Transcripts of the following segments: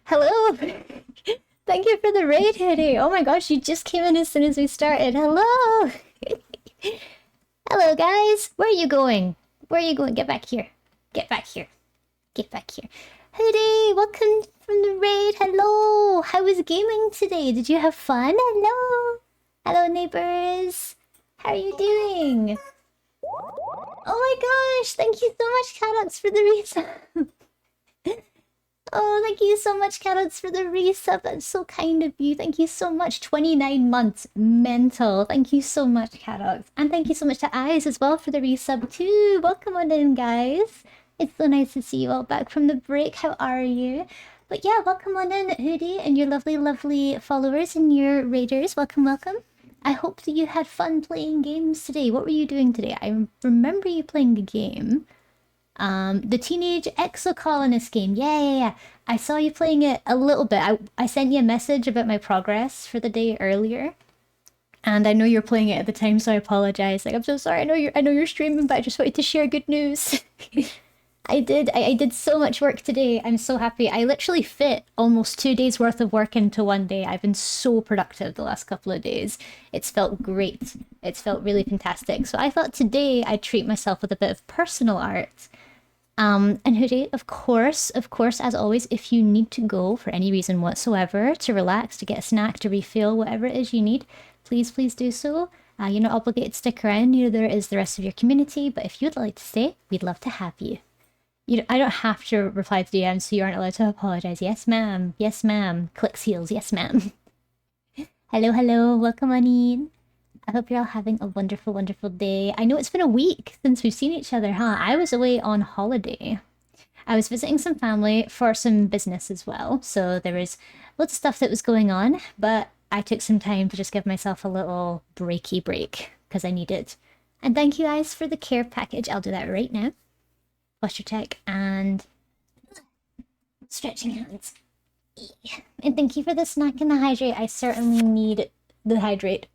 Hello. Thank you for the raid, Hoodie. Oh my gosh, you just came in as soon as we started. Hello. Hello, guys. Where are you going? Where are you going? Get back here. Get back here. Get back here. Hoodie, welcome from the raid. Hello. How was gaming today? Did you have fun? Hello. Hello, neighbors. How are you doing? Oh my gosh, thank you so much, Cadox, for the resub. Oh, thank you so much, Cadox, for the resub. That's so kind of you. Thank you so much. 29 months. Mental. Thank you so much, Cadox. And thank you so much to Eyes as well for the resub too. Welcome on in, guys. It's so nice to see you all back from the break. How are you? But yeah, welcome on in, Hoodie, and your lovely, lovely followers and your raiders. Welcome, welcome. I hope that you had fun playing games today. What were you doing today? I remember you playing a game. The Teenage Exocolonist game. Yeah. I saw you playing it a little bit. I sent you a message about my progress for the day earlier. And I know you're playing it at the time, so I apologize. Like, I'm so sorry. I know you're streaming, but I just wanted to share good news. I did so much work today. I'm so happy. I literally fit almost 2 days worth of work into one day. I've been so productive the last couple of days. It's felt great. It's felt really fantastic. So I thought today I'd treat myself with a bit of personal art. And Hoodie, of course, as always, if you need to go for any reason whatsoever, to relax, to get a snack, to refill, whatever it is you need, please do so. You're not obligated to stick around, neither is the rest of your community, but if you'd like to stay, we'd love to have you. I don't have to reply to DMs, so you aren't allowed to apologize. Yes, ma'am. Yes, ma'am. Clicks heels. Yes, ma'am. Hello. Welcome on in. I hope you're all having a wonderful, wonderful day. I know it's been a week since we've seen each other, huh? I was away on holiday. I was visiting some family for some business as well, so there was lots of stuff that was going on, but I took some time to just give myself a little breaky break, because I need it. And thank you guys for the care package. I'll do that right now. Posture check and stretching hands. And thank you for the snack and the hydrate. I certainly need the hydrate.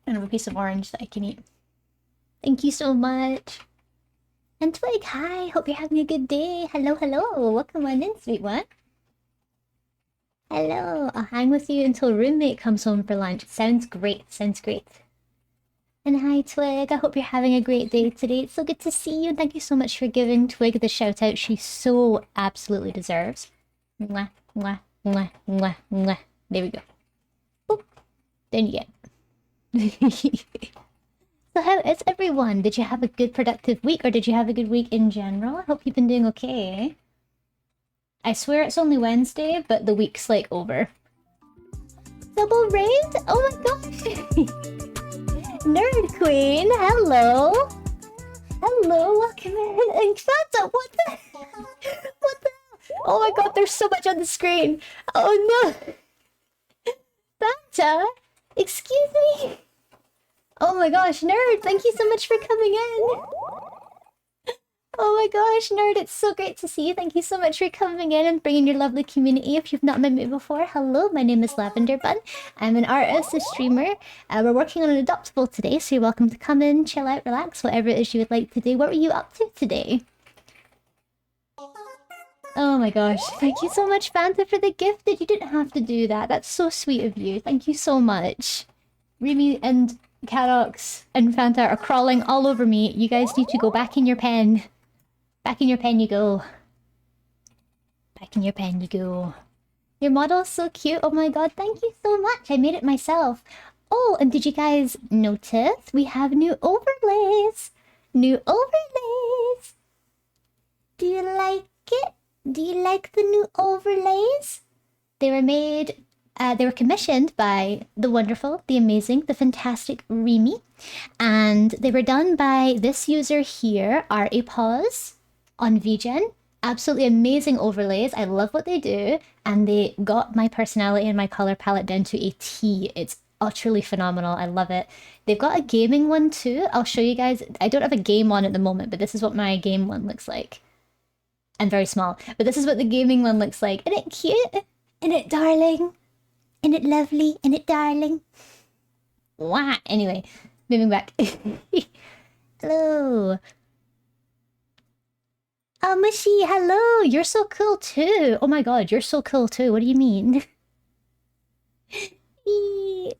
And a piece of orange that I can eat. Thank you so much. And Twig, hi. Hope you're having a good day. Hello. Welcome on in, sweet one. Hello. I'll hang with you until roommate comes home for lunch. Sounds great. And hi, Twig. I hope you're having a great day today. It's so good to see you. Thank you so much for giving Twig the shout out she so absolutely deserves. Mwah. There we go. Boop. There you go. So how is everyone? Did you have a good productive week, or did you have a good week in general? I hope you've been doing okay. I swear it's only Wednesday, but the week's like over. Double raid? Oh my gosh! Nerd Queen, hello. Hello, welcome in. And Fanta, what the hell? What the hell? Oh my god, there's so much on the screen. Oh no. Fanta, excuse me. Oh my gosh, Nerd, thank you so much for coming in. Oh my gosh, Nerd, it's so great to see you. Thank you so much for coming in and bringing your lovely community. If you've not met me before, hello, my name is Lavender Bun. I'm an artist, a streamer. We're working on an Adoptable today, so you're welcome to come in, chill out, relax, whatever it is you would like to do. What were you up to today? Oh my gosh, thank you so much, Fanta, for the gift. That you didn't have to do that. That's so sweet of you. Thank you so much. Remy and Carox and Fanta are crawling all over me. You guys need to go back in your pen. Back in your pen you go. Back in your pen you go. Your model is so cute. Oh my god, thank you so much. I made it myself. Oh, and did you guys notice we have new overlays? New overlays. Do you like it? Do you like the new overlays? They were made, they were commissioned by the wonderful, the amazing, the fantastic Remy. And they were done by this user here, R.A. Pause, on VGen. Absolutely amazing overlays. I love what they do. And they got my personality and my color palette down to a T. It's utterly phenomenal. I love it. They've got a gaming one too. I'll show you guys. I don't have a game one at the moment, but this is what my game one looks like. I'm very small, but this is what the gaming one looks like. Isn't it cute? Isn't it darling? Isn't it lovely? Isn't it darling? Wow. Anyway, moving back. Hello. Oh, Mushy, hello! You're so cool too! Oh my god, you're so cool too, what do you mean?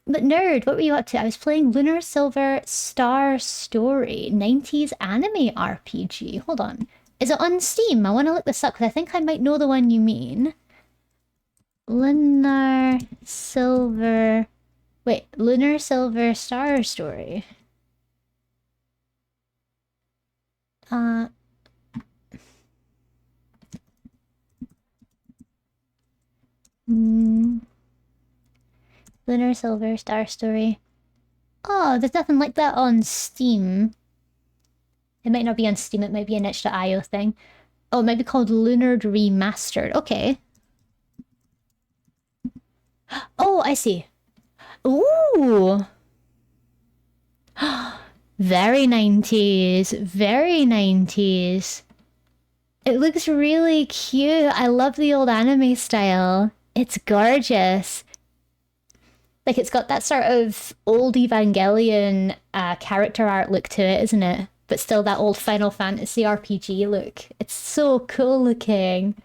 But Nerd, what were you up to? I was playing Lunar Silver Star Story, 90s anime RPG. Hold on. Is it on Steam? I want to look this up because I think I might know the one you mean. Lunar Silver... Wait, Lunar Silver Star Story. Lunar Silver Star Story. Oh, there's nothing like that on Steam. It might not be on Steam, it might be an itch.io thing. Oh, it might be called Lunar Remastered. Okay. Oh, I see. Ooh! Very 90s. Very 90s. It looks really cute. I love the old anime style. It's gorgeous. Like, it's got that sort of old Evangelion character art look to it, isn't it? But still that old Final Fantasy RPG look. It's so cool looking.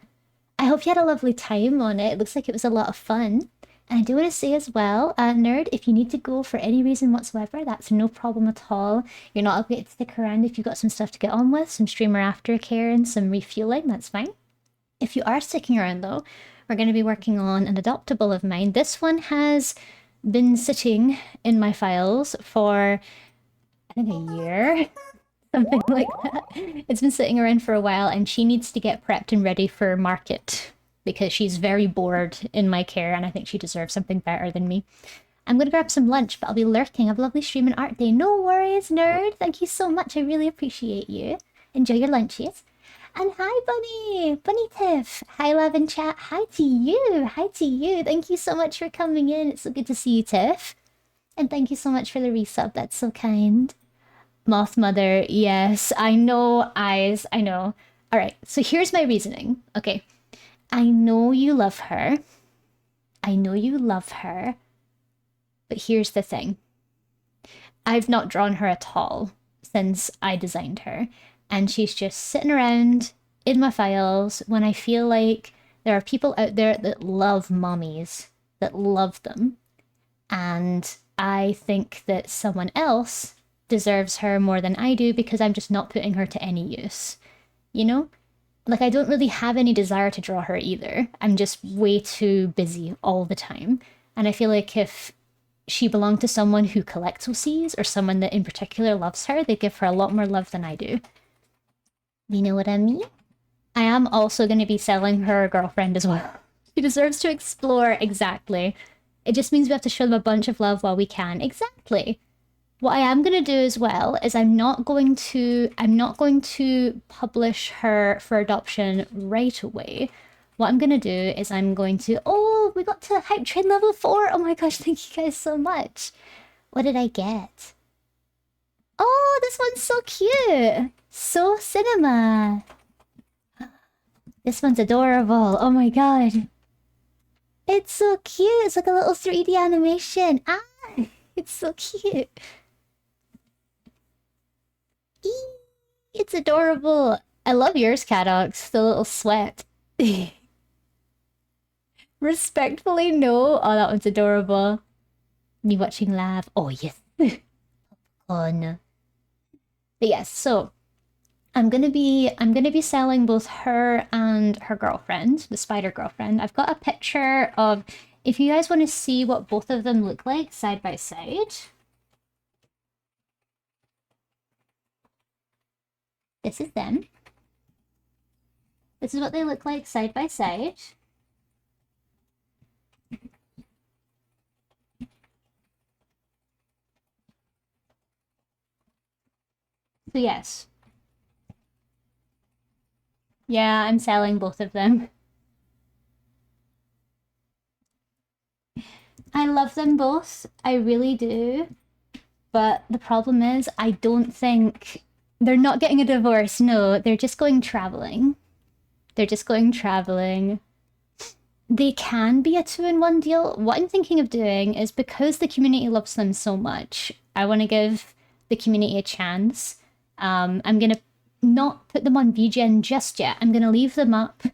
I hope you had a lovely time on it. It looks like it was a lot of fun. And I do want to say as well, Nerd, if you need to go for any reason whatsoever, that's no problem at all. You're not obligated to stick around if you've got some stuff to get on with, some streamer aftercare and some refueling, that's fine. If you are sticking around though, we're going to be working on an Adoptable of mine. This one has been sitting in my files for, I think, a year. Something like that. It's been sitting around for a while and she needs to get prepped and ready for market because she's very bored in my care and I think she deserves something better than me. I'm gonna grab some lunch, but I'll be lurking. Have a lovely stream and art day. No worries, Nerd. Thank you so much. I really appreciate you. Enjoy your lunches. And hi, Bunny! Bunny Tiff! Hi, love in chat. Hi to you! Hi to you! Thank you so much for coming in. It's so good to see you, Tiff. And thank you so much for the resub. That's so kind. Moth Mother, yes. I know, Eyes. I know. Alright, so here's my reasoning. Okay. I know you love her. I know you love her. But here's the thing. I've not drawn her at all since I designed her. And she's just sitting around in my files when I feel like there are people out there that love mommies, that love them. And I think that someone else deserves her more than I do because I'm just not putting her to any use. You know? Like, I don't really have any desire to draw her either. I'm just way too busy all the time. And I feel like if she belonged to someone who collects OCs or someone that in particular loves her, they'd give her a lot more love than I do. You know what I mean? I am also going to be selling her girlfriend as well. She deserves to explore, exactly. It just means we have to show them a bunch of love while we can. Exactly. What I am going to do as well is I'm not going to publish her for adoption right away. What I'm going to do is I'm going to... Oh, we got to hype train level 4. Oh my gosh, thank you guys so much. What did I get? Oh, this one's so cute. So cinema. This one's adorable. Oh my god. It's so cute. It's like a little 3D animation. Ah, it's so cute. Eee, it's adorable. I love yours, Cadox. The little sweat. Respectfully, no. Oh, that one's adorable. Me watching laugh. Oh, yes. Oh, no. But yes, so I'm gonna be selling both her and her girlfriend, the spider girlfriend. I've got a picture of, if you guys want to see what both of them look like side by side. This is them. This is what they look like side by side. So yes. Yeah, I'm selling both of them. I love them both. I really do. But the problem is, I don't think... They're not getting a divorce, no. They're just going traveling. They're just going traveling. They can be a 2-in-1 deal. What I'm thinking of doing is, because the community loves them so much, I want to give the community a chance. I'm going to not put them on VGen just yet. I'm going to leave them up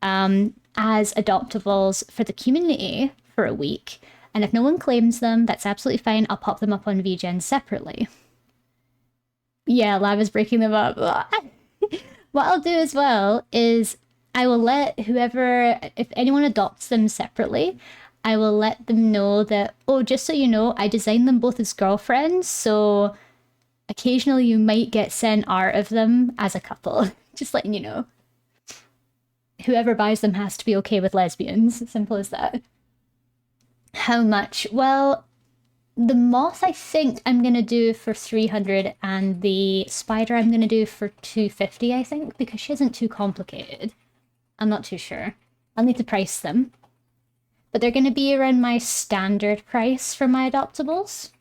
as adoptables for the community for a week. And if no one claims them, that's absolutely fine. I'll pop them up on VGen separately. Yeah, Lava's breaking them up. What I'll do as well is I will let whoever, if anyone adopts them separately, I will let them know that, oh, just so you know, I designed them both as girlfriends, so occasionally you might get sent art of them as a couple. Just letting you know. Whoever buys them has to be okay with lesbians. Simple as that. How much? Well, the moth I think I'm gonna do for 300, and the spider I'm gonna do for 250, I think, because she isn't too complicated. I'm not too sure. I'll need to price them. But they're gonna be around my standard price for my adoptables.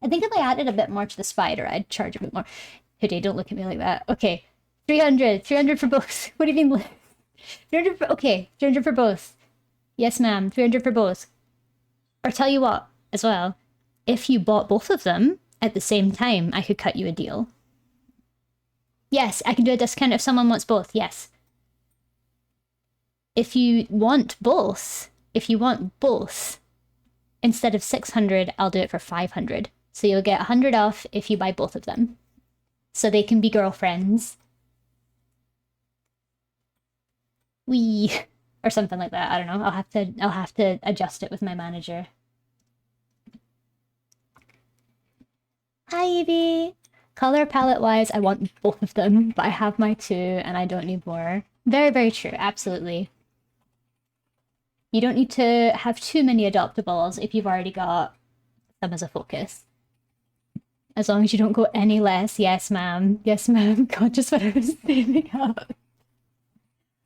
I think if I added a bit more to the spider, I'd charge a bit more. Hoodie, don't look at me like that. Okay, 300. 300 for both. What do you mean? 300 for... Okay, 300 for both. Yes, ma'am. 300 for both. Or tell you what, as well, if you bought both of them at the same time, I could cut you a deal. Yes, I can do a discount if someone wants both, yes. If you want both, instead of 600, I'll do it for 500. So you'll get 100 off if you buy both of them. So they can be girlfriends. Or something like that. I don't know. I'll have to adjust it with my manager. Hi, Evie. Color palette wise, I want both of them, but I have my 2 and I don't need more. Very, very true. Absolutely. You don't need to have too many adoptables if you've already got them as a focus. As long as you don't go any less. Yes, ma'am. Yes, ma'am. God, just what I was saving up.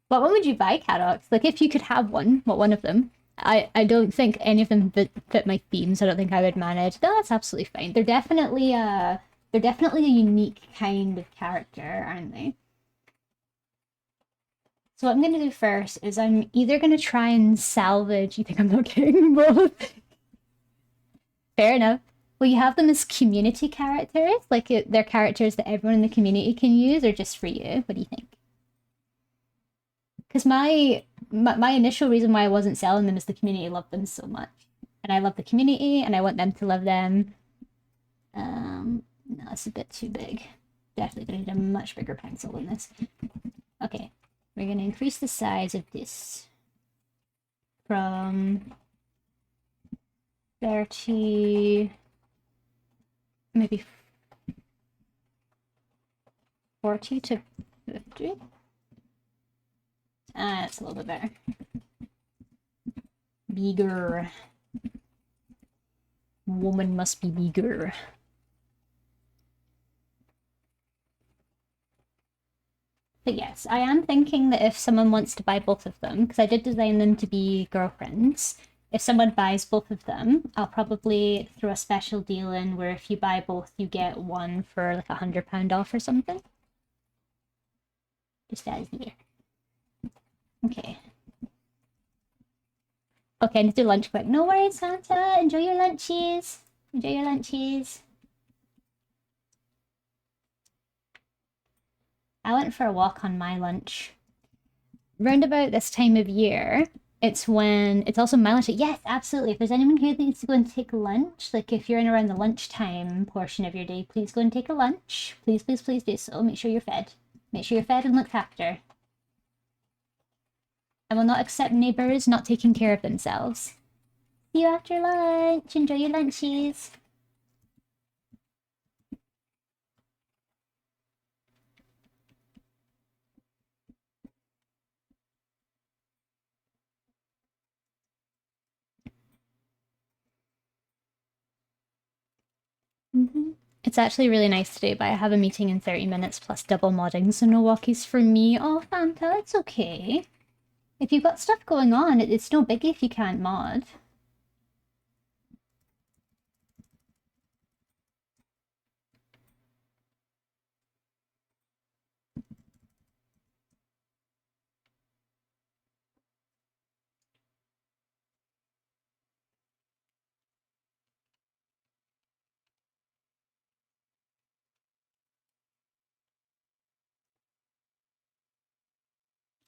What one would you buy, Cadox? Like, if you could have one, what one of them? I don't think any of them fit my themes. I don't think I would manage. No, that's absolutely fine. They're definitely a unique kind of character, aren't they? So what I'm gonna do first is I'm either gonna try and salvage... You think I'm not getting both? Fair enough. Will you have them as community characters? Like, they're characters that everyone in the community can use, or just for you? What do you think? Because my initial reason why I wasn't selling them is the community loved them so much. And I love the community, and I want them to love them. No, it's a bit too big. Definitely gonna need a much bigger pencil than this. Okay, we're gonna increase the size of this from 30, maybe 40 to 50. That's a little bit better. Bigger. Woman must be bigger. But yes, I am thinking that if someone wants to buy both of them, because I did design them to be girlfriends, if someone buys both of them, I'll probably throw a special deal in where if you buy both, you get one for like £100 off or something. Just as here. Okay. Okay, I need to do lunch quick. No worries, Santa. Enjoy your lunchies. Enjoy your lunchies. I went for a walk on my lunch. Round about this time of year, it's also my lunch. Yes, absolutely. If there's anyone here that needs to go and take lunch, like if you're in around the lunchtime portion of your day, please go and take a lunch. Please, please, please do so. Make sure you're fed. Make sure you're fed and looked after. I will not accept neighbours not taking care of themselves. See you after lunch. Enjoy your lunchies. It's actually really nice today, but I have a meeting in 30 minutes plus double modding, so no walkies for me. Oh, Fanta, it's okay. If you've got stuff going on, it's no biggie if you can't mod.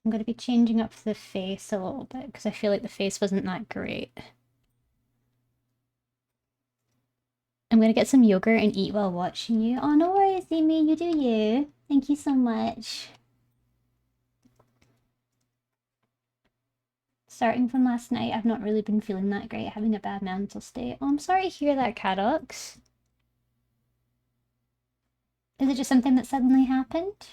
I'm going to be changing up the face a little bit because I feel like the face wasn't that great. I'm going to get some yogurt and eat while watching you. Oh, no worries, Amy. You do you. Thank you so much. Starting from last night, I've not really been feeling that great, having a bad mental state. Oh, I'm sorry to hear that, Cadox. Is it just something that suddenly happened?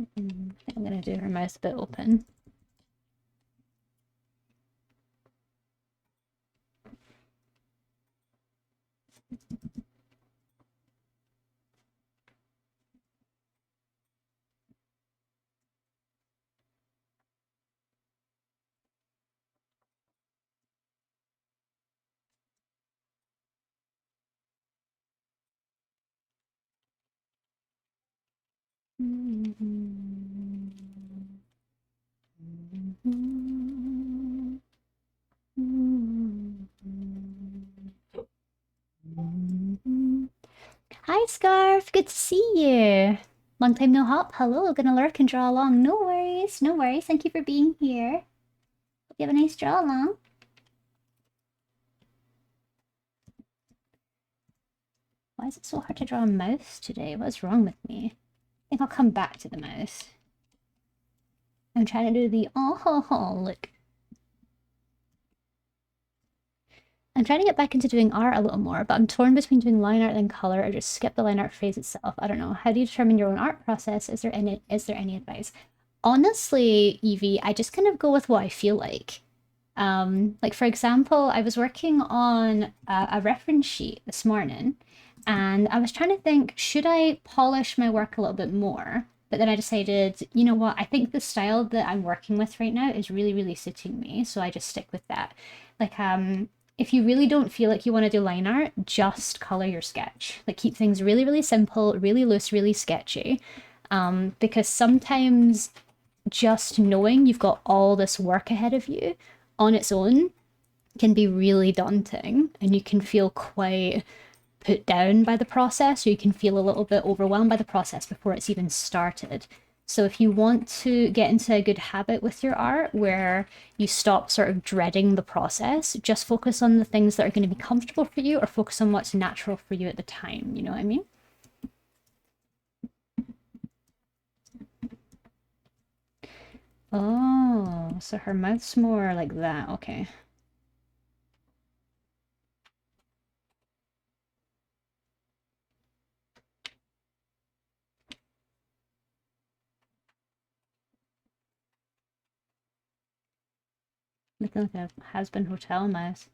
I think I'm going to do her mouth a bit open. Hi, Scarf. Good to see you. Long time no hop. Hello, gonna lurk and draw along. No worries, no worries. Thank you for being here. Hope you have a nice draw along. Why is it so hard to draw a mouse today? What's wrong with me? I think I'll come back to the mouse. I'm trying to do the oh look. I'm trying to get back into doing art a little more, but I'm torn between doing line art and color or just skip the line art phase itself. I don't know. How do you determine your own art process? Is there any advice? Honestly, Evie, I just kind of go with what I feel like. Like for example, I was working on a reference sheet this morning and I was trying to think, should I polish my work a little bit more? But then I decided, you know what, I think the style that I'm working with right now is really, really suiting me. So I just stick with that. Like, if you really don't feel like you want to do line art, just color your sketch. Like keep things really, really simple, really loose, really sketchy. Because sometimes just knowing you've got all this work ahead of you on its own can be really daunting and you can feel quite put down by the process, or you can feel a little bit overwhelmed by the process before it's even started. So if you want to get into a good habit with your art where you stop sort of dreading the process, just focus on the things that are going to be comfortable for you or focus on what's natural for you at the time. You know what I mean? Oh, so her mouth's more like that. Okay. Looking like a has-been hotel mouse.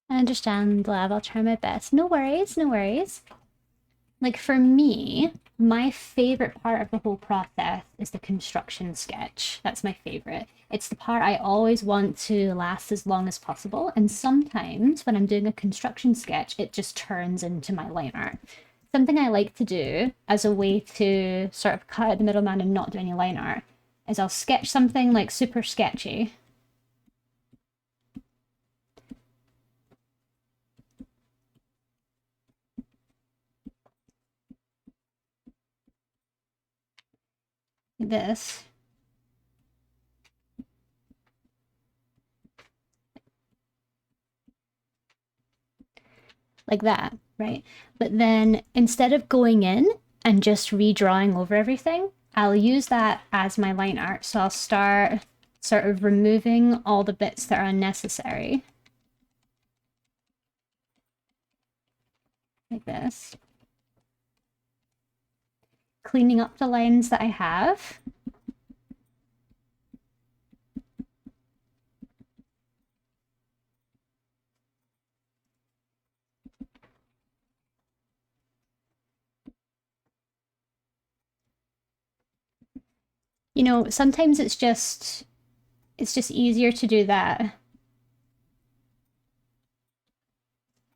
I understand, Lav. I'll try my best. No worries, no worries. Like for me, my favorite part of the whole process is the construction sketch. That's my favorite. It's the part I always want to last as long as possible. And sometimes when I'm doing a construction sketch, it just turns into my line art. Something I like to do as a way to sort of cut out the middleman and not do any line art is I'll sketch something like super sketchy. This. Like that, right? But then instead of going in and just redrawing over everything, I'll use that as my line art. So I'll start sort of removing all the bits that are unnecessary. Like this. Cleaning up the lines that I have. You know, sometimes it's just easier to do that.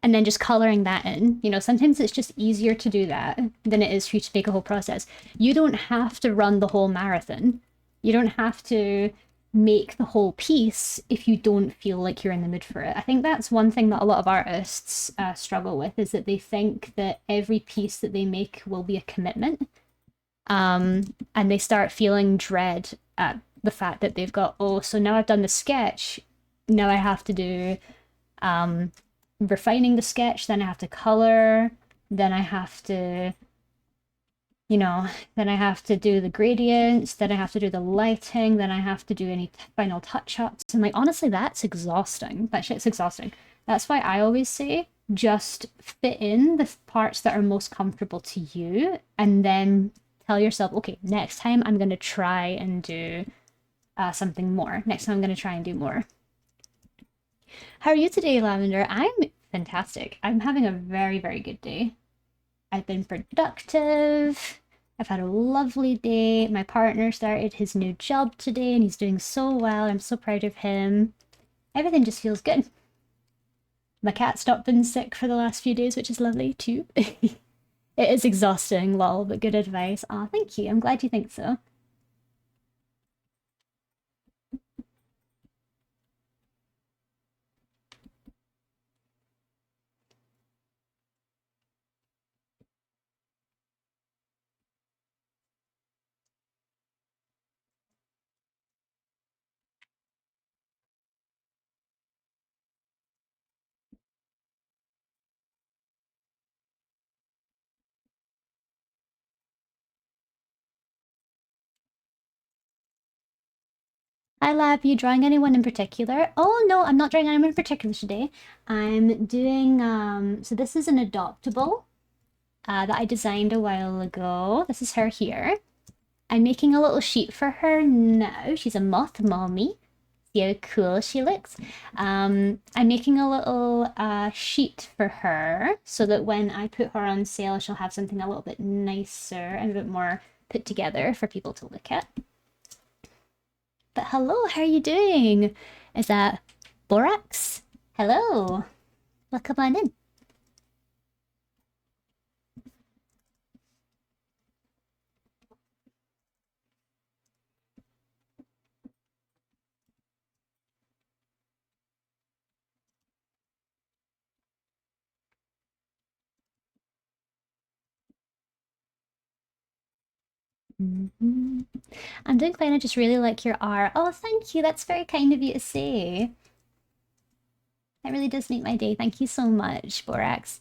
And then just coloring that in. You know, sometimes it's just easier to do that than it is for you to make a whole process. You don't have to run the whole marathon. You don't have to make the whole piece if you don't feel like you're in the mood for it. I think that's one thing that a lot of artists struggle with, is that they think that every piece that they make will be a commitment. And they start feeling dread at the fact that they've got, oh, so now I've done the sketch, now I have to do refining the sketch, then I have to color, then I have to, you know, then I have to do the gradients, then I have to do the lighting, then I have to do any final touch-ups. And like, honestly, that's exhausting. That shit's exhausting. That's why I always say, just fit in the parts that are most comfortable to you, and then tell yourself, okay, next time I'm going to try and do something more. Next time I'm going to try and do more. How are you today, Lavender? I'm fantastic. I'm having a very, very good day. I've been productive. I've had a lovely day. My partner started his new job today and he's doing so well. I'm so proud of him. Everything just feels good. My cat's not been sick for the last few days, which is lovely too. It is exhausting, lol, but good advice. Aw, thank you. I'm glad you think so. Hi, Lab. You drawing anyone in particular? Oh, no, I'm not drawing anyone in particular today. I'm doing, so this is an Adoptable that I designed a while ago. This is her here. I'm making a little sheet for her now. She's a moth mommy. See how cool she looks. I'm making a little sheet for her so that when I put her on sale, she'll have something a little bit nicer and a bit more put together for people to look at. But hello, how are you doing? Is that Borax? Hello. Welcome on in. I'm doing fine. I just really like your art. Oh, thank you. That's very kind of you to say. That really does make my day. Thank you so much, Borax.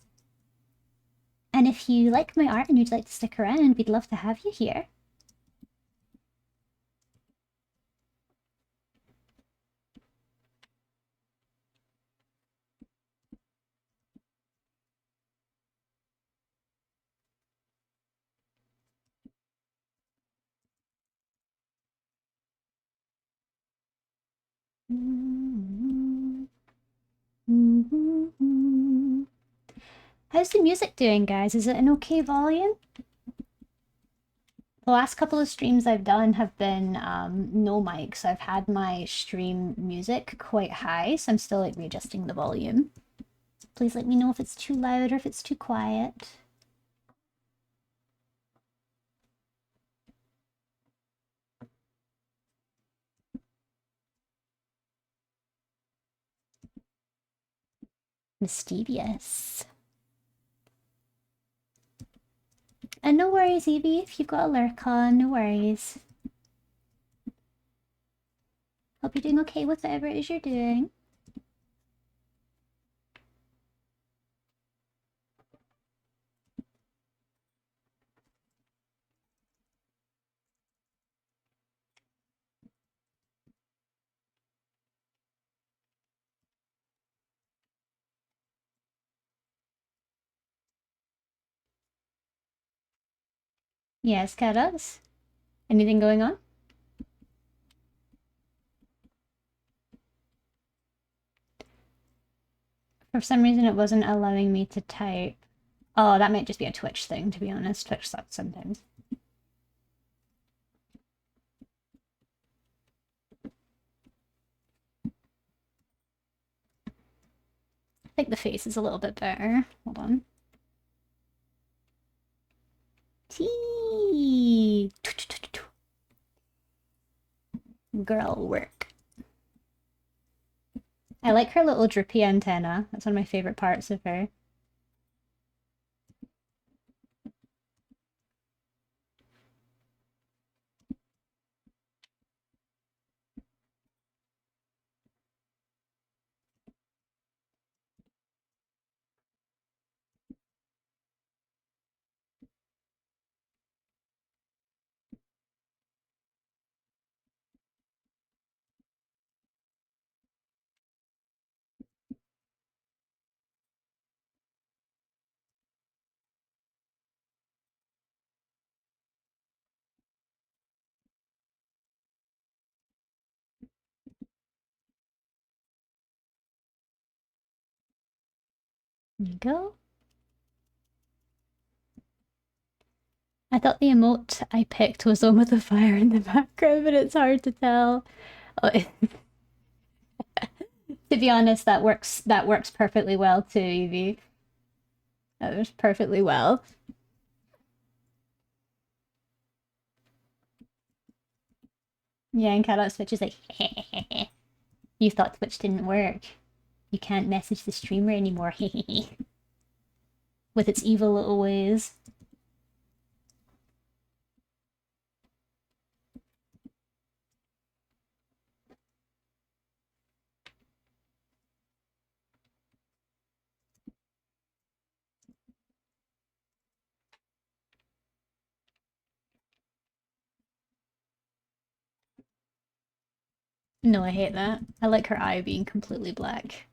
And if you like my art and you'd like to stick around, we'd love to have you here. How's the music doing, guys? Is it an okay volume? The last couple of streams I've done have been no mic, so I've had my stream music quite high, so I'm still like readjusting the volume. Please let me know if it's too loud or if it's too quiet. Mysterious. And no worries, Evie, if you've got a lurk on, no worries. Hope you're doing okay with whatever it is you're doing. Yes, Karas? Anything going on? For some reason it wasn't allowing me to type. Oh, that might just be a Twitch thing, to be honest. Twitch sucks sometimes. I think the face is a little bit better. Hold on. Tea! Girl work. I like her little drippy antenna. That's one of my favorite parts of her. There you go. I thought the emote I picked was on with the fire in the background, but it's hard to tell. Oh, to be honest, that works perfectly well too, Evie. That works perfectly well. Yeah, and Carrot Switch is like, you thought Twitch didn't work. You can't message the streamer anymore, with its evil little ways. No, I hate that. I like her eye being completely black.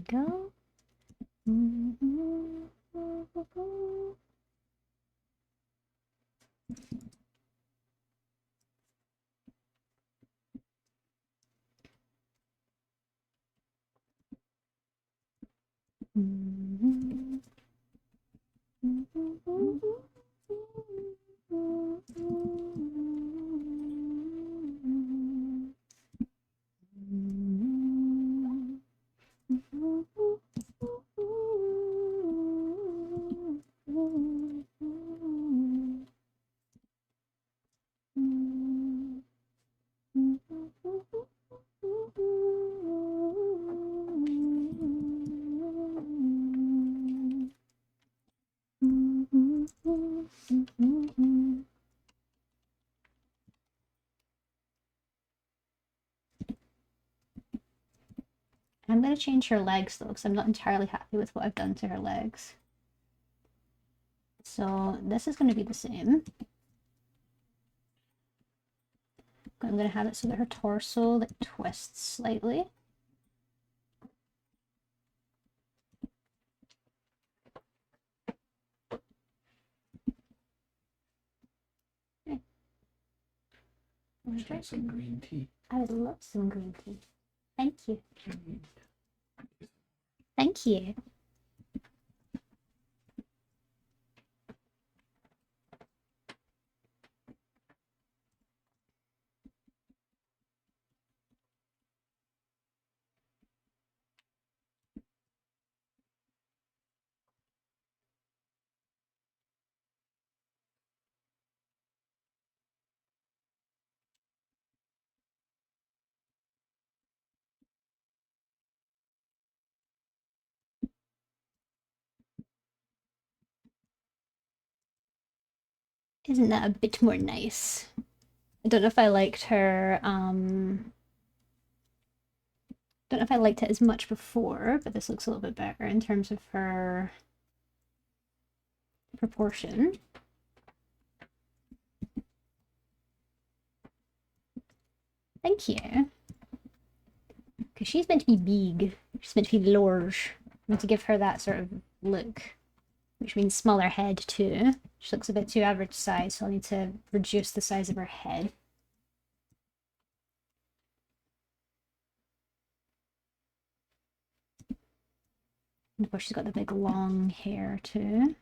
Go. I'm going to change her legs though, because I'm not entirely happy with what I've done to her legs. So this is going to be the same. I'm going to have it so that her torso like twists slightly. Okay. Would you like some green tea? I would love some green tea. Thank you. Thank you. Isn't that a bit more nice? I don't know if I liked her, don't know if I liked it as much before, but this looks a little bit better in terms of her proportion. Thank you. Because she's meant to be big. She's meant to be large. I meant to give her that sort of look, which means smaller head too. She looks a bit too average size, so I'll need to reduce the size of her head. And of course she's got the big long hair too.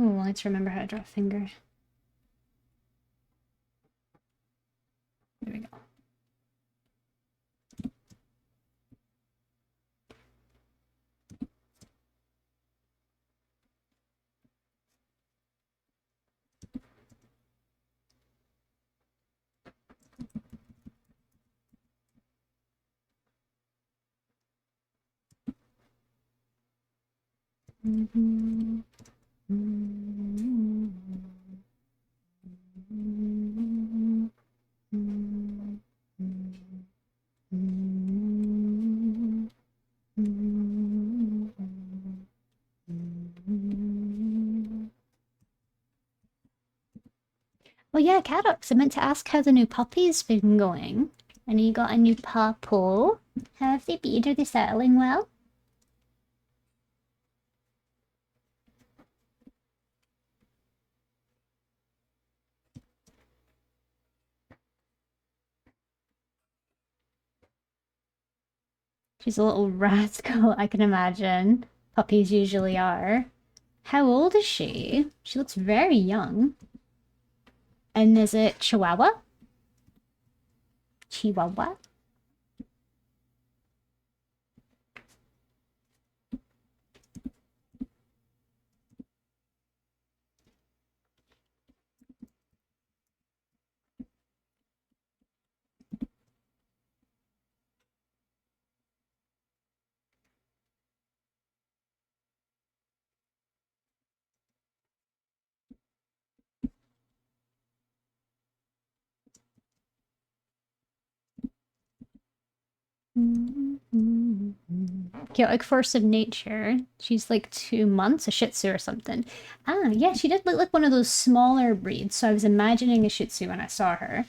Oh, let's remember how to draw a finger. There we go. Well, yeah, Cadox, I meant to ask how the new puppy's been going. I know you got a new puppo. How have they been? Are they settling well? She's a little rascal, I can imagine. Puppies usually are. How old is she? She looks very young. And is it Chihuahua? Chihuahua? Chaotic force of nature. She's like 2 months, a Shih Tzu or something. Ah, yeah, she did look like one of those smaller breeds, so I was imagining a Shih Tzu when I saw her.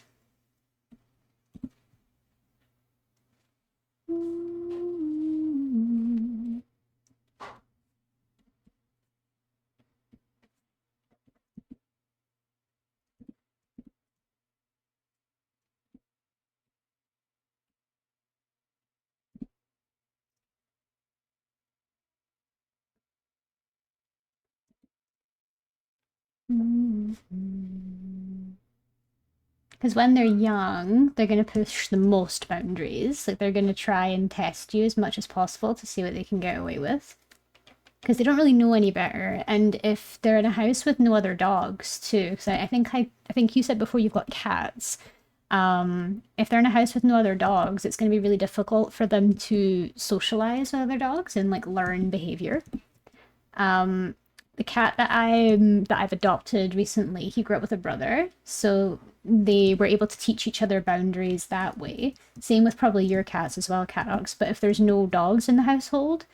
Because when they're young, they're going to push the most boundaries. Like, they're going to try and test you as much as possible to see what they can get away with. Because they don't really know any better. And if they're in a house with no other dogs, too, because I think you said before you've got cats. If they're in a house with no other dogs, it's going to be really difficult for them to socialize with other dogs and like learn behavior. The cat that I've adopted recently, he grew up with a brother, so they were able to teach each other boundaries that way. Same with probably your cats as well, cat dogs. But if there's no dogs in the household,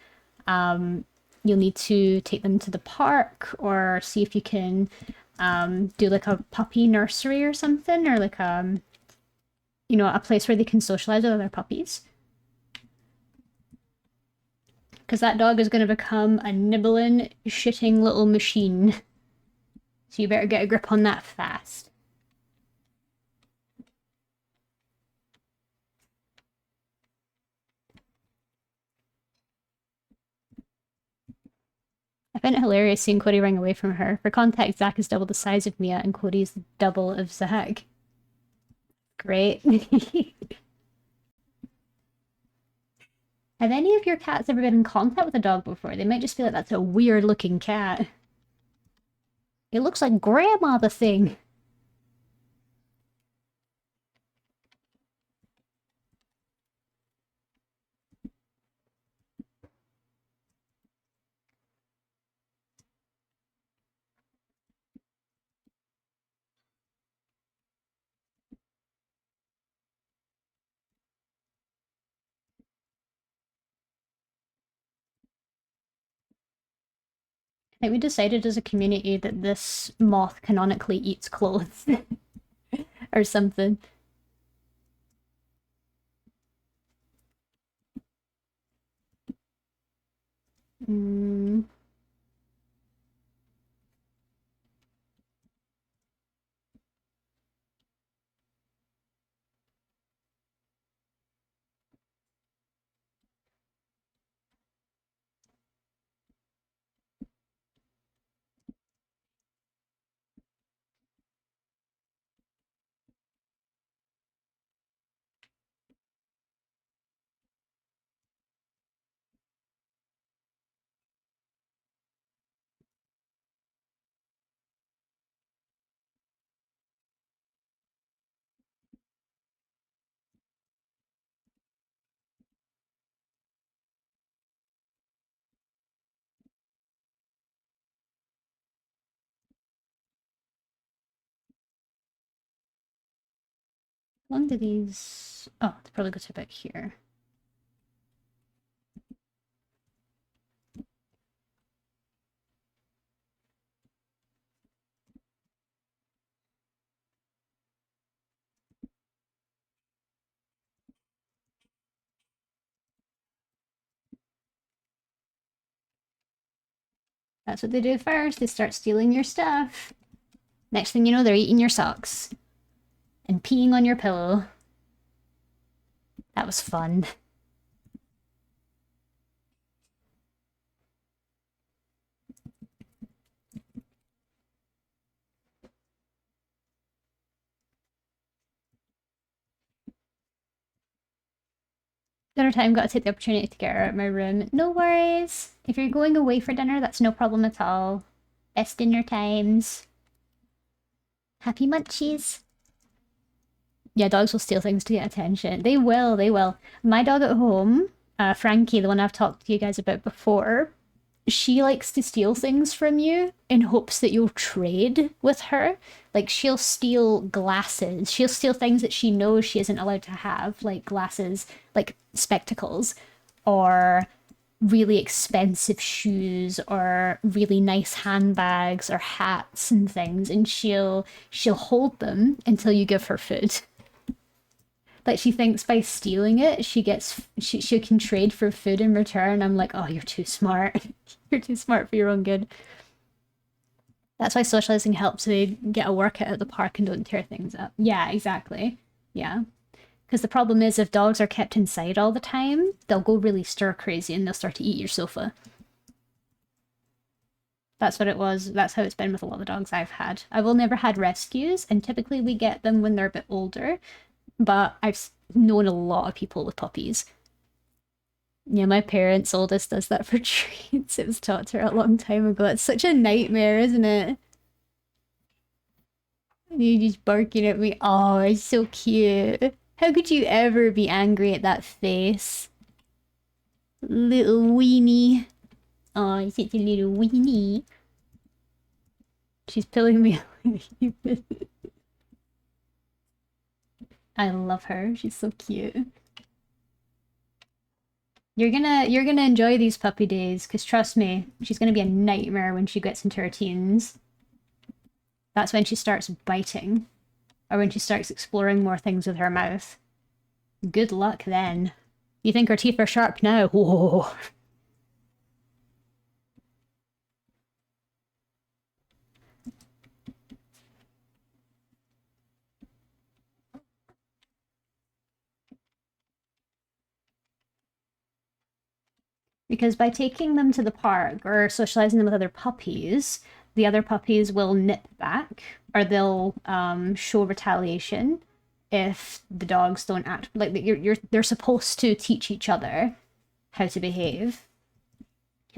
you'll need to take them to the park or see if you can do like a puppy nursery or something, or like a place where they can socialize with other puppies. Because that dog is going to become a nibbling, shitting little machine. So you better get a grip on that fast. I find it hilarious seeing Cody run away from her. For context, Zach is double the size of Mia, and Cody's double of Zach. Great. Have any of your cats ever been in contact with a dog before? They might just feel like that's a weird looking cat. It looks like Grandma the thing. I think we decided as a community that this moth canonically eats clothes. Or something. Mm. How long do these... Oh, it's probably go to about here. That's what they do first. They start stealing your stuff. Next thing you know, they're eating your socks. And peeing on your pillow. That was fun. Dinner time, gotta take the opportunity to get her out of my room. No worries. If you're going away for dinner, that's no problem at all. Best dinner times. Happy munchies. Yeah, dogs will steal things to get attention. They will, they will. My dog at home, Frankie, the one I've talked to you guys about before, she likes to steal things from you in hopes that you'll trade with her. Like, she'll steal glasses. She'll steal things that she knows she isn't allowed to have, like glasses, like spectacles, or really expensive shoes, or really nice handbags, or hats and things, and she'll hold them until you give her food. Like, she thinks by stealing it, she can trade for food in return. I'm like, oh, you're too smart. You're too smart for your own good. That's why socializing helps they get a workout at the park and don't tear things up. Yeah, exactly. Yeah. Because the problem is if dogs are kept inside all the time, they'll go really stir crazy and they'll start to eat your sofa. That's what it was. That's how it's been with a lot of the dogs I've had. I've only ever had rescues, and typically we get them when they're a bit older, but I've known a lot of people with puppies. Yeah, my parents' oldest does that for treats. It was taught to her a long time ago. It's such a nightmare, isn't it? You just barking at me. Oh, it's so cute. How could you ever be angry at that face? Little weenie. Oh, it's such a little weenie. She's pulling me. I love her. She's so cute. You're gonna enjoy these puppy days, because trust me, she's gonna be a nightmare when she gets into her teens. That's when she starts biting, or when she starts exploring more things with her mouth. Good luck then. You think her teeth are sharp now? Whoa. Because by taking them to the park or socializing them with other puppies, the other puppies will nip back or they'll show retaliation if the dogs don't act like they're supposed to teach each other how to behave.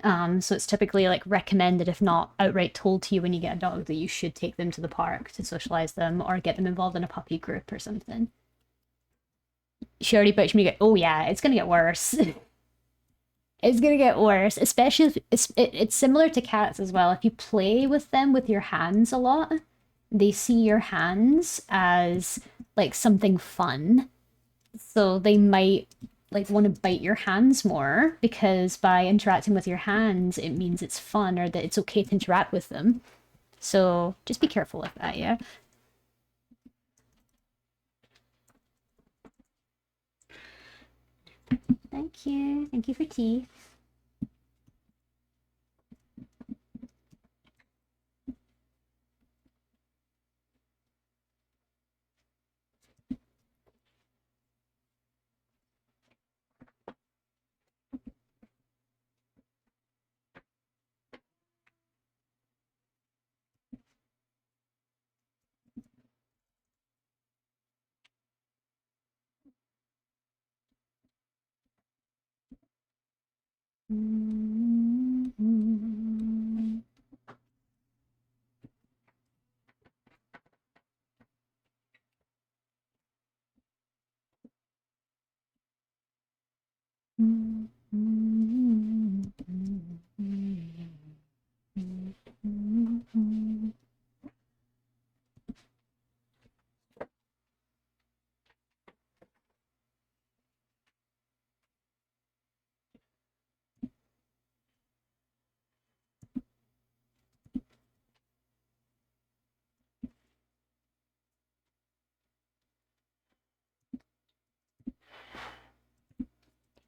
So it's typically like recommended, if not outright told to you when you get a dog, that you should take them to the park to socialize them or get them involved in a puppy group or something. She already bitched me. Oh yeah, it's gonna get worse. It's gonna get worse, especially if it's similar to cats as well. If you play with them with your hands a lot, they see your hands as like something fun. So they might like want to bite your hands more because by interacting with your hands, it means it's fun or that it's okay to interact with them. So just be careful with that, yeah? Thank you. Thank you for tea.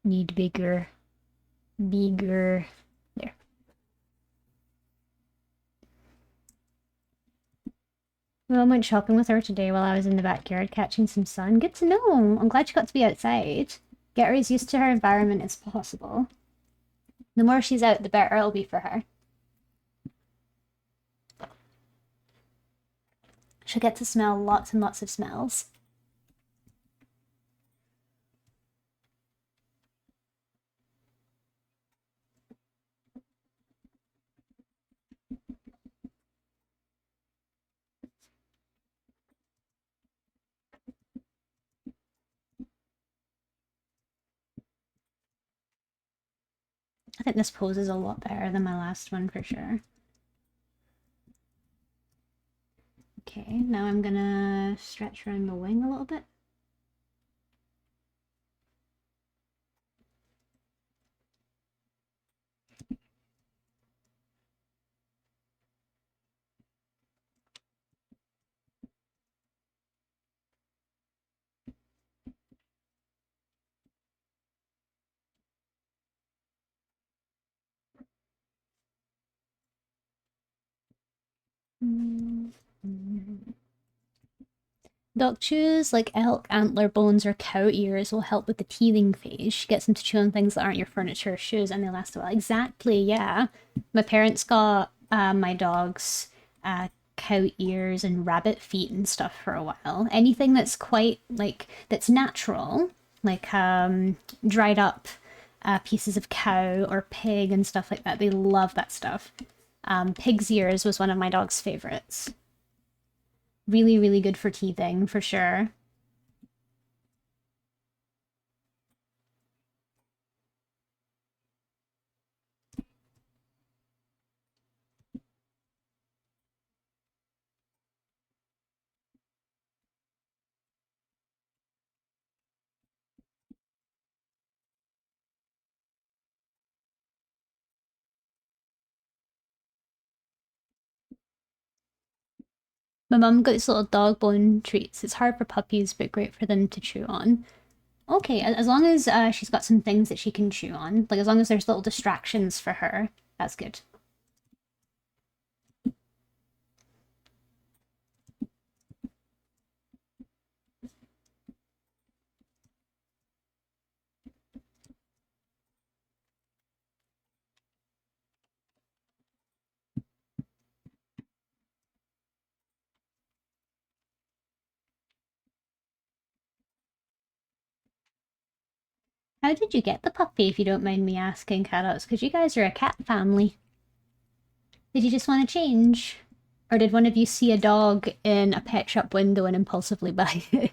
Need bigger. Bigger. There. Well, I went shopping with her today while I was in the backyard catching some sun. Good to know. I'm glad she got to be outside. Get her as used to her environment as possible. The more she's out, the better it'll be for her. She'll get to smell lots and lots of smells. I think this pose is a lot better than my last one for sure. Okay, now I'm gonna stretch around the wing a little bit. Dog chews like elk antler bones or cow ears will help with the teething phase. She gets them to chew on things that aren't your furniture or shoes and they last a while. Exactly, yeah. My parents got my dog's cow ears and rabbit feet and stuff for a while. Anything that's quite like that's natural, like dried up pieces of cow or pig and stuff like that. They love that stuff. Pig's ears was one of my dog's favorites. Really, really good for teething for sure. My mum got these little dog bone treats. It's hard for puppies, but great for them to chew on. Okay, as long as she's got some things that she can chew on, like as long as there's little distractions for her, that's good. How did you get the puppy, if you don't mind me asking, Carrots? Because you guys are a cat family. Did you just want to change? Or did one of you see a dog in a pet shop window and impulsively buy it?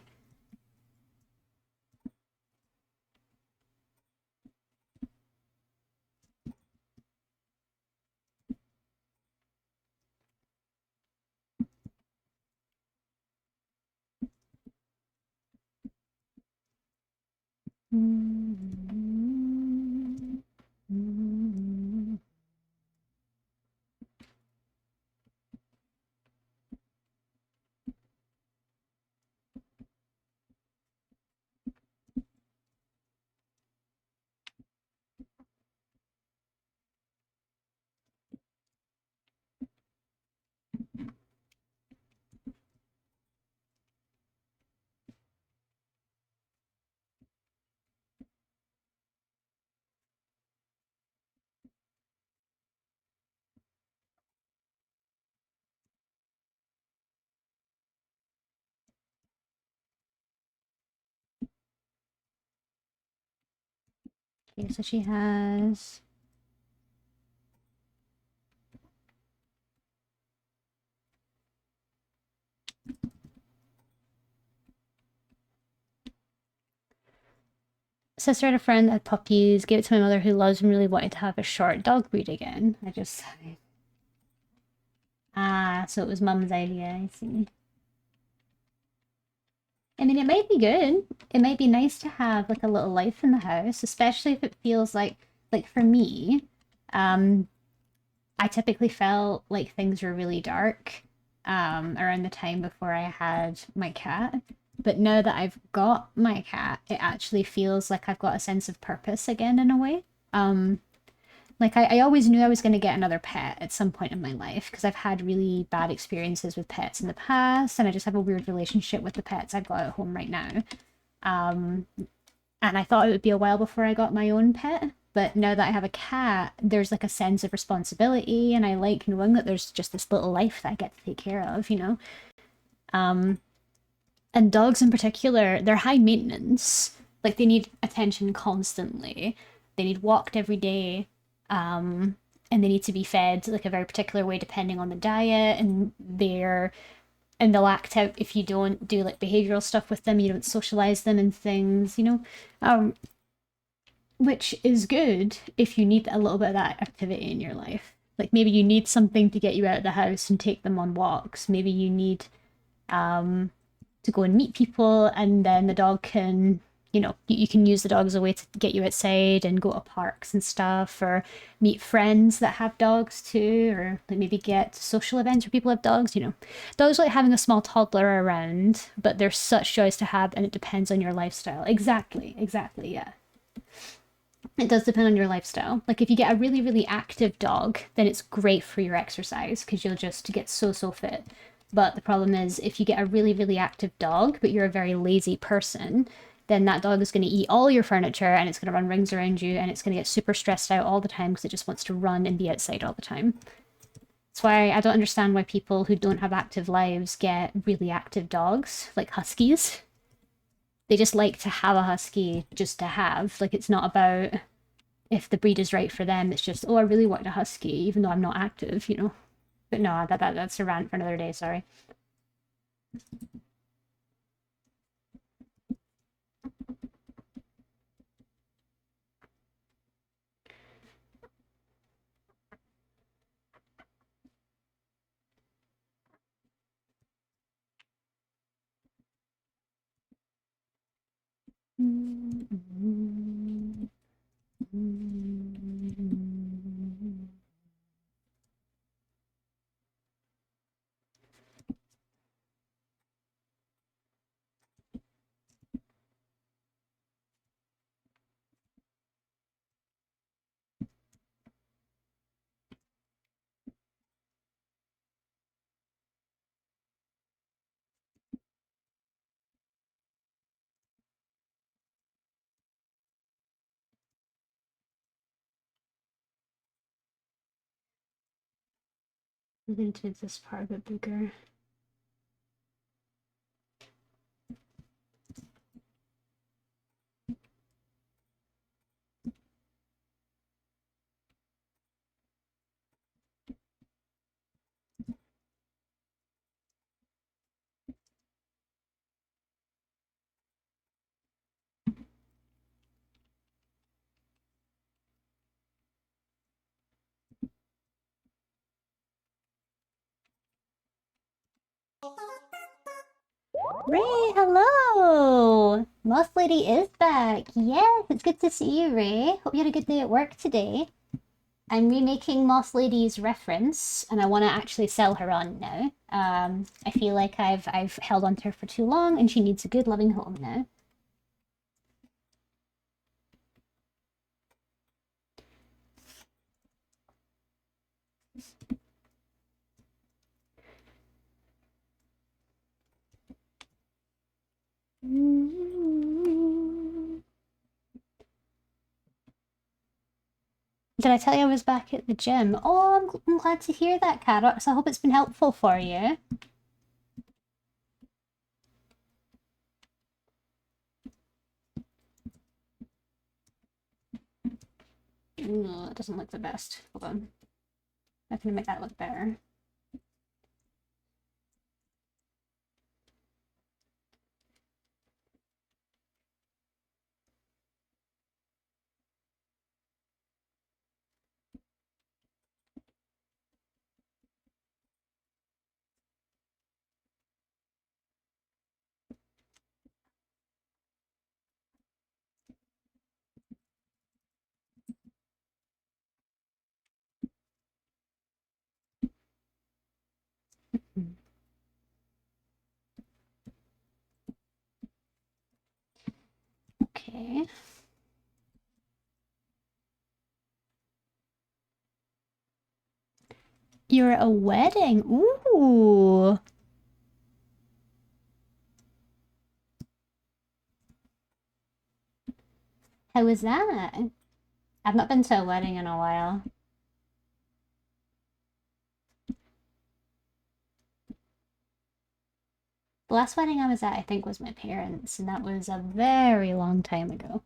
Okay, so she has... Sister had a friend that had puppies, gave it to my mother who loves and really wanted to have a short dog breed again. I just... Ah, so it was mum's idea, I see. I mean, it might be good. It might be nice to have like a little life in the house, especially if it feels like for me, um, I typically felt like things were really dark around the time before I had my cat. But now that I've got my cat, it actually feels like I've got a sense of purpose again in a way. Like I always knew I was going to get another pet at some point in my life because I've had really bad experiences with pets in the past, and I just have a weird relationship with the pets I've got at home right now. Um, and I thought it would be a while before I got my own pet, but now that I have a cat, there's like a sense of responsibility, and I like knowing that there's just this little life that I get to take care of, you know? Um, and dogs in particular, they're high maintenance. Like they need attention constantly. They need walked every day. And they need to be fed like a very particular way depending on the diet, and they'll act out if you don't do like behavioral stuff with them, you don't socialize them and things, you know? Which is good if you need a little bit of that activity in your life. Like maybe you need something to get you out of the house and take them on walks. Maybe you need um, to go and meet people, and then the dog can, you know, you can use the dog as a way to get you outside and go to parks and stuff, or meet friends that have dogs too, or like maybe get to social events where people have dogs, you know. Dogs like having a small toddler around, but they're such joys to have, and it depends on your lifestyle. Exactly, yeah. It does depend on your lifestyle. Like if you get a really, really active dog, then it's great for your exercise because you'll just get so fit. But the problem is if you get a really, really active dog, but you're a very lazy person, then that dog is going to eat all your furniture and it's going to run rings around you and it's going to get super stressed out all the time because it just wants to run and be outside all the time. That's why I don't understand why people who don't have active lives get really active dogs, like huskies. They just like to have a husky just to have. Like, it's not about if the breed is right for them. It's just, oh, I really want a husky, even though I'm not active, you know. But no, that's a rant for another day, sorry. I'm going to make this part a bit bigger. Ray, hello! Moth Lady is back. Yes, it's good to see you, Ray. Hope you had a good day at work today. I'm remaking Moth Lady's reference, and I want to actually sell her on now. I feel like I've held on to her for too long, and she needs a good, loving home now. Did I tell you I was back at the gym? Oh, I'm glad to hear that, Carrot. So I hope it's been helpful for you. No, it doesn't look the best. Hold on. I'm gonna make that look better. Okay. You're at a wedding. Ooh. How was that? I've not been to a wedding in a while. The last wedding I was at, I think, was my parents', and that was a very long time ago.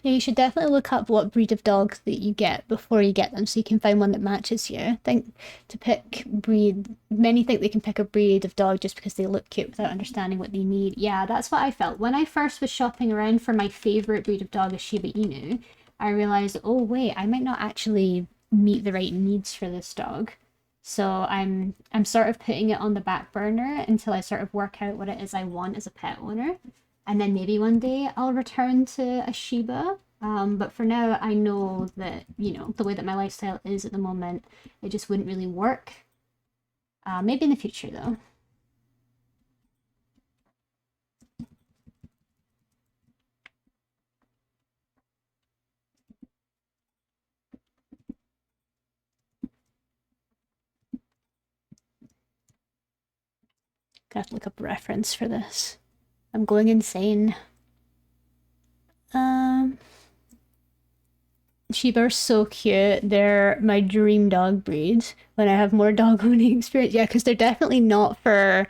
Yeah, you should definitely look up what breed of dog that you get before you get them so you can find one that matches you. I think to pick breed, many think they can pick a breed of dog just because they look cute without understanding what they need. Yeah, that's what I felt. When I first was shopping around for my favorite breed of dog, a Shiba Inu, I realized, oh wait, I might not actually meet the right needs for this dog. So I'm sort of putting it on the back burner until I sort of work out what it is I want as a pet owner. And then maybe one day I'll return to a Shiba. But for now, I know that, you know, the way that my lifestyle is at the moment, it just wouldn't really work. Maybe in the future, though. Gotta look up a reference for this. I'm going insane. Shiba are so cute. They're my dream dog breed when I have more dog owning experience. Yeah, because they're definitely not for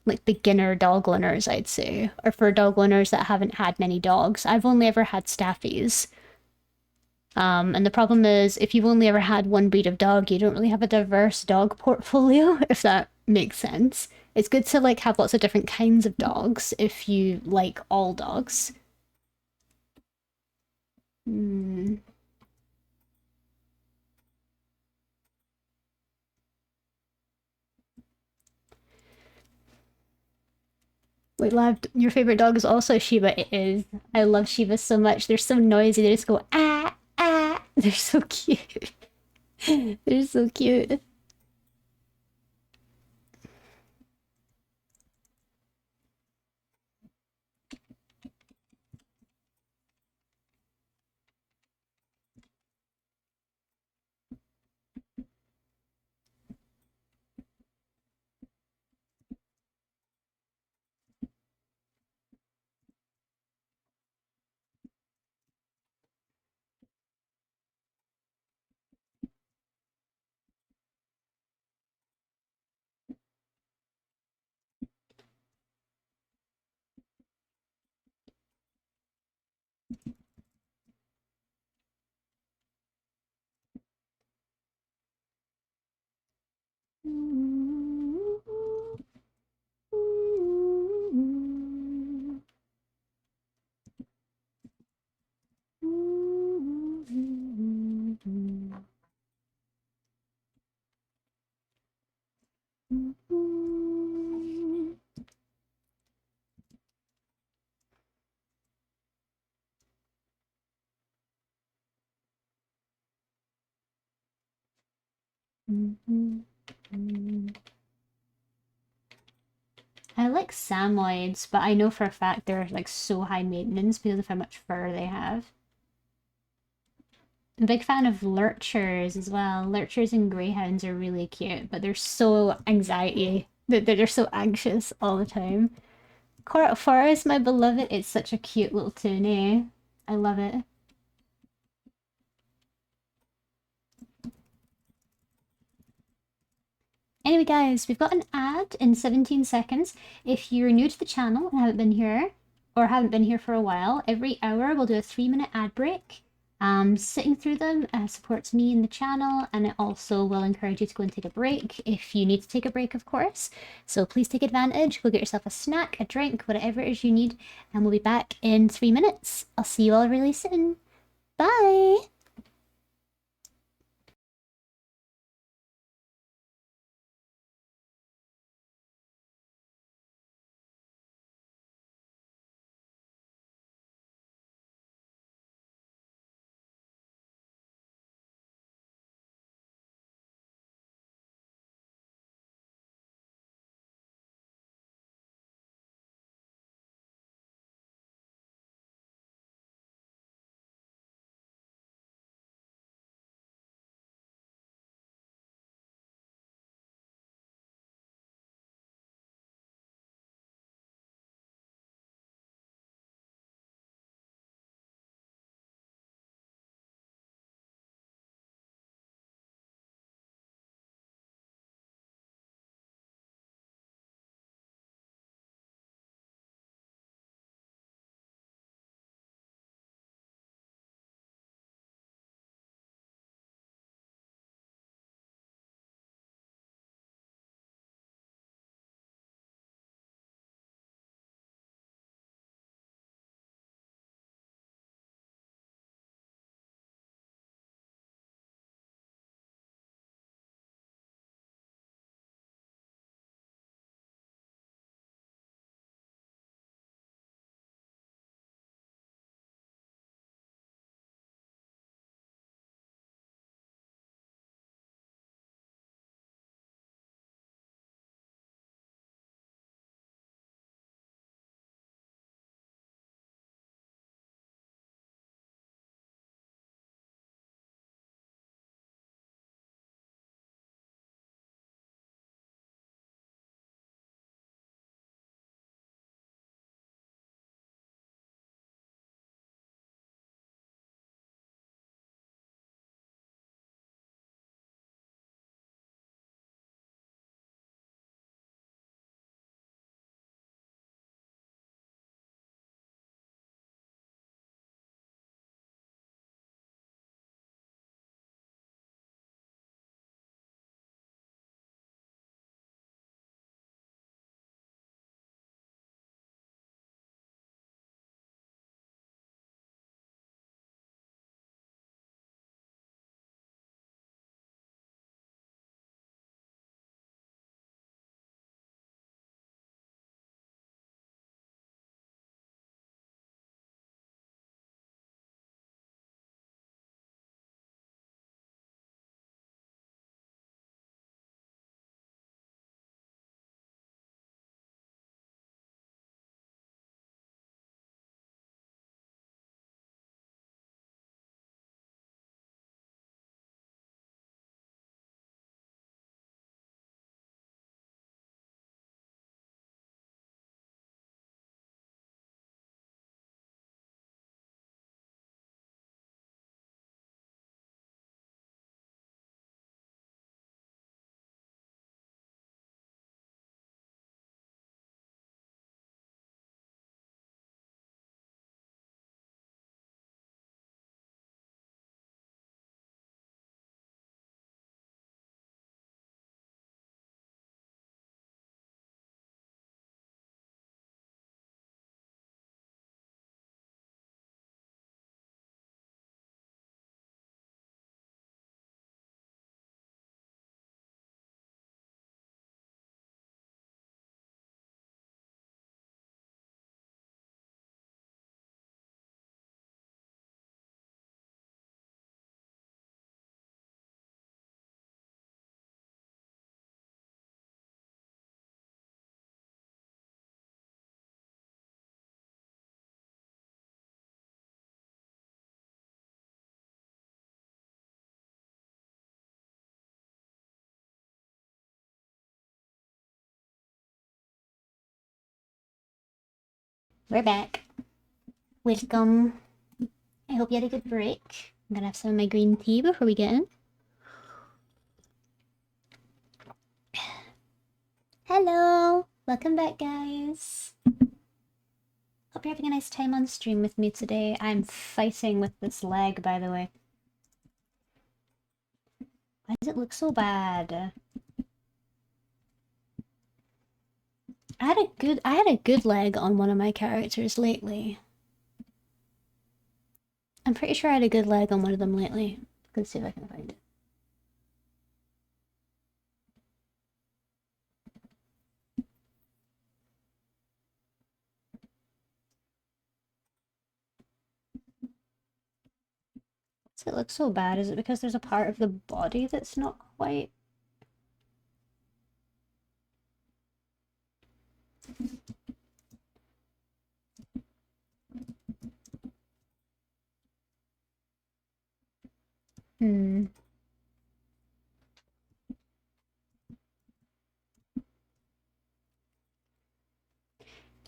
like beginner dog owners, I'd say, or for dog owners that haven't had many dogs. I've only ever had staffies. And the problem is, if you've only ever had one breed of dog, you don't really have a diverse dog portfolio, if that makes sense. It's good to like have lots of different kinds of dogs if you like all dogs. Hmm. Wait, Lab, your favorite dog is also Shiba. It is. I love Shiba so much. They're so noisy. They just go ah ah. They're so cute. They're so cute. I like Samoyeds, but I know for a fact they're like so high maintenance because of how much fur they have. I'm a big fan of lurchers as well. Lurchers and greyhounds are really cute, but they're so anxiety. They're so anxious all the time. Court Forest, my beloved, it's such a cute little tune. I love it. Anyway, guys, we've got an ad in 17 seconds. If you're new to the channel and haven't been here, or haven't been here for a while, every hour we'll do a 3-minute ad break. Sitting through them supports me in the channel, and it also will encourage you to go and take a break if you need to take a break, of course. So please take advantage, go get yourself a snack, a drink, whatever it is you need, and we'll be back in 3 minutes. I'll see you all really soon. Bye! We're back. Welcome. I hope you had a good break. I'm gonna have some of my green tea before we get in. Hello! Welcome back, guys. Hope you're having a nice time on stream with me today. I'm fighting with this lag, by the way. Why does it look so bad? I had a good lag on one of my characters lately. I'm pretty sure I had a good lag on one of them lately. Let's see if I can find it. Does it look so bad? Is it because there's a part of the body that's not quite? Hmm.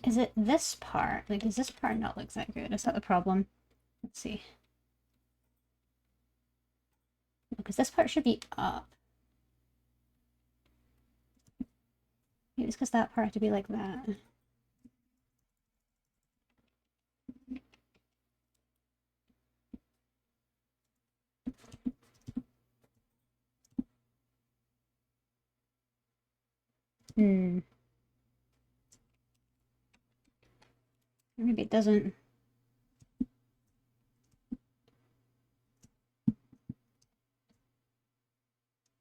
Is it this part? Like, does this part not look that good? Is that the problem? Let's see. Because this part should be up. Maybe it's because that part had to be like that. Hmm. Maybe it doesn't.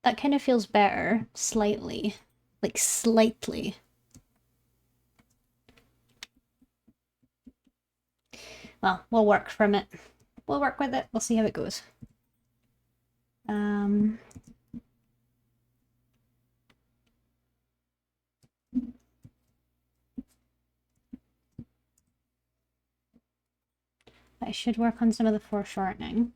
That kind of feels better, slightly. Like, slightly. Well, we'll work from it. We'll work with it. We'll see how it goes. I should work on some of the foreshortening.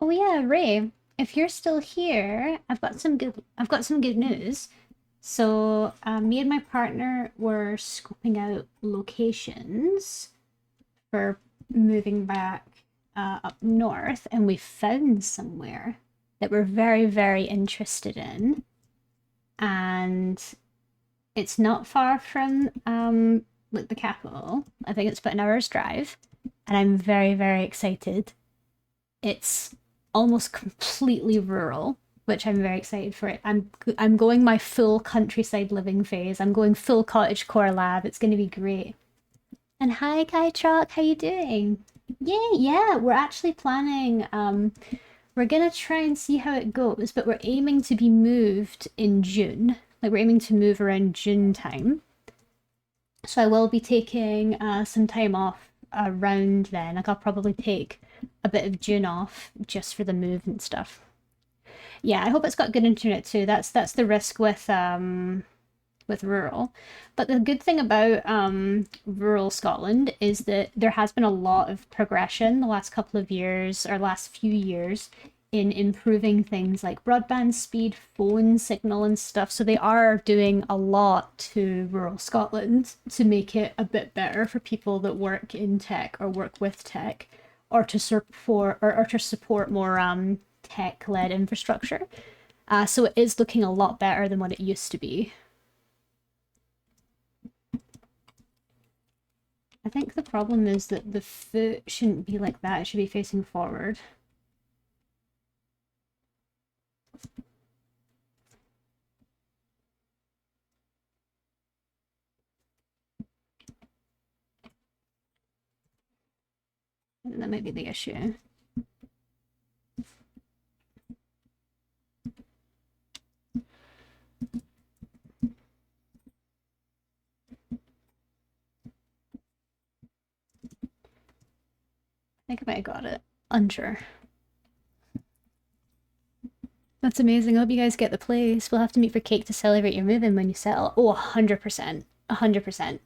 Oh yeah, Ray, if you're still here, I've got some good news. So, me and my partner were scoping out locations for moving back up north, and we found somewhere that we're very, very interested in. And it's not far from like the capital. I think it's about an hour's drive, and I'm very, very excited. It's almost completely rural, which I'm very excited for it. I'm going my full countryside living phase. I'm going full cottage core lab. It's going to be great. And hi, Kai Truck, how you doing? Yeah, we're actually planning. We're gonna try and see how it goes, but we're aiming to be moved in June. Like we're aiming to move around June time. So I will be taking some time off around then. Like I'll probably take a bit of June off just for the move and stuff. Yeah, I hope it's got good internet too. That's the risk with rural. But the good thing about rural Scotland is that there has been a lot of progression the last couple of years or last few years in improving things like broadband speed, phone signal, and stuff. So they are doing a lot to rural Scotland to make it a bit better for people that work in tech or work with tech, or to support more tech-led infrastructure. So it is looking a lot better than what it used to be. I think the problem is that the foot shouldn't be like that. It should be facing forward. That might be the issue. I think I might have got it. Unsure. That's amazing. I hope you guys get the place. We'll have to meet for cake to celebrate your move-in when you settle. Oh, 100%. 100%.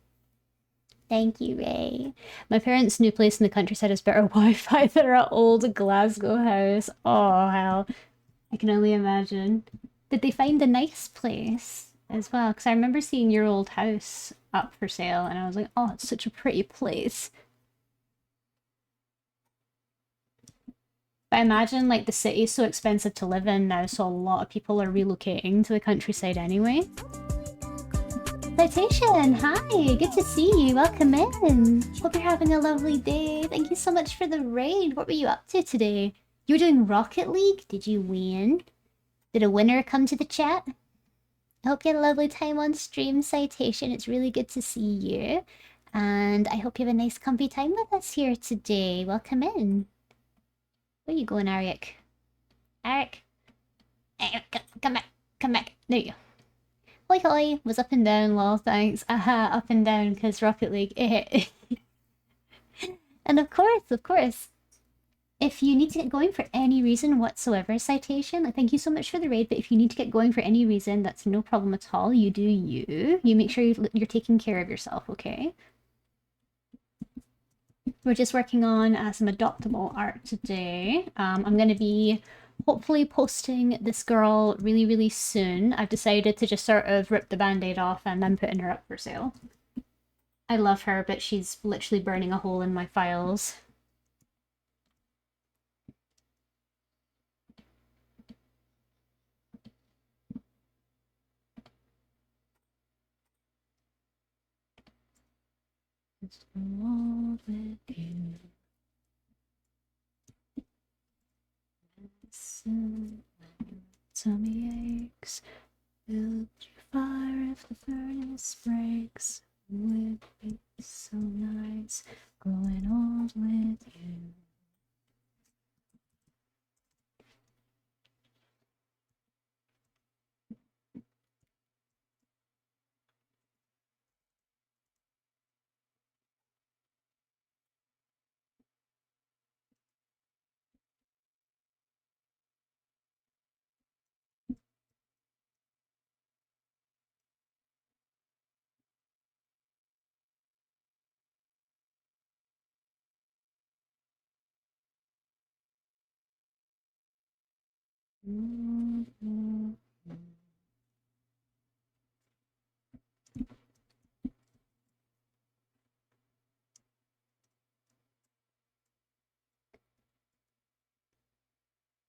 Thank you, Ray. My parents' new place in the countryside has better Wi-Fi than our old Glasgow house. Oh, hell. I can only imagine. Did they find a nice place as well? Because I remember seeing your old house up for sale, and I was like, oh, it's such a pretty place. But I imagine, like, the city's so expensive to live in now, so a lot of people are relocating to the countryside anyway. Citation, hi, good to see you. Welcome in. Hope you're having a lovely day. Thank you so much for the raid. What were you up to today? You were doing Rocket League? Did you win? Did a winner come to the chat? I hope you had a lovely time on stream, Citation. It's really good to see you. And I hope you have a nice comfy time with us here today. Welcome in. Where are you going, Arik? Arik? Come back. Come back. There you go. Hoi hoi. Was up and down, lol, thanks. Aha, up and down, because Rocket League. And of course, if you need to get going for any reason whatsoever, Citation, like, thank you so much for the raid, but if you need to get going for any reason, that's no problem at all. You do you. You make sure you're taking care of yourself, okay? We're just working on some adoptable art today. I'm going to be hopefully posting this girl really, really soon. I've decided to just sort of rip the band-aid off and I'm putting her up for sale. I love her, but she's literally burning a hole in my files. Just in love with you. Listen when your tummy aches. Build your fire if the furnace breaks. Would be so nice growing old with you. Mm-hmm.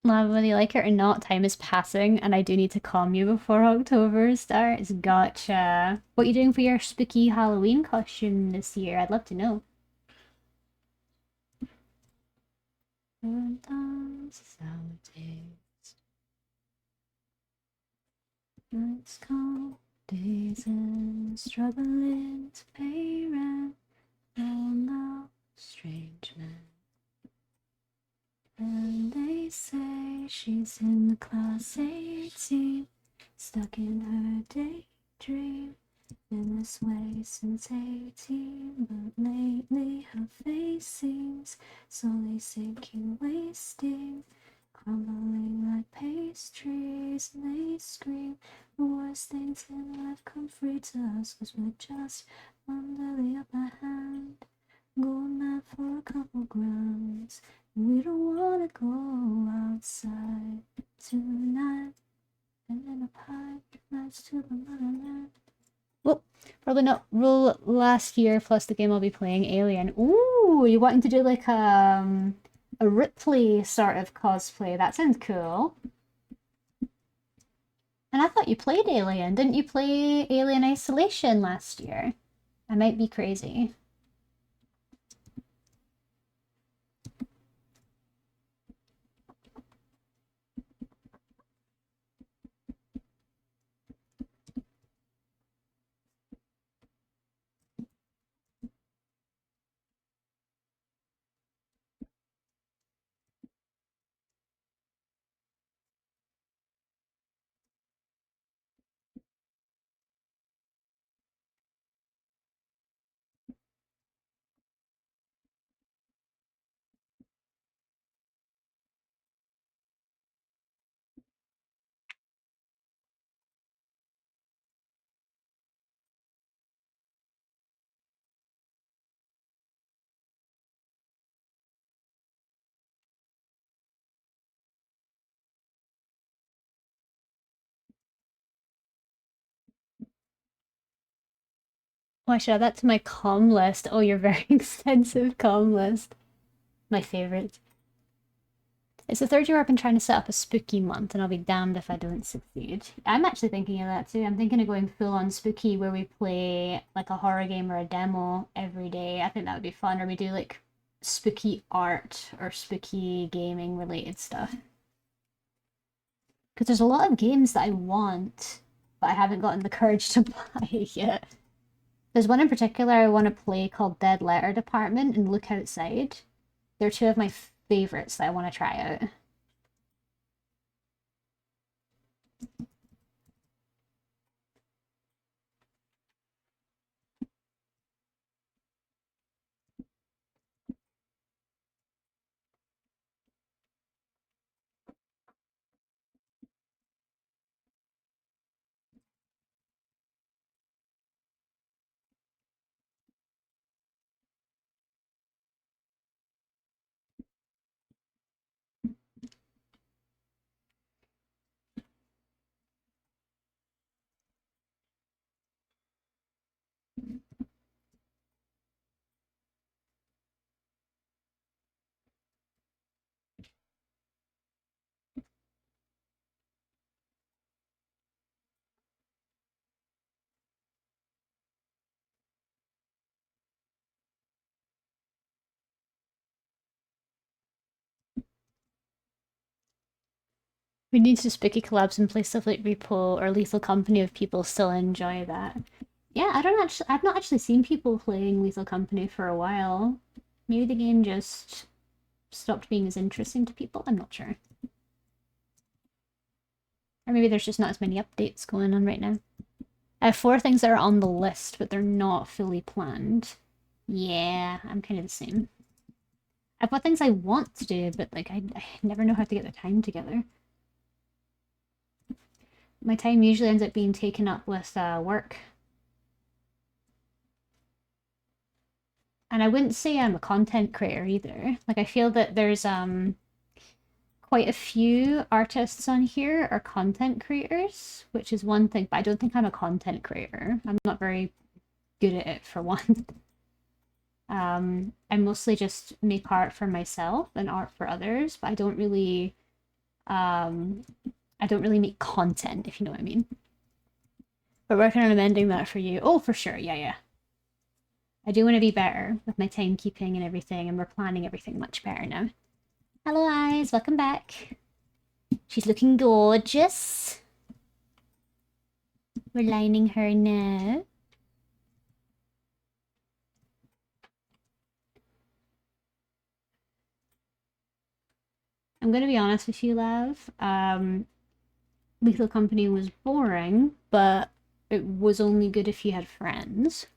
Love, whether you like it or not, time is passing, and I do need to calm you before October starts. Gotcha. What are you doing for your spooky Halloween costume this year? I'd love to know. Sometimes sour days, nights cold days, and struggling to pay rent. Oh no, strange man. And they say she's in the class 18, stuck in her daydream. Been this way since 18, but lately her face seems slowly sinking, wasting, crumbling like pastries. And they scream the worst things in life come free to us, 'cause we're just under the upper hand. Going mad for a couple grams. We don't wanna go outside tonight. And in a pipe, nights to the motherland. Well, probably not rule last year, plus the game I'll be playing, Alien. Ooh, you wanting to do like a Ripley sort of cosplay? That sounds cool. And I thought you played Alien. Didn't you play Alien Isolation last year? I might be crazy. I should add that to my comm list. Oh, your very extensive comm list. My favorite. It's the third year I've been trying to set up a spooky month, and I'll be damned if I don't succeed. I'm actually thinking of that too. I'm thinking of going full on spooky where we play like a horror game or a demo every day. I think that would be fun. Or we do like spooky art or spooky gaming related stuff. Because there's a lot of games that I want, but I haven't gotten the courage to buy yet. There's one in particular I want to play called Dead Letter Department and Look Outside. They're two of my favorites that I want to try out. We need to spooky collabs and play stuff like Repo or Lethal Company if people still enjoy that. Yeah, I've not actually seen people playing Lethal Company for a while. Maybe the game just stopped being as interesting to people. I'm not sure. Or maybe there's just not as many updates going on right now. I have 4 things that are on the list, but they're not fully planned. Yeah, I'm kind of the same. I've got things I want to do, but like I never know how to get the time together. My time usually ends up being taken up with work. And I wouldn't say I'm a content creator either. Like I feel that there's quite a few artists on here are content creators, which is one thing, but I don't think I'm a content creator. I'm not very good at it for one. I mostly just make art for myself and art for others, but I don't really make content, if you know what I mean. But working on amending that for you. Oh, for sure. Yeah, yeah. I do want to be better with my timekeeping and everything, and we're planning everything much better now. Hello, Eyes. Welcome back. She's looking gorgeous. We're lining her now. I'm going to be honest with you, love. Lethal Company was boring, but it was only good if you had friends.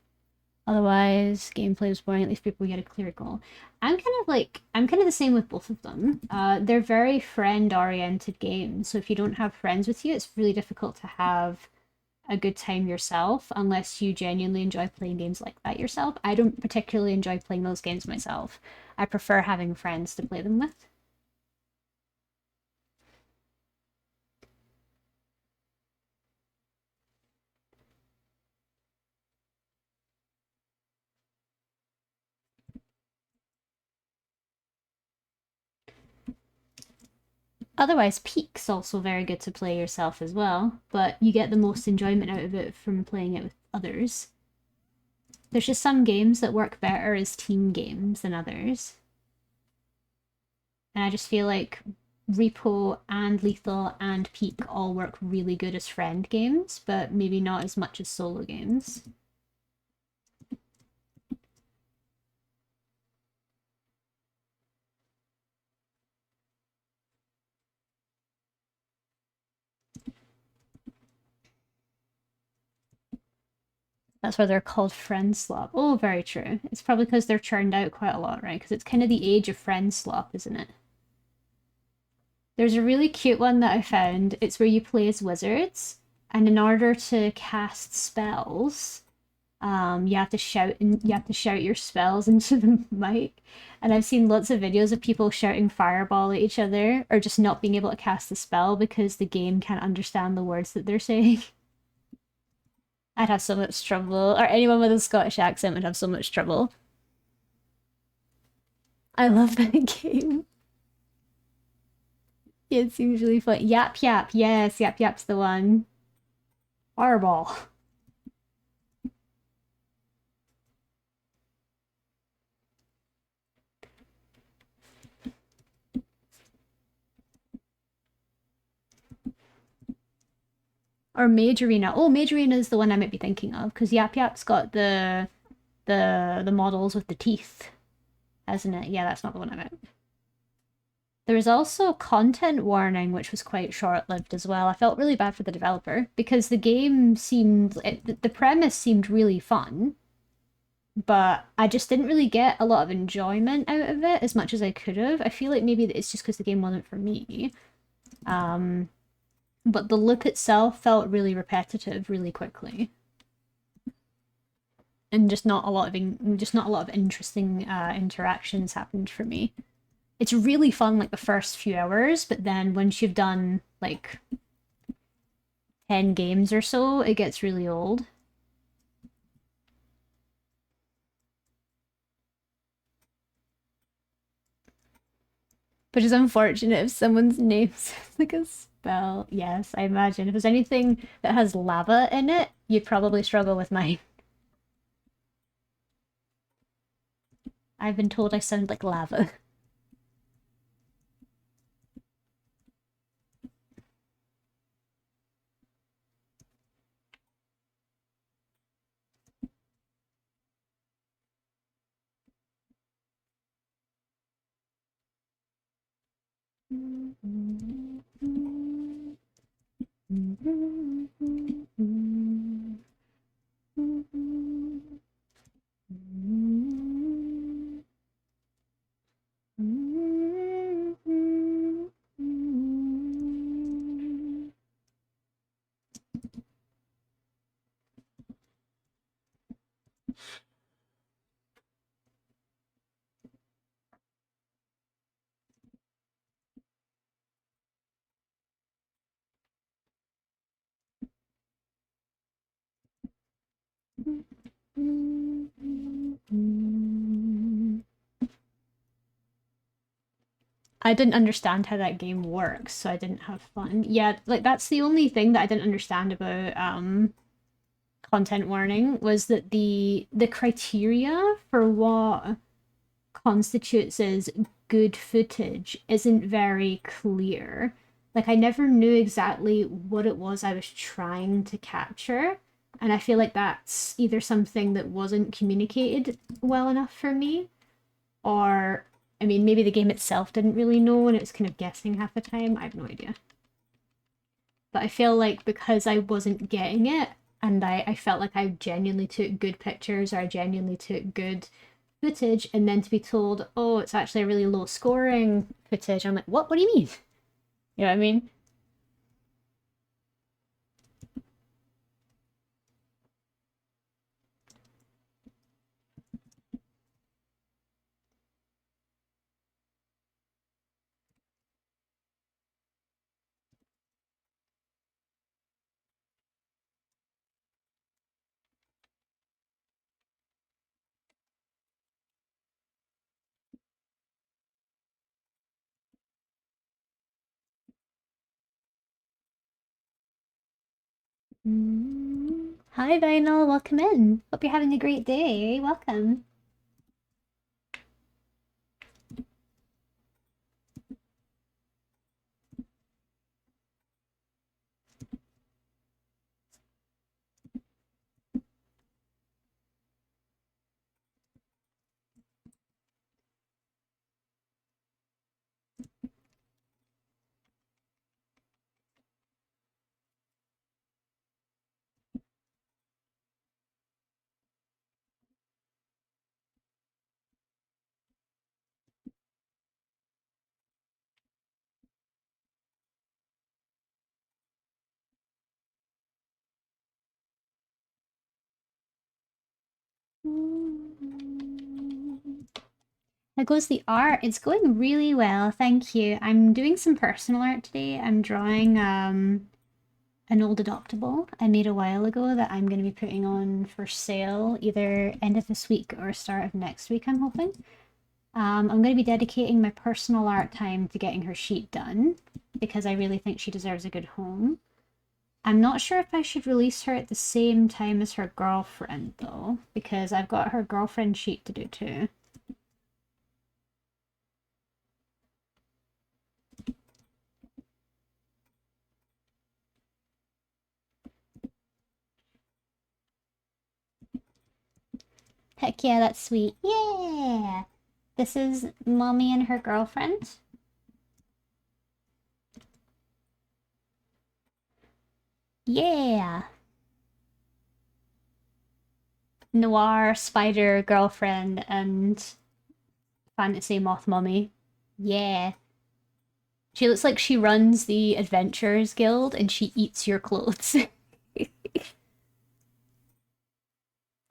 Otherwise, gameplay was boring. At least people had a clear goal. I'm kind of the same with both of them. They're very friend-oriented games, so if you don't have friends with you, it's really difficult to have a good time yourself unless you genuinely enjoy playing games like that yourself. I don't particularly enjoy playing those games myself. I prefer having friends to play them with. Otherwise, Peak's also very good to play yourself as well, but you get the most enjoyment out of it from playing it with others. There's just some games that work better as team games than others. And I just feel like Repo and Lethal and Peak all work really good as friend games, but maybe not as much as solo games. That's why they're called friend slop. Oh, very true. It's probably because they're churned out quite a lot, right? Because it's kind of the age of friend slop, isn't it? There's a really cute one that I found. It's where you play as wizards, and in order to cast spells, you have to shout your spells into the mic. And I've seen lots of videos of people shouting fireball at each other, or just not being able to cast the spell because the game can't understand the words that they're saying. I'd have so much trouble, or anyone with a Scottish accent would have so much trouble. I love that game. Yeah, it's usually fun. Yap Yap, yes, Yap Yap's the one. Fireball. Or Majorina. Oh, Majorina is the one I might be thinking of, because Yap Yap's got the models with the teeth, hasn't it? Yeah, that's not the one I meant. There was also content warning, which was quite short-lived as well. I felt really bad for the developer because the game seemed the premise seemed really fun, but I just didn't really get a lot of enjoyment out of it as much as I could have. I feel like maybe it's just because the game wasn't for me. Um, but the loop itself felt really repetitive really quickly. And just not a lot of interesting interactions happened for me. It's really fun like the first few hours, but then once you've done like 10 games or so, it gets really old. Which is unfortunate if someone's name sounds like a spell. Yes, I imagine. If there's anything that has lava in it, you'd probably struggle with mine. I've been told I sound like lava. I didn't understand how that game works, so I didn't have fun. Yeah, like that's the only thing that I didn't understand about content warning was that the criteria for what constitutes as good footage isn't very clear. Like I never knew exactly what it was I was trying to capture, and I feel like that's either something that wasn't communicated well enough for me, or I mean maybe the game itself didn't really know and it was kind of guessing half the time. I have no idea. But I feel like because I wasn't getting it and I felt like I genuinely took good pictures or I genuinely took good footage and then to be told, oh, it's actually a really low scoring footage. I'm like, what do you mean? You know what I mean? Hi, Vinyl. Welcome in. Hope you're having a great day. Welcome. How goes the art? It's going really well, thank you. I'm doing some personal art today. I'm drawing an old adoptable I made a while ago that I'm going to be putting on for sale either end of this week or start of next week, I'm hoping. I'm going to be dedicating my personal art time to getting her sheet done because I really think she deserves a good home. I'm not sure if I should release her at the same time as her girlfriend though, because I've got her girlfriend sheet to do too. Heck yeah, that's sweet. Yeah! This is mommy and her girlfriend. Yeah! Noir, spider, girlfriend, and fantasy moth mommy. Yeah. She looks like she runs the Adventurers Guild and she eats your clothes.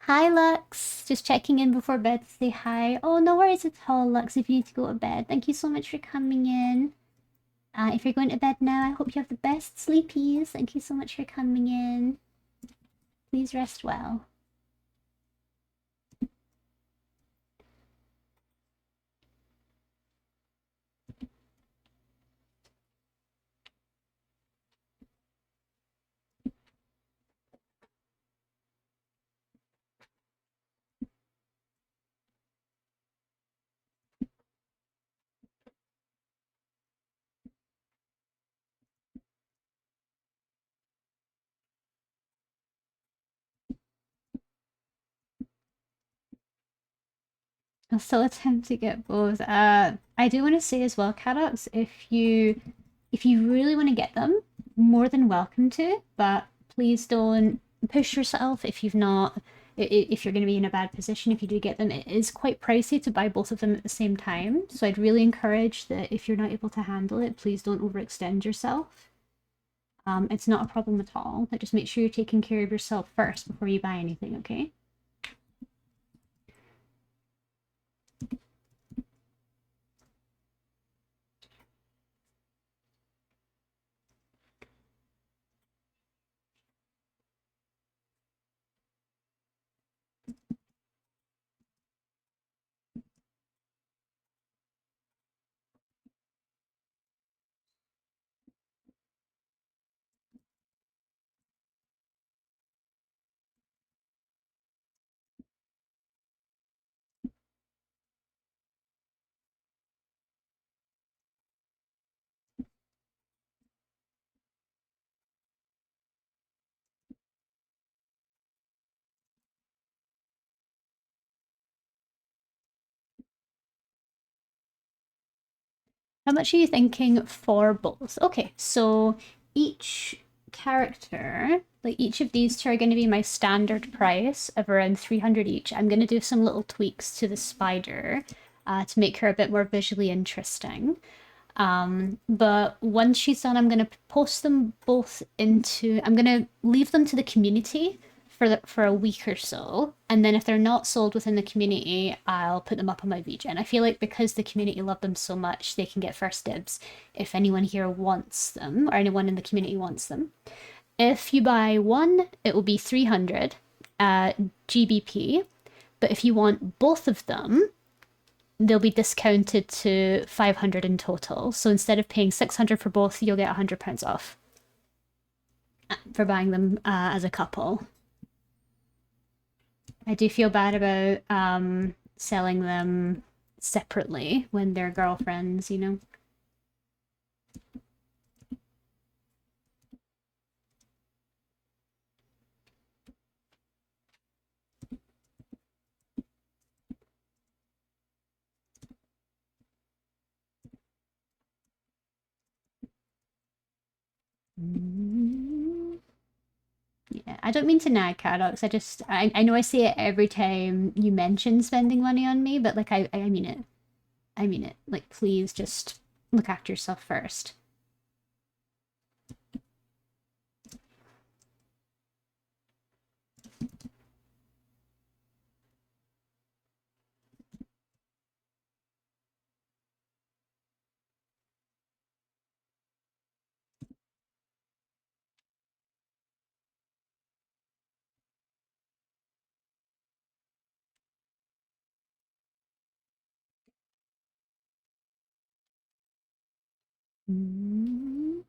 Hi, Lux. Just checking in before bed to say hi. Oh, no worries at all, Lux, if you need to go to bed. Thank you so much for coming in. If you're going to bed now, I hope you have the best sleepies. Thank you so much for coming in. Please rest well. I'll still attempt to get both. I do want to say as well, Cadox, if you really want to get them, more than welcome to, but please don't push yourself if you've not if you're going to be in a bad position if you do get them. It is quite pricey to buy both of them at the same time, so I'd really encourage that if you're not able to handle it, please don't overextend yourself. It's not a problem at all, but just make sure you're taking care of yourself first before you buy anything, okay? How much are you thinking for both? Okay, so each character, like each of these two are going to be my standard price of around 300 each. I'm going to do some little tweaks to the spider to make her a bit more visually interesting. But once she's done, I'm gonna post them both into. I'm gonna leave them to the community for a week or so, and then if they're not sold within the community, I'll put them up on my VGen. I feel like because the community love them so much, they can get first dibs if anyone here wants them or anyone in the community wants them. If you buy one, it will be 300 GBP. But if you want both of them, they'll be discounted to 500 in total. So instead of paying 600 for both, you'll get £100 off for buying them as a couple. I do feel bad about selling them separately when they're girlfriends, you know? Yeah, I don't mean to nag, Cadox. I know I say it every time you mention spending money on me, but like, I mean it. I mean it. Like, please just look after yourself first. Mm.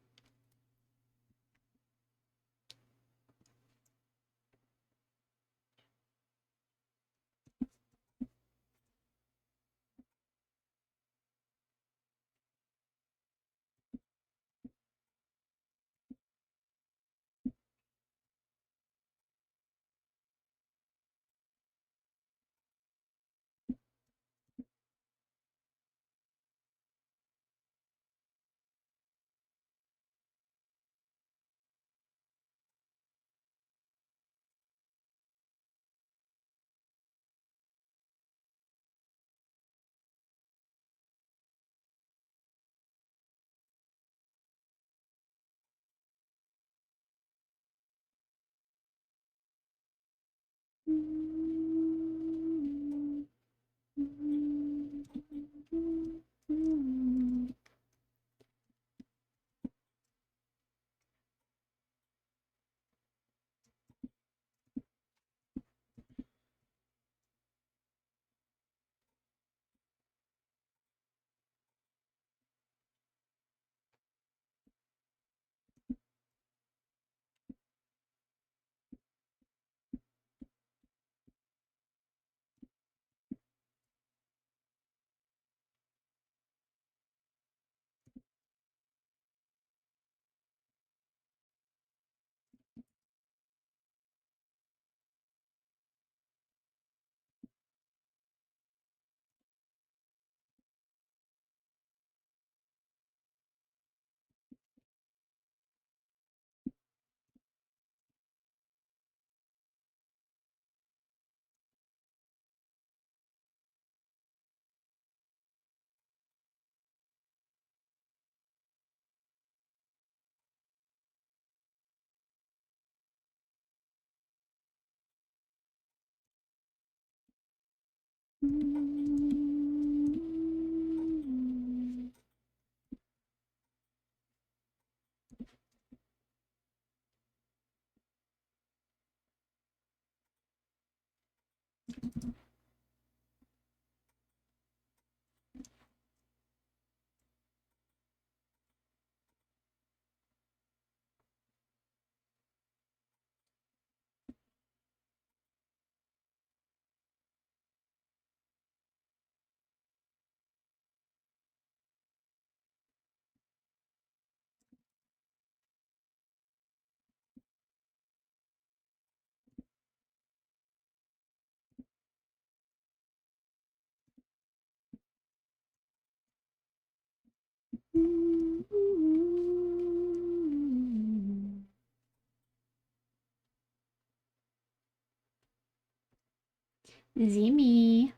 Zimi,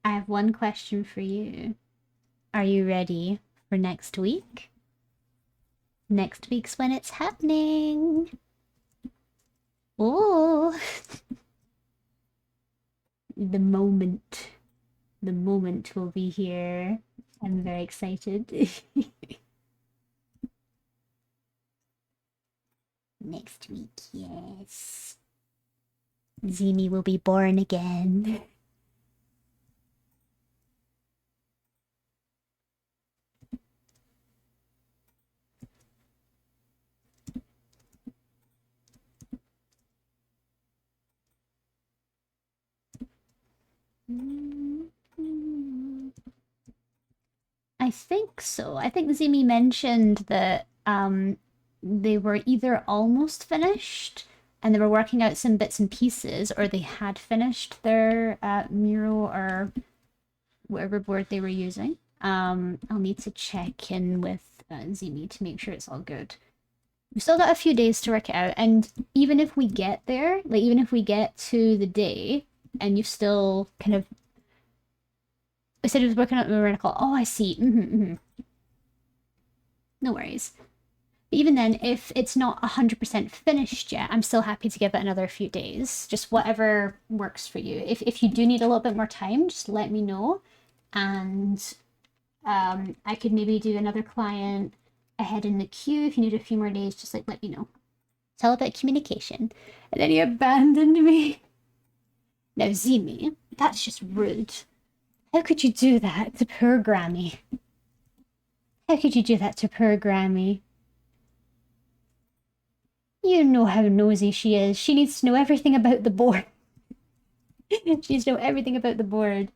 I have one question for you. Are you ready for next week? Next week's when it's happening. Oh, the moment. The moment will be here. I'm very excited. Next week, yes. Zimi will be born again. I think so. I think Zimi mentioned that they were either almost finished and they were working out some bits and pieces, or they had finished their mural or whatever board they were using. I'll need to check in with Zimi to make sure it's all good. We've still got a few days to work it out, and even if we get there, like even if we get to the day and you've still kind of I said he was working on the article. Oh, I see. No worries. But even then, if it's not 100% finished yet, I'm still happy to give it another few days. Just whatever works for you. If you do need a little bit more time, just let me know. And I could maybe do another client ahead in the queue. If you need a few more days, just like let me know. It's all about communication. And then he abandoned me. Now, Zimi, that's just rude. How could you do that to poor Granny? How could you do that to poor Grammy? You know how nosy she is. She needs to know everything about the board. She needs to know everything about the board.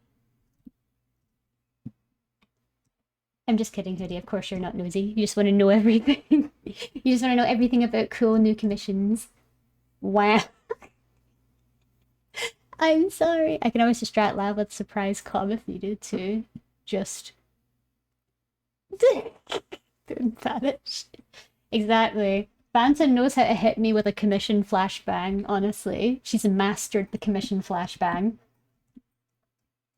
I'm just kidding, Hoodie. Of course you're not nosy. You just want to know everything. You just want to know everything about cool new commissions. Wow. I'm sorry. I can always distract Lab with surprise com if needed to. Just vanish. Exactly. Fanta knows how to hit me with a commission flashbang, honestly. She's mastered the commission flashbang.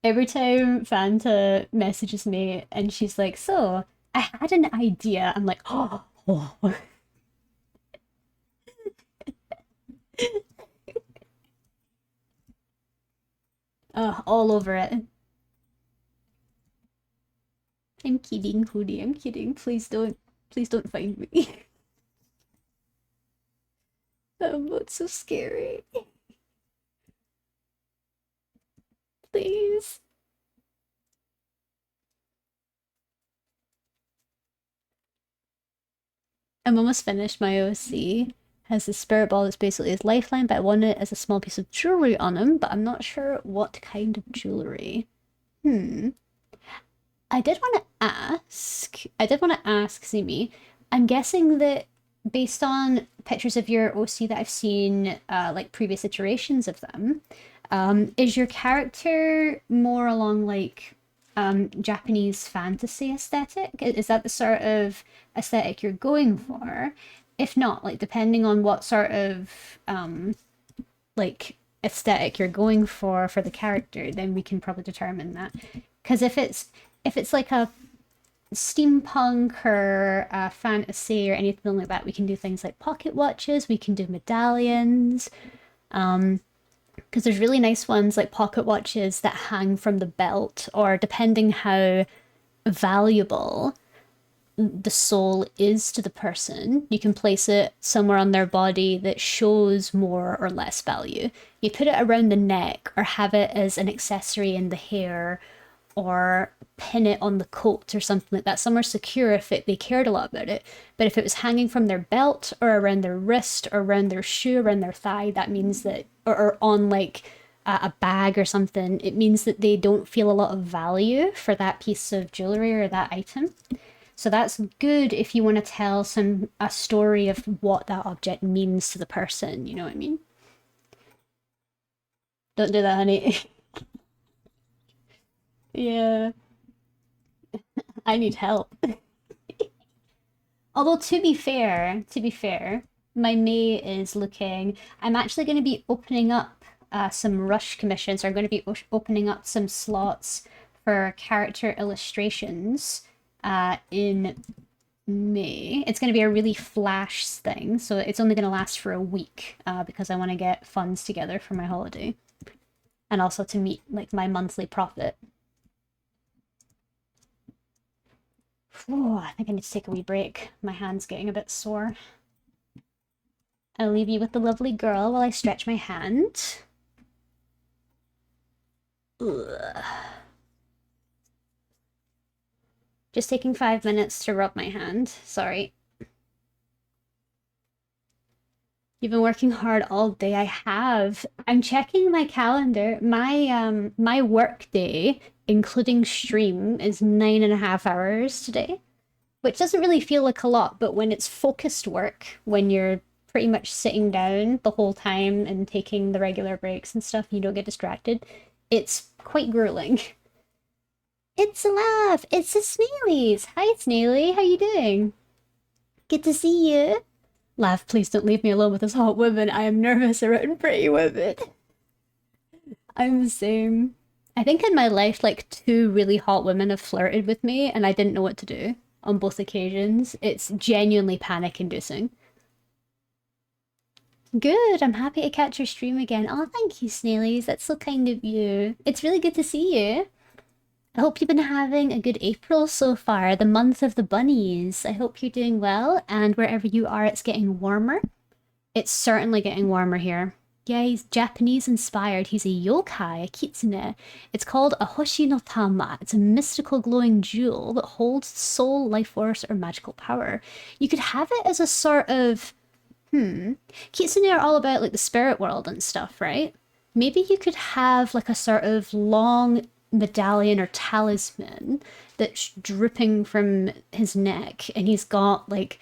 Every time Fanta messages me and she's like, so, I had an idea. I'm like, oh. All over it. I'm kidding, Hoodie. I'm kidding. Please don't find me. That's so scary. Please. I'm almost finished my OC. Has the spirit ball that's basically his lifeline, but I want it as a small piece of jewelry on him, but I'm not sure what kind of jewelry. I did want to ask Zimi. I'm guessing that based on pictures of your OC that I've seen, like previous iterations of them, is your character more along like Japanese fantasy aesthetic? Is that the sort of aesthetic you're going for? If not, like depending on what sort of like aesthetic you're going for the character, then we can probably determine that. Because if it's like a steampunk or fantasy or anything like that, we can do things like pocket watches. We can do medallions. Because there's really nice ones like pocket watches that hang from the belt, or depending how valuable the soul is to the person, you can place it somewhere on their body that shows more or less value. You put it around the neck or have it as an accessory in the hair or pin it on the coat or something like that, somewhere secure if they cared a lot about it. But if it was hanging from their belt or around their wrist or around their shoe, around their thigh, that means that, or on like a bag or something, it means that they don't feel a lot of value for that piece of jewelry or that item. So that's good if you want to tell a story of what that object means to the person, you know what I mean? Don't do that, honey. Yeah, I need help. Although to be fair, my May is looking. I'm actually going to be opening up some rush commissions. Or I'm going to be opening up some slots for character illustrations in May. It's going to be a really flash thing, so it's only going to last for a week because I want to get funds together for my holiday and also to meet like my monthly profit. Whew, I think I need to take a wee break. My hand's getting a bit sore. I'll leave you with the lovely girl while I stretch my hand. Ugh. Just taking 5 minutes to rub my hand. Sorry. You've been working hard all day. I have. I'm checking my calendar. My work day, including stream, is 9.5 hours today, which doesn't really feel like a lot, but when it's focused work, when you're pretty much sitting down the whole time and taking the regular breaks and stuff, you don't get distracted, it's quite grueling. It's a laugh. It's the Snailies. Hi, Snaily. How you doing? Good to see you. Laugh, please don't leave me alone with this hot woman. I am nervous around pretty women. I'm the same. I think in my life, like 2 really hot women have flirted with me and I didn't know what to do on both occasions. It's genuinely panic-inducing. Good, I'm happy to catch your stream again. Oh, thank you, Snailies. That's so kind of you. It's really good to see you. I hope you've been having a good April so far, the month of the bunnies. I hope you're doing well, and wherever you are, it's getting warmer. It's certainly getting warmer here. Yeah, he's Japanese inspired. He's a yokai, a kitsune. It's called a Hoshi no Tama. It's a mystical glowing jewel that holds soul, life force, or magical power. You could have it as a sort of Kitsune are all about like the spirit world and stuff, right? Maybe you could have like a sort of long medallion or talisman that's dripping from his neck, and he's got like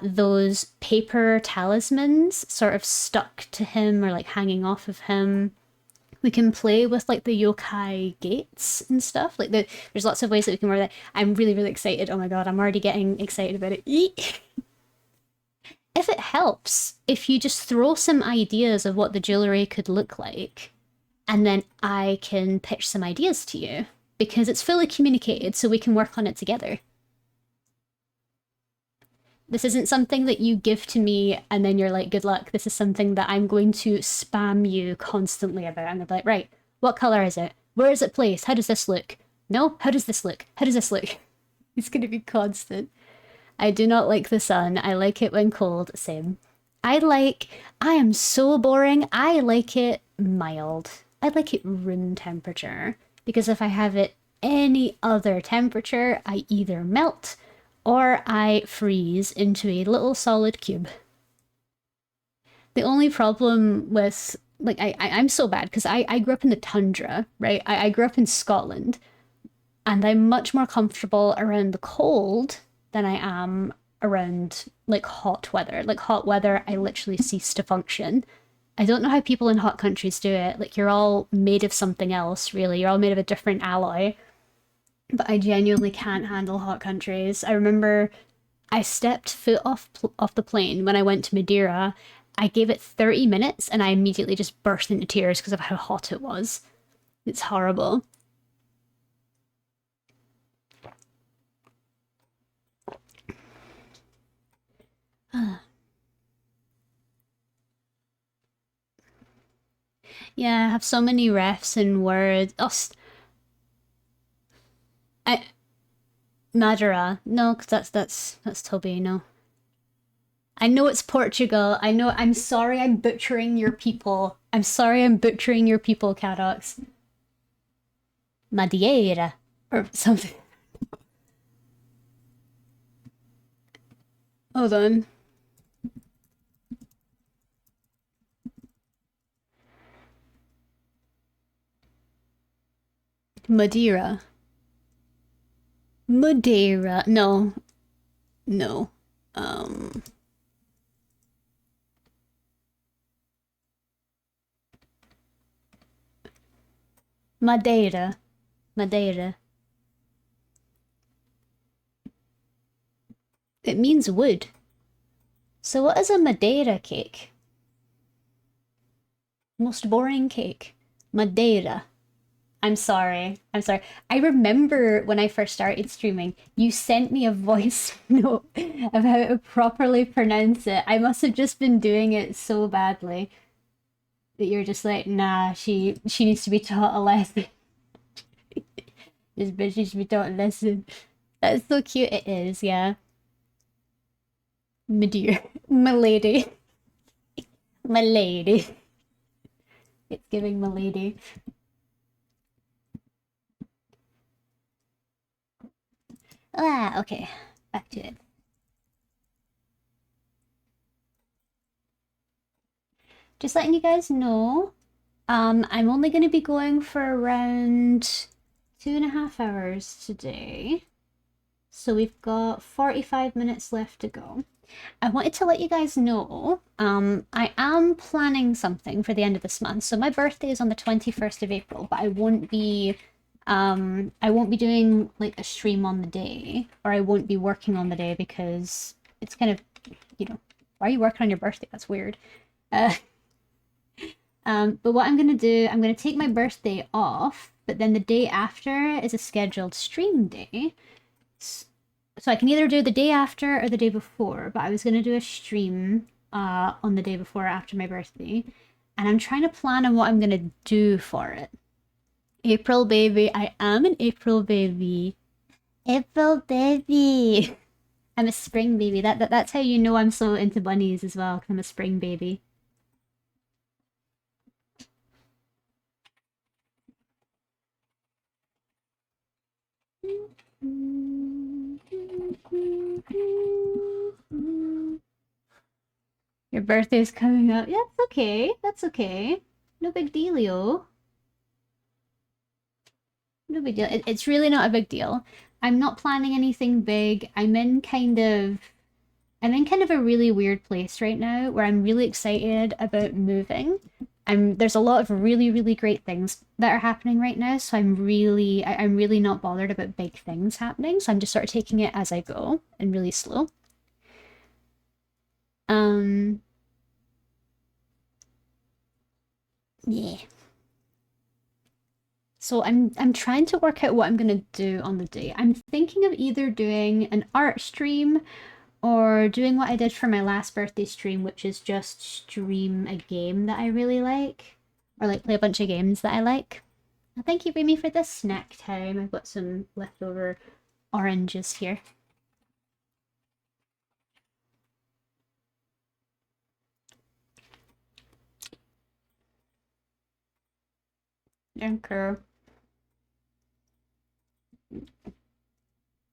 those paper talismans sort of stuck to him or like hanging off of him. We can play with like the yokai gates and stuff. There's lots of ways that we can work that. I'm really, really excited. Oh my god, I'm already getting excited about it. Eek. If it helps, if you just throw some ideas of what the jewelry could look like, and then I can pitch some ideas to you, because it's fully communicated, so we can work on it together. This isn't something that you give to me and then you're like, good luck. This is something that I'm going to spam you constantly about. I'm gonna be like, right, what color is it? Where is it placed? How does this look? No? How does this look? How does this look? It's gonna be constant. I do not like the sun. I like it when cold. Same. I am so boring. I like it mild. I like it room temperature. Because if I have it any other temperature, I either melt or I freeze into a little solid cube. The only problem with, like, I'm so bad because I grew up in the tundra, right? I grew up in Scotland, and I'm much more comfortable around the cold than I am around like hot weather. Like hot weather, I literally cease to function. I don't know how people in hot countries do it. Like you're all made of something else, really. You're all made of a different alloy. But I genuinely can't handle hot countries. I remember I stepped foot off the plane when I went to Madeira. I gave it 30 minutes and I immediately just burst into tears because of how hot it was. It's horrible. Yeah, I have so many refs and words. Oh, I Madeira. No, because that's Toby. No, I know it's Portugal. I know. I'm sorry. I'm butchering your people. I'm sorry. I'm butchering your people, Cadox. Madeira or something. Hold on. Madeira. Madeira. No. No. Um. Madeira. Madeira. It means wood. So what is a Madeira cake? Most boring cake. Madeira. I'm sorry. I'm sorry. I remember when I first started streaming, you sent me a voice note of how to properly pronounce it. I must have just been doing it so badly that you're just like, nah, she needs to be taught a lesson. This bitch needs to be taught a lesson. That's so cute. It is, yeah. Madeira. My lady. My lady. It's giving my lady. Ah, okay. Back to it. Just letting you guys know, I'm only going to be going for around 2.5 hours today. So we've got 45 minutes left to go. I wanted to let you guys know, I am planning something for the end of this month. So my birthday is on the 21st of April, but I won't be doing like a stream on the day, or I won't be working on the day because it's kind of, why are you working on your birthday? That's weird. But what I'm gonna do, I'm gonna take my birthday off, but then the day after is a scheduled stream day. So I can either do the day after or the day before, but I was gonna do a stream on the day before or after my birthday. And I'm trying to plan on what I'm gonna do for it. April baby, I am an April baby. April baby. I'm a spring baby. That's how you know I'm so into bunnies as well, 'cause I'm a spring baby. birthday's coming up. Yeah, it's okay. That's okay. No big dealio. No big deal. It's really not a big deal. I'm not planning anything big. I'm in kind of a really weird place right now where I'm really excited about moving. There's a lot of really, really great things that are happening right now, so I'm really not bothered about big things happening. So I'm just sort of taking it as I go and really slow. Um, yeah. So I'm trying to work out what I'm gonna do on the day. I'm thinking of either doing an art stream or doing what I did for my last birthday stream, which is just stream a game that I really like, or like play a bunch of games that I like. Thank you, Remy, for the snack time. I've got some leftover oranges here. Danke.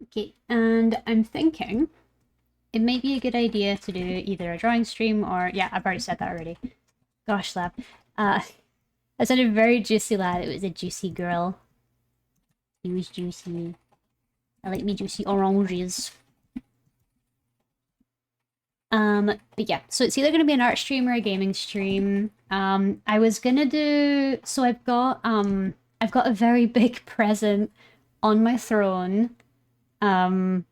Okay, and I'm thinking it might be a good idea to do either a drawing stream or, yeah, I've already said that already. Gosh, lab. I said a very juicy lad. It was a juicy girl. He was juicy. I like me juicy oranges. But yeah, so it's either gonna be an art stream or a gaming stream. I was gonna do so I've got a very big present on my throne. Um,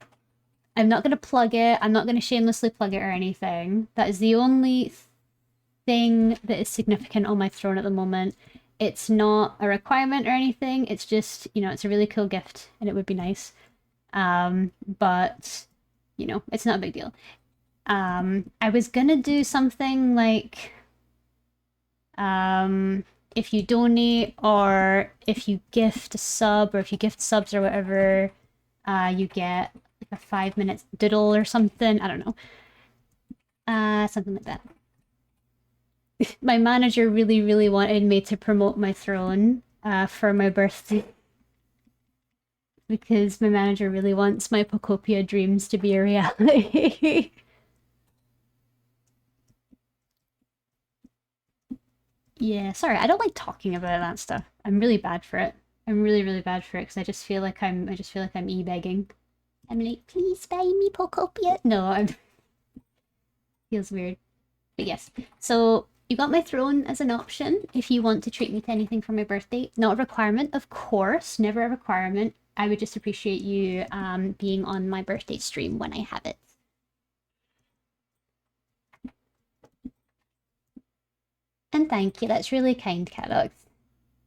I'm not gonna plug it. I'm not gonna shamelessly plug it or anything. That is the only thing that is significant on my throne at the moment. It's not a requirement or anything. It's just, it's a really cool gift and it would be nice. But it's not a big deal. I was gonna do something like if you donate or if you gift a sub or if you gift subs or whatever, you get like a 5 minute diddle or something. I don't know. Something like that. My manager really, really wanted me to promote my throne for my birthday because my manager really wants my Pocopia dreams to be a reality. Yeah, sorry, I don't like talking about that stuff. I'm really bad for it. I'm really, really bad for it because I just feel like I'm e-begging. I'm like, please buy me Pocopia. No, I'm feels weird. But yes. So you got my throne as an option if you want to treat me to anything for my birthday. Not a requirement, of course, never a requirement. I would just appreciate you being on my birthday stream when I have it. And thank you, that's really kind, Cadox.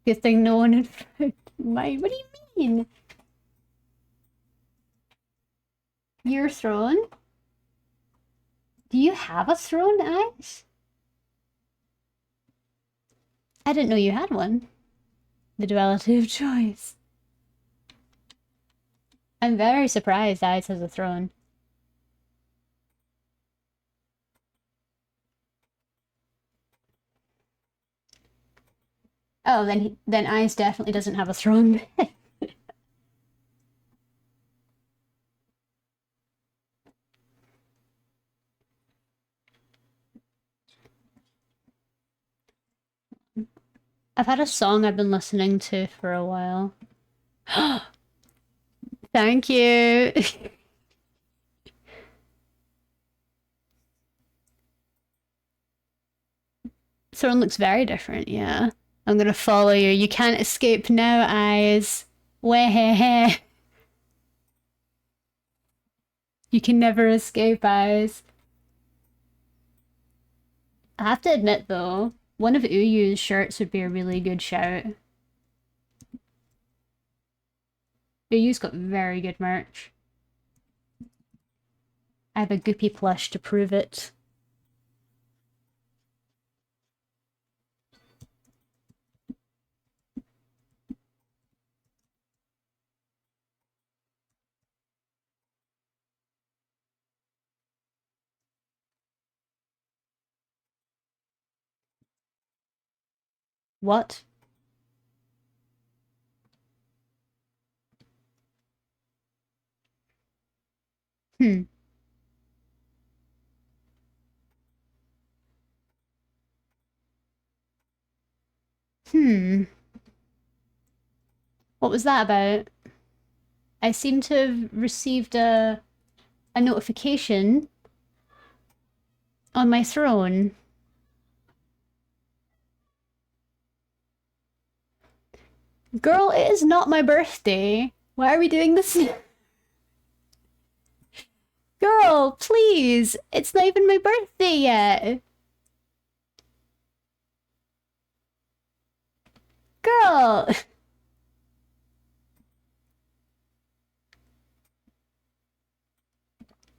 Good thing no one had found mine. What do you mean? Your throne? Do you have a throne, Ice? I didn't know you had one. The duality of choice. I'm very surprised Ice has a throne. Oh, then Ice definitely doesn't have a throne. I've had a song I've been listening to for a while. Thank you. Throne looks very different, yeah. I'm gonna follow you. You can't escape now, Eyes. Weh. You can never escape, Eyes. I have to admit though, one of Uyu's shirts would be a really good shout. Uyu's got very good merch. I have a Goopy plush to prove it. What? Hmm. What was that about? I seem to have received a notification on my throne. Girl, it is not my birthday. Why are we doing this? Girl, please. It's not even my birthday yet. Girl.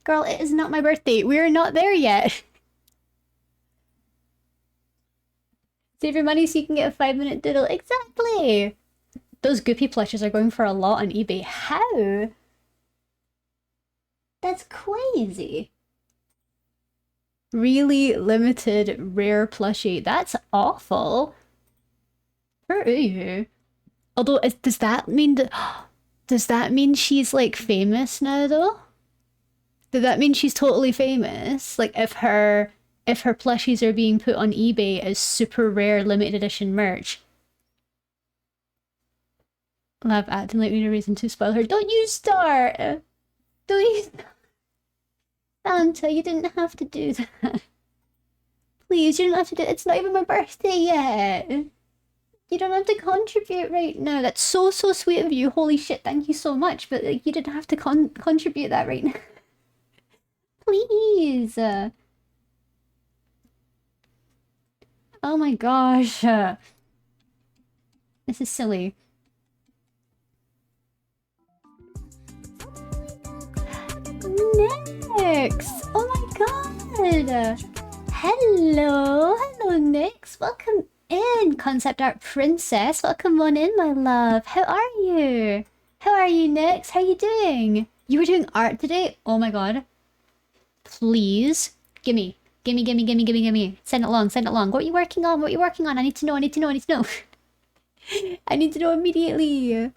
Girl, it is not my birthday. We're not there yet. Save your money so you can get a 5-minute doodle. Exactly. Those Goopy plushes are going for a lot on eBay. How? That's crazy. Really limited rare plushie. That's awful. For you. Although, does that mean that... Does that mean she's, like, famous now, though? Does that mean she's totally famous? Like, if her plushies are being put on eBay as super rare limited edition merch. Love acting like we need a reason to spoil her. Don't you start! Don't you... Santa, you didn't have to do that. Please, you don't have to do it. It's not even my birthday yet. You don't have to contribute right now. That's so sweet of you. Holy shit, thank you so much. But like, you didn't have to contribute that right now. Please. Oh my gosh. This is silly. Nyx! Oh my god! Hello! Hello, Nyx! Welcome in, Concept Art Princess. Welcome on in, my love. How are you? How are you, Nyx? How are you doing? You were doing art today? Oh my god. Please. Gimme. Gimme. Send it along, send it along. What are you working on? What are you working on? I need to know. I need to know immediately.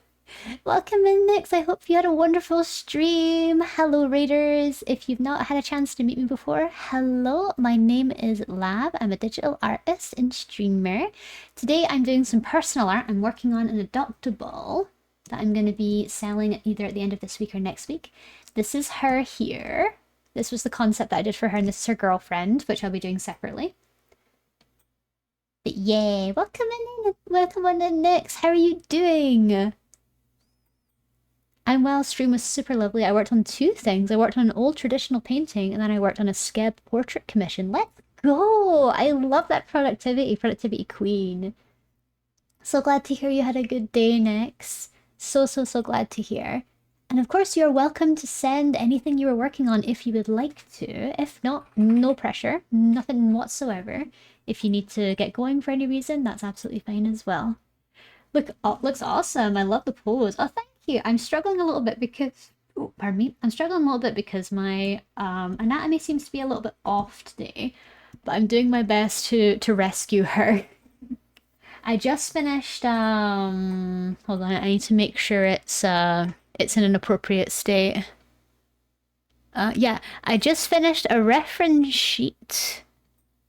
Welcome in, Nyx. I hope you had a wonderful stream. Hello, Raiders. If you've not had a chance to meet me before, hello. My name is Lab. I'm a digital artist and streamer. Today, I'm doing some personal art. I'm working on an Adoptable that I'm going to be selling either at the end of this week or next week. This is her here. This was the concept that I did for her, and this is her girlfriend, which I'll be doing separately. But yay, welcome on in, Nyx. How are you doing? I'm well. Stream was super lovely. I worked on 2 things. I worked on an old traditional painting, and then I worked on a Skeb portrait commission. Let's go! I love that productivity queen. So glad to hear you had a good day, Nyx. So glad to hear. And of course, you're welcome to send anything you were working on if you would like to. If not, no pressure. Nothing whatsoever. If you need to get going for any reason, that's absolutely fine as well. Look, looks awesome. I love the pose. Oh, thank you. I'm struggling a little bit because... Oh, pardon me. I'm struggling a little bit because my anatomy seems to be a little bit off today. But I'm doing my best to rescue her. I just finished... Hold on. I need to make sure it's in an appropriate state. Yeah. I just finished a reference sheet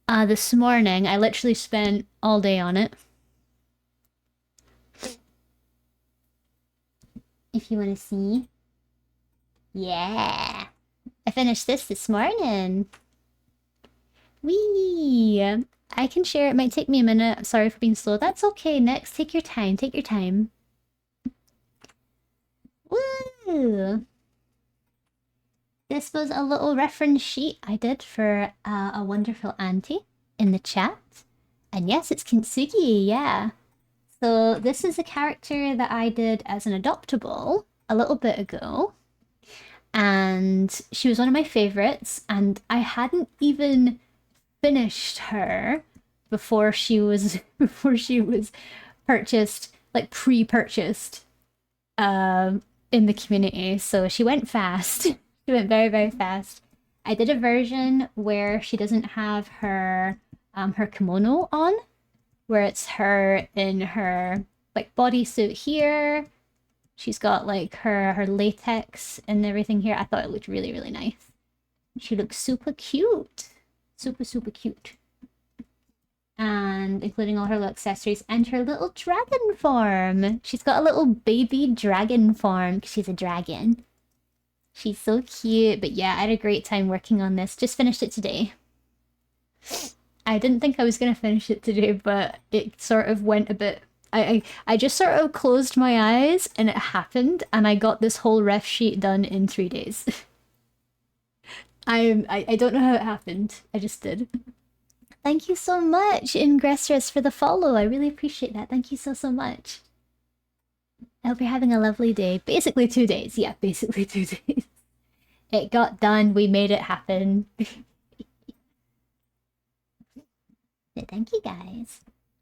this morning. I literally spent all day on it. If you want to see. Yeah. I finished this morning. Whee! I can share. It might take me a minute. Sorry for being slow. That's okay. Next, take your time. Take your time. Woo! This was a little reference sheet I did for a wonderful auntie in the chat. And yes, it's Kintsugi, yeah. So this is a character that I did as an Adoptable a little bit ago. And she was one of my favorites, and I hadn't even finished her before she was purchased, like pre-purchased in the community. So she went fast. She went very fast. I did a version where she doesn't have her her kimono on, where it's her in her like bodysuit here. She's got like her latex and everything here. I thought it looked really nice. She looks super cute. Super cute. and including all her little accessories and her little dragon form. She's got a little baby dragon form 'cause she's a dragon. She's so cute. But yeah, I had a great time working on this. Just finished it today. I didn't think I was going to finish it today, but it sort of went a bit... I just sort of closed my eyes and it happened, and I got this whole ref sheet done in 3 days. I don't know how it happened. I just did. Thank you so much, Ingressors, for the follow. I really appreciate that. Thank you so, so much. I hope you're having a lovely day. Basically 2 days. Yeah, basically 2 days. It got done. We made it happen. Thank you, guys.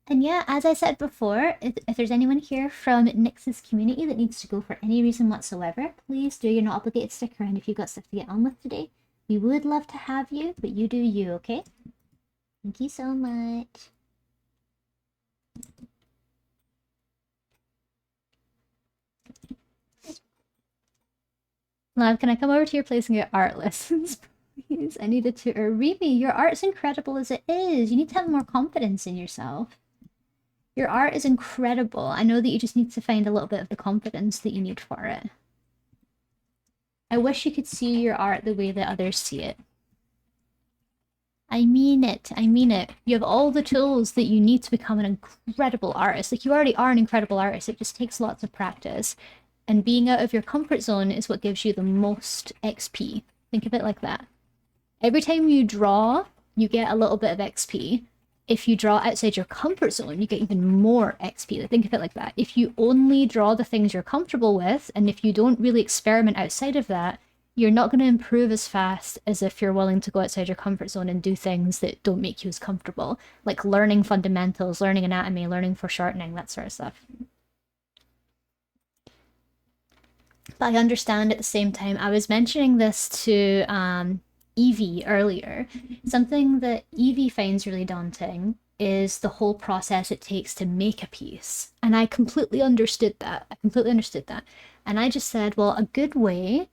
And yeah, as I said before, if there's anyone here from Nyx's community that needs to go for any reason whatsoever, please do. You're not obligated to stick around if you've got stuff to get on with today. We would love to have you, but you do you, okay? Thank you so much. Love, can I come over to your place and get art lessons, please? I need a tutor. Remy, your art's incredible as it is. You need to have more confidence in yourself. Your art is incredible. I know that you just need to find a little bit of the confidence that you need for it. I wish you could see your art the way that others see it. I mean it. I mean it. You have all the tools that you need to become an incredible artist. Like, you already are an incredible artist. It just takes lots of practice. And being out of your comfort zone is what gives you the most XP. Think of it like that. Every time you draw, you get a little bit of XP. If you draw outside your comfort zone, you get even more XP. Think of it like that. If you only draw the things you're comfortable with, and if you don't really experiment outside of that, you're not going to improve as fast as if you're willing to go outside your comfort zone and do things that don't make you as comfortable. Like learning fundamentals, learning anatomy, learning foreshortening, that sort of stuff. But I understand at the same time, I was mentioning this to Evie earlier. Something that Evie finds really daunting is the whole process it takes to make a piece. And I completely understood that. And I just said, well, a good way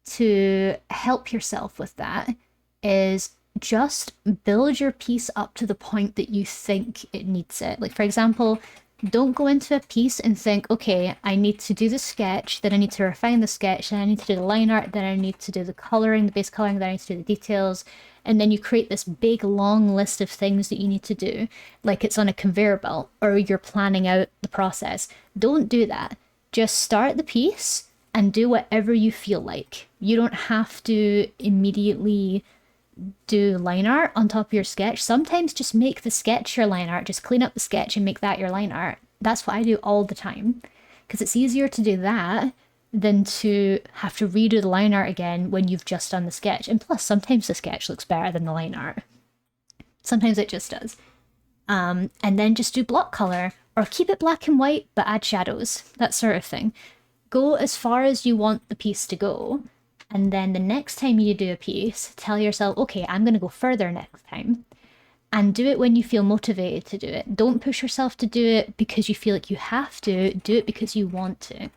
to help yourself with that is just build your piece up to the point that you think it needs it. Like, for example, don't go into a piece and think, okay, I need to do the sketch, then I need to refine the sketch, then I need to do the line art, then I need to do the coloring, the base coloring, then I need to do the details. And then you create this big, long list of things that you need to do, like it's on a conveyor belt, or you're planning out the process. Don't do that. Just start the piece and do whatever you feel like. You don't have to immediately do line art on top of your sketch. Sometimes just make the sketch your line art. Just clean up the sketch and make that your line art. That's what I do all the time, because it's easier to do that than to have to redo the line art again when you've just done the sketch. And plus, sometimes the sketch looks better than the line art. Sometimes it just does. And then just do block color, or keep it black and white but add shadows, that sort of thing. Go as far as you want the piece to go, and then the next time you do a piece, tell yourself, okay, I'm going to go further next time. And do it when you feel motivated to do it. Don't push yourself to do it because you feel like you have to. Do it because you want to.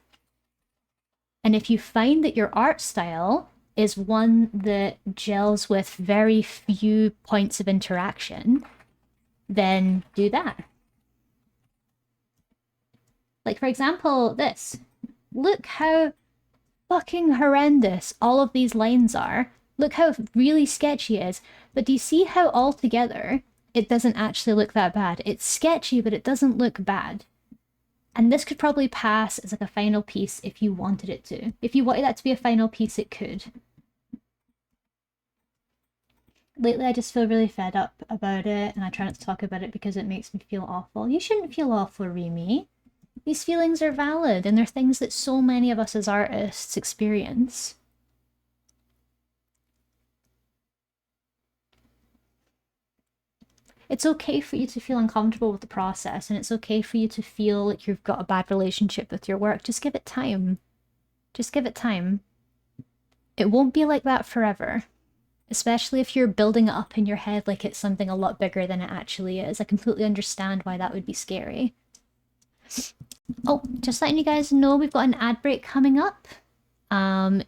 And if you find that your art style is one that gels with very few points of interaction, then do that. Like, for example, this. Look how fucking horrendous all of these lines are. Look how really sketchy it is. But do you see how altogether it doesn't actually look that bad? It's sketchy, but it doesn't look bad. And this could probably pass as like a final piece if you wanted it to. If you wanted that to be a final piece, it could. Lately, I just feel really fed up about it, and I try not to talk about it because it makes me feel awful. You shouldn't feel awful, Remy. These feelings are valid, and they're things that so many of us as artists experience. It's okay for you to feel uncomfortable with the process, and it's okay for you to feel like you've got a bad relationship with your work. Just give it time. Just give it time. It won't be like that forever. Especially if you're building it up in your head like it's something a lot bigger than it actually is. I completely understand why that would be scary. Oh, just letting you guys know, we've got an ad break coming up.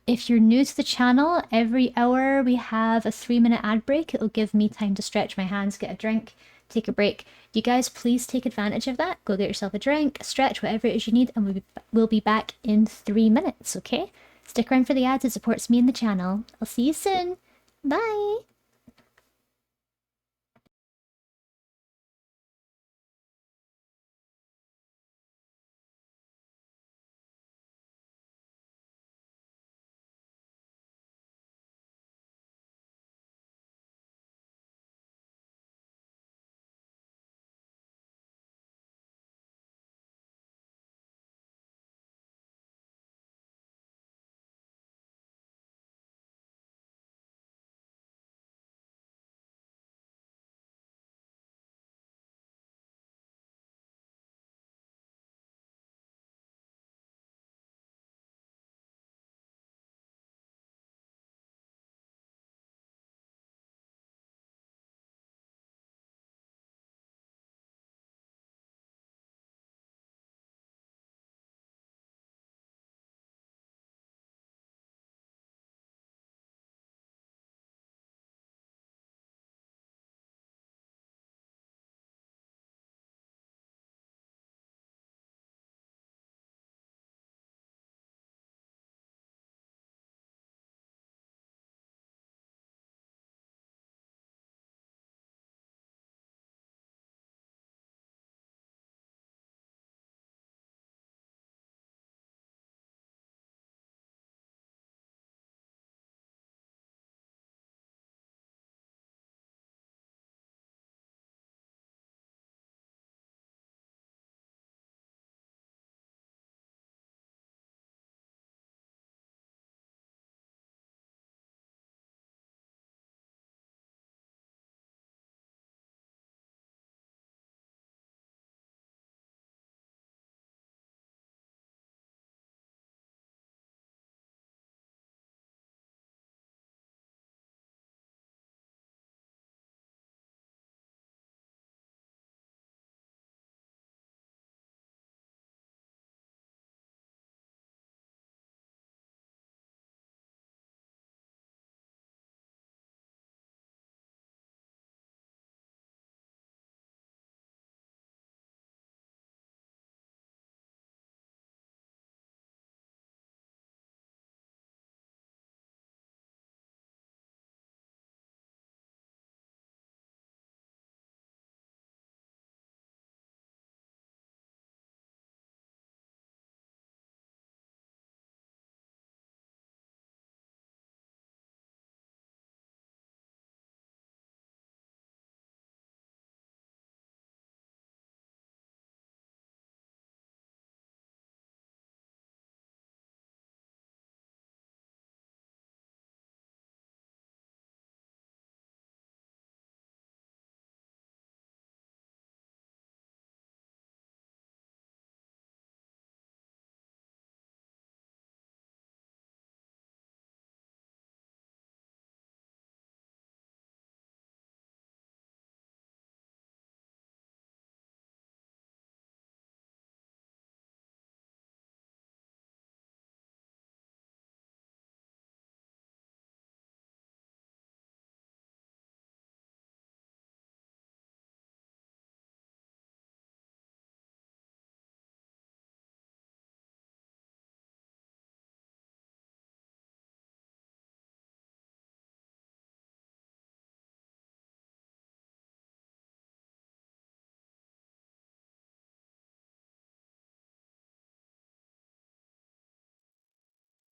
If you're new to the channel, every hour we have a 3-minute ad break. It'll give me time to stretch my hands, get a drink, take a break. You guys, please take advantage of that. Go get yourself a drink, a stretch, whatever it is you need, and we'll be back in 3 minutes, okay? Stick around for the ads. It supports me and the channel. I'll see you soon. Bye.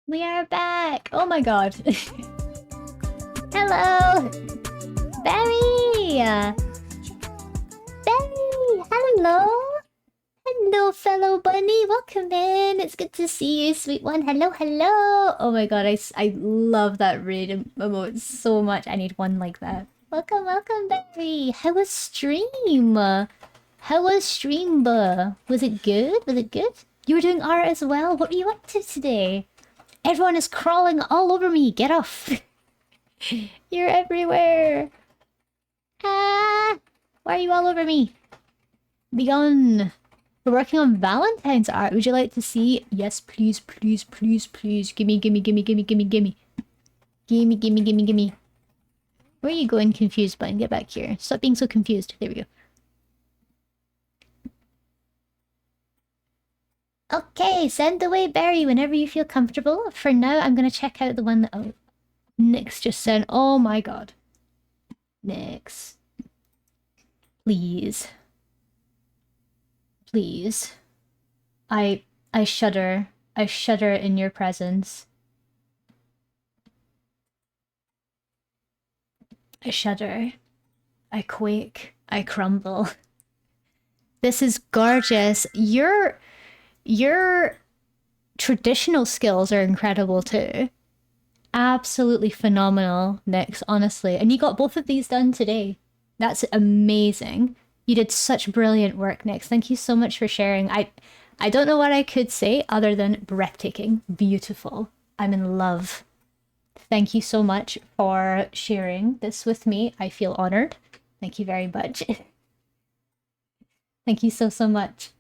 We are back. Oh my god. Hello. Barry. Barry. Hello. Hello, fellow bunny. Welcome in. It's good to see you, sweet one. Hello, hello. Oh my god, I love that raid emote so much. I need one like that. Welcome, welcome, Barry. How was stream? How was stream? Was it good? Was it good? You were doing art as well? What were you up to today? Everyone is crawling all over me. Get off. You're everywhere. Ah! Why are you all over me? Be gone. We're working on Valentine's art. Would you like to see? Yes, please, please, please, please. Gimme, gimme, gimme, gimme, gimme, gimme. Gimme, gimme, gimme, gimme. Where are you going, confused button? Get back here. Stop being so confused. There we go. Okay, send away Barry whenever you feel comfortable. For now, I'm gonna check out the one that Nyx just sent. Oh my god. Nyx. Please. Please. I shudder. I shudder in your presence. I shudder. I quake. I crumble. This is gorgeous. Your traditional skills are incredible too. Absolutely phenomenal, Nyx, honestly. And you got both of these done today. That's amazing. You did such brilliant work, Nyx. Thank you so much for sharing. I don't know what I could say other than breathtaking, beautiful. I'm in love. Thank you so much for sharing this with me. I feel honored. Thank you very much. Thank you so, so much.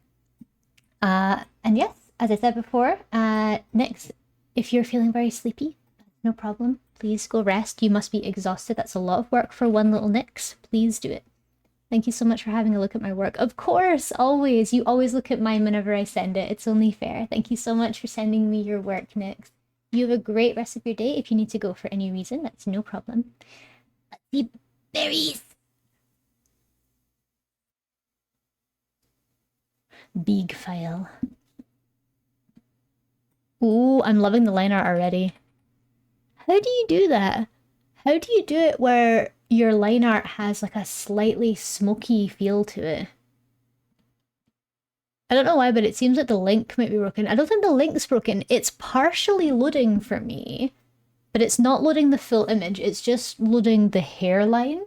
And yes, as I said before, Nyx, if you're feeling very sleepy, no problem. Please go rest. You must be exhausted. That's a lot of work for one little Nyx. Please do it. Thank you so much for having a look at my work. Of course, always. You always look at mine whenever I send it. It's only fair. Thank you so much for sending me your work, Nyx. You have a great rest of your day. If you need to go for any reason, that's no problem. The berries. Big file. Ooh, I'm loving the line art already. How do you do that? How do you do it where your line art has like a slightly smoky feel to it? I don't know why, but it seems like the link might be broken. I don't think the link's broken. It's partially loading for me, but it's not loading the full image. It's just loading the hairline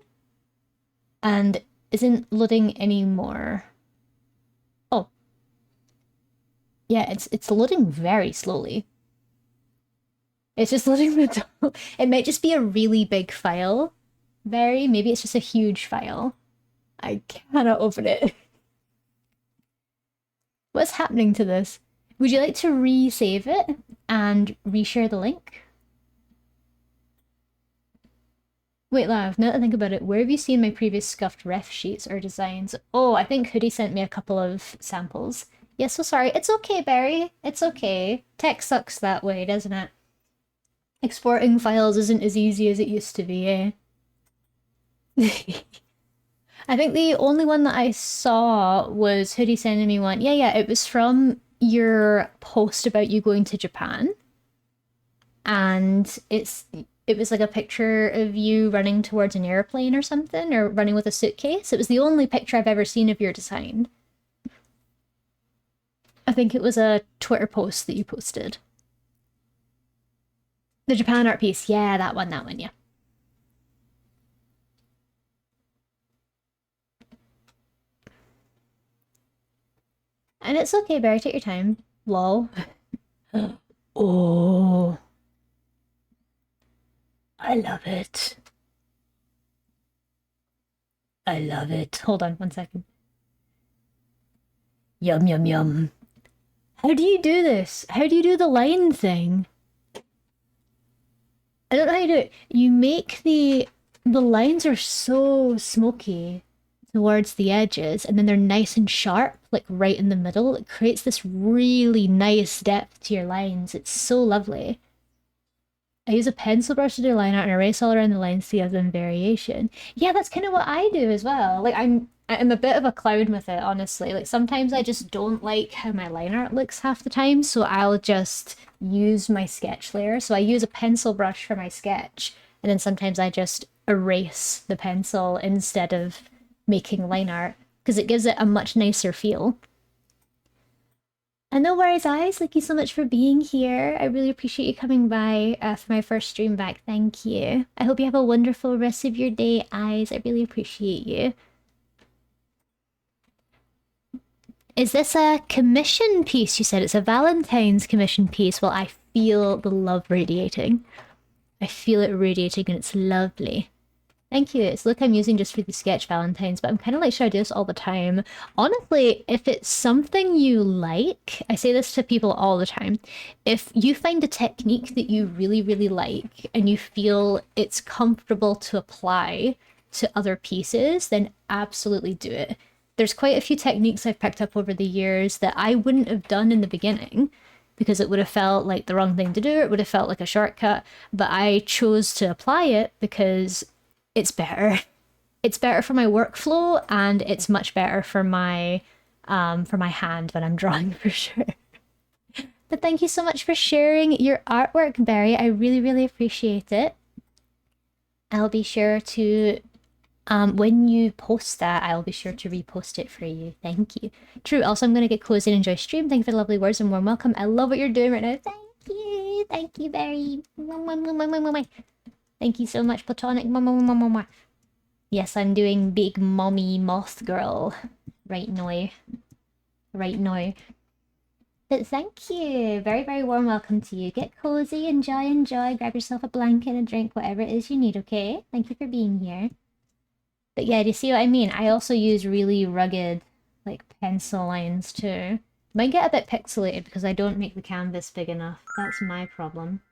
and isn't loading anymore. Oh. Yeah, it's loading very slowly. It's just loading the top. It might just be a really big file. Maybe it's just a huge file. I cannot open it. What's happening to this? Would you like to resave it and reshare the link? Wait, Lav, now that I think about it, where have you seen my previous scuffed ref sheets or designs? Oh, I think Hoodie sent me a couple of samples. Yeah, so sorry. It's okay, Barry. It's okay. Tech sucks that way, doesn't it? Exporting files isn't as easy as it used to be, eh? I think the only one that I saw was Hoodie sending me one. Yeah, it was from your post about you going to Japan. And it was like a picture of you running towards an airplane or something, or running with a suitcase. It was the only picture I've ever seen of your design. I think it was a Twitter post that you posted. The Japan art piece. Yeah, that one, yeah. And it's okay, Barry, take your time. Lol. Oh. I love it. I love it. Hold on 1 second. Yum, yum, yum. How do you do this? How do you do the line thing? I don't know how you do it. You make the lines are so smoky towards the edges, and then they're nice and sharp, like right in the middle. It creates this really nice depth to your lines. It's so lovely. I use a pencil brush to do line art and erase all around the lines to give them variation. Yeah, that's kind of what I do as well. Like I'm a bit of a clown with it, honestly. Like sometimes I just don't like how my line art looks half the time, so I'll just use my sketch layer. So I use a pencil brush for my sketch, and then sometimes I just erase the pencil instead of making line art because it gives it a much nicer feel. And no worries, Eyes. Thank you so much for being here. I really appreciate you coming by for my first stream back. Thank you. I hope you have a wonderful rest of your day, Eyes. I really appreciate you. Is this a commission piece? You said it's a Valentine's commission piece. Well, I feel the love radiating. I feel it radiating and it's lovely. Thank you. It's the look I'm using just for the sketch Valentine's, but I'm kind of like, should I do this all the time? Honestly, if it's something you like, I say this to people all the time. If you find a technique that you really, really like and you feel it's comfortable to apply to other pieces, then absolutely do it. there's quite a few techniques I've picked up over the years that I wouldn't have done in the beginning because it would have felt like the wrong thing to do. It would have felt like a shortcut, but I chose to apply it because it's better. It's better for my workflow and it's much better for my hand when I'm drawing for sure. But thank you so much for sharing your artwork, Barry. I really, really appreciate it. I'll be sure to when you post that, I'll be sure to repost it for you. Thank you. True. Also, I'm going to get cozy and enjoy stream. Thank you for the lovely words and warm welcome. I love what you're doing right now. Thank you. Thank you, Barry. Thank you so much, Platonic. Yes, I'm doing big mommy moth girl right now. Right now. But thank you. Very, very warm welcome to you. Get cozy, enjoy. Grab yourself a blanket and a drink, whatever it is you need, okay? Thank you for being here. But yeah, do you see what I mean? I also use really rugged, like, pencil lines too. Might get a bit pixelated because I don't make the canvas big enough. That's my problem.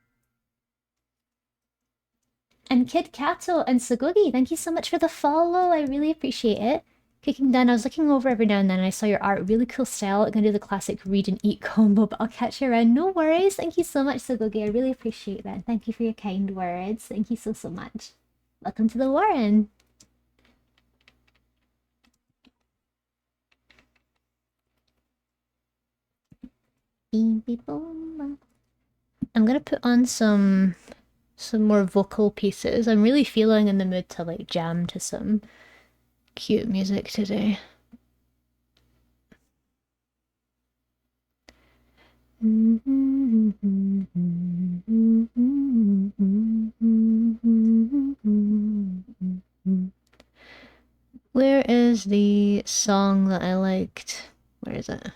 And Kid Kato and Sagogi, thank you so much for the follow. I really appreciate it. Kicking down, I was looking over every now and then and I saw your art. Really cool style. I'm gonna do the classic read and eat combo, but I'll catch you around. No worries. Thank you so much, Sagogi. I really appreciate that. Thank you for your kind words. Thank you so, so much. Welcome to the Warren. I'm gonna put on some more vocal pieces. I'm really feeling in the mood to like jam to some cute music today. Where is the song that I liked? Where is it?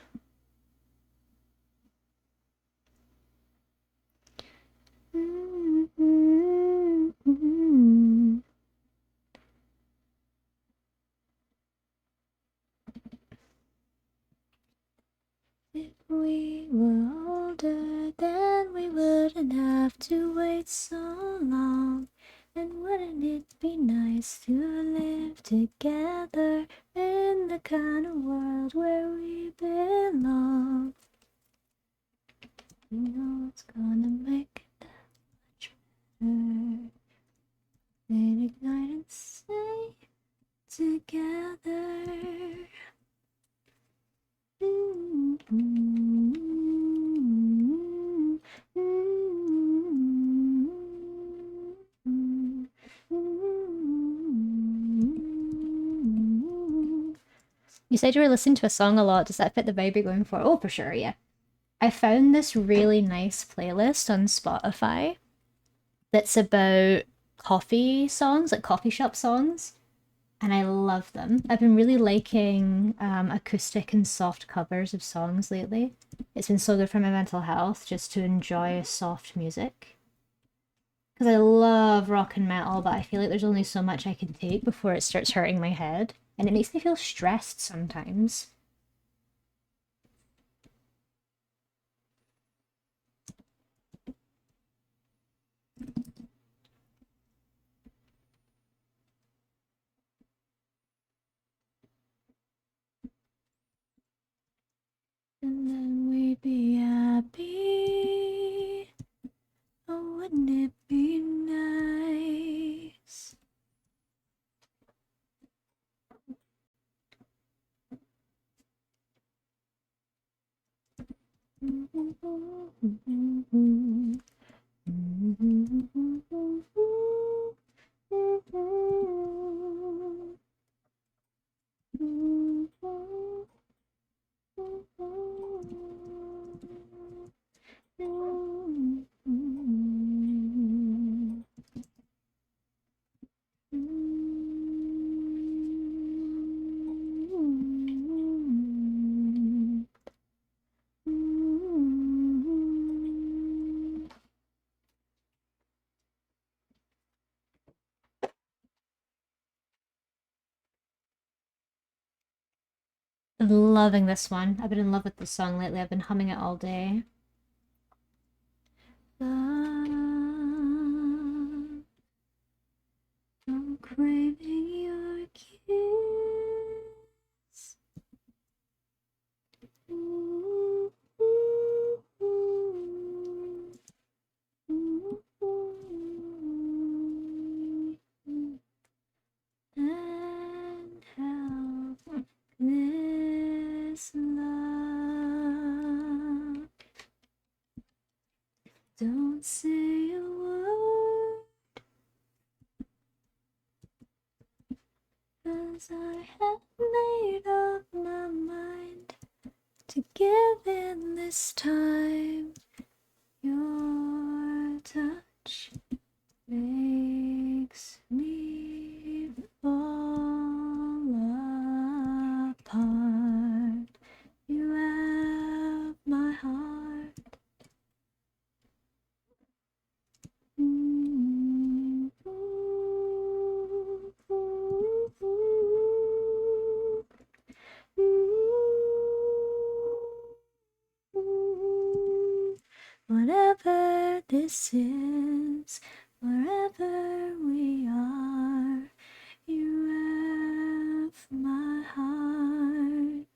If we were older, then we wouldn't have to wait so long. And wouldn't it be nice to live together in the kind of world where we belong? You know it's gonna make it that much better. Then ignite and stay together. You said you were listening to a song a lot. Does that fit the vibe you're going for? Oh, for sure, yeah. I found this really nice playlist on Spotify that's about coffee songs, like coffee shop songs, and I love them. I've been really liking acoustic and soft covers of songs lately. It's been so good for my mental health just to enjoy soft music. Because I love rock and metal, but I feel like there's only so much I can take before it starts hurting my head. And it makes me feel stressed sometimes. And then we'd be happy. Oh, wouldn't it be nice? Loving this one. I've been in love with this song lately. I've been humming it all day. I'm craving your kiss. 'cause I have made up my mind to give in this time. Your touch makes me fall apart. You have my heart. Whatever this is, wherever we are, you have my heart.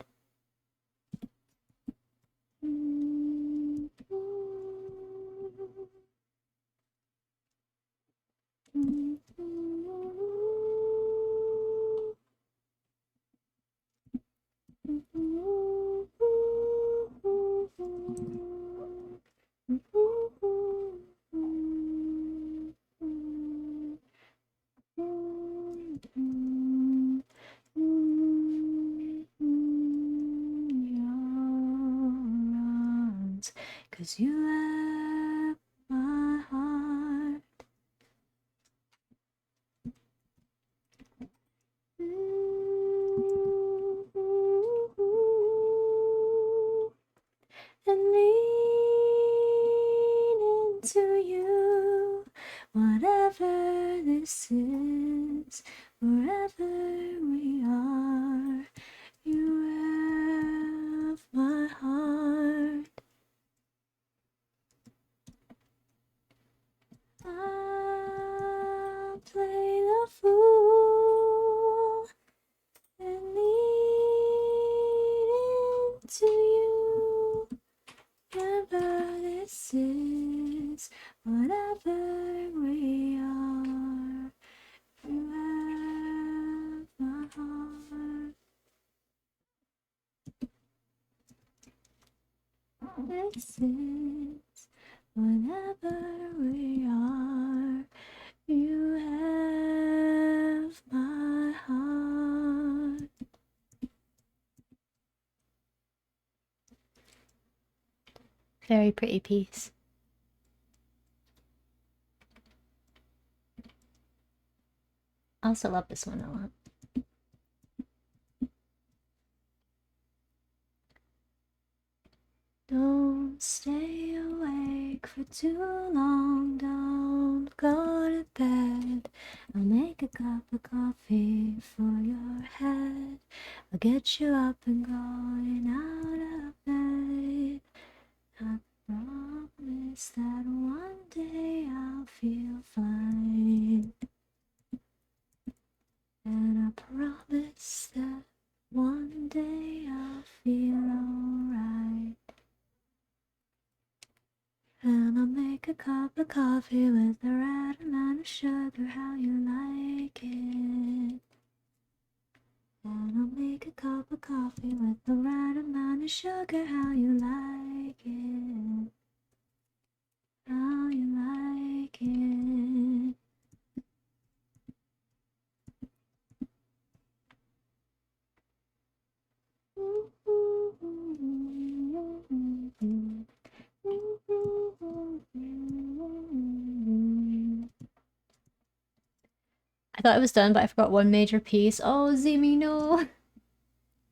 Cause you have my heart. And lean into you, whatever this is, wherever we are, you have my heart. I'll play the fool and lean into you, whatever this is, whatever we are, you have my heart. This is, whatever we are, you have my heart. Very pretty piece. I also love this one a lot. Don't stay awake for too long, don't go to bed. I'll make a cup of coffee for your head. I'll get you up and going out of bed. I promise that one day I'll feel fine. And I promise that one day I'll feel alright. And I'll make a cup of coffee with the right amount of sugar, how you like it. And I'll make a cup of coffee with the right amount of sugar, how you like it. How you like it. I thought it was done, but I forgot one major piece. Oh, Zimi, no.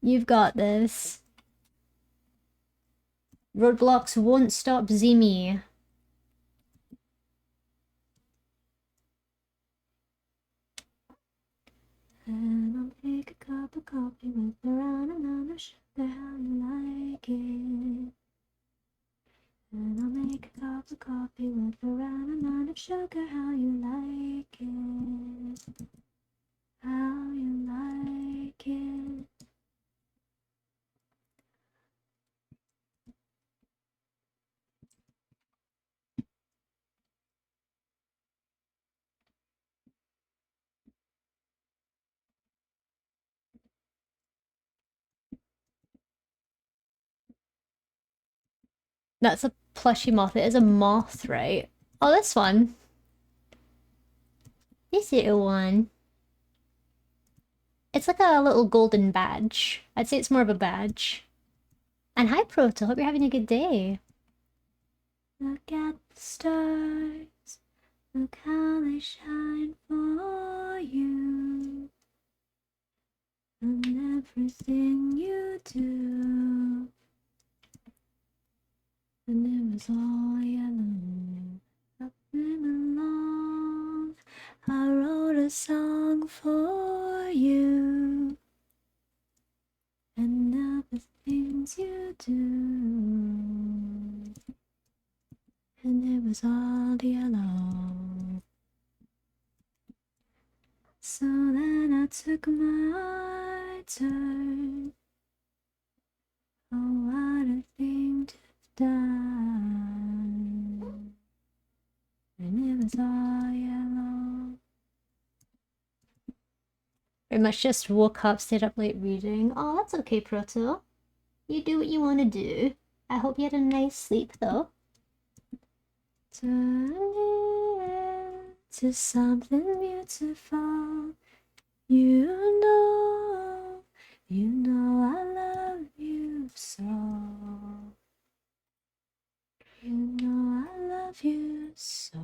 You've got this. Roadblocks won't stop Zimi. And I'll make a cup of coffee with the right amount of sugar, how you like it. And I'll make a cup of coffee with the right amount of sugar, how you like it. How you like it. That's a plushy moth. It is a moth, right? Oh, this one. This little one. It's like a little golden badge. I'd say it's more of a badge. And hi, Proto. Hope you're having a good day. Look at the stars. Look how they shine for you. And everything you do. And it was all yellow. Up in love. I wrote a song for you. And now the things you do. And it was all yellow. So then I took my turn. Oh, what a thing to have done. And it was all yellow. Pretty much just woke up, stayed up late reading. Oh, that's okay, Proto. You do what you want to do. I hope you had a nice sleep, though. Turn it to something beautiful. You know I love you so. You know I love you so.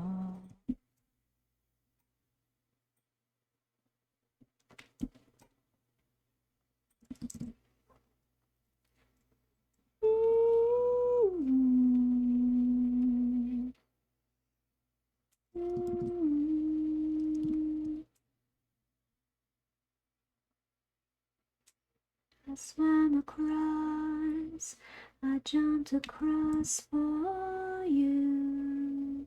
I swam across, I jumped across for you.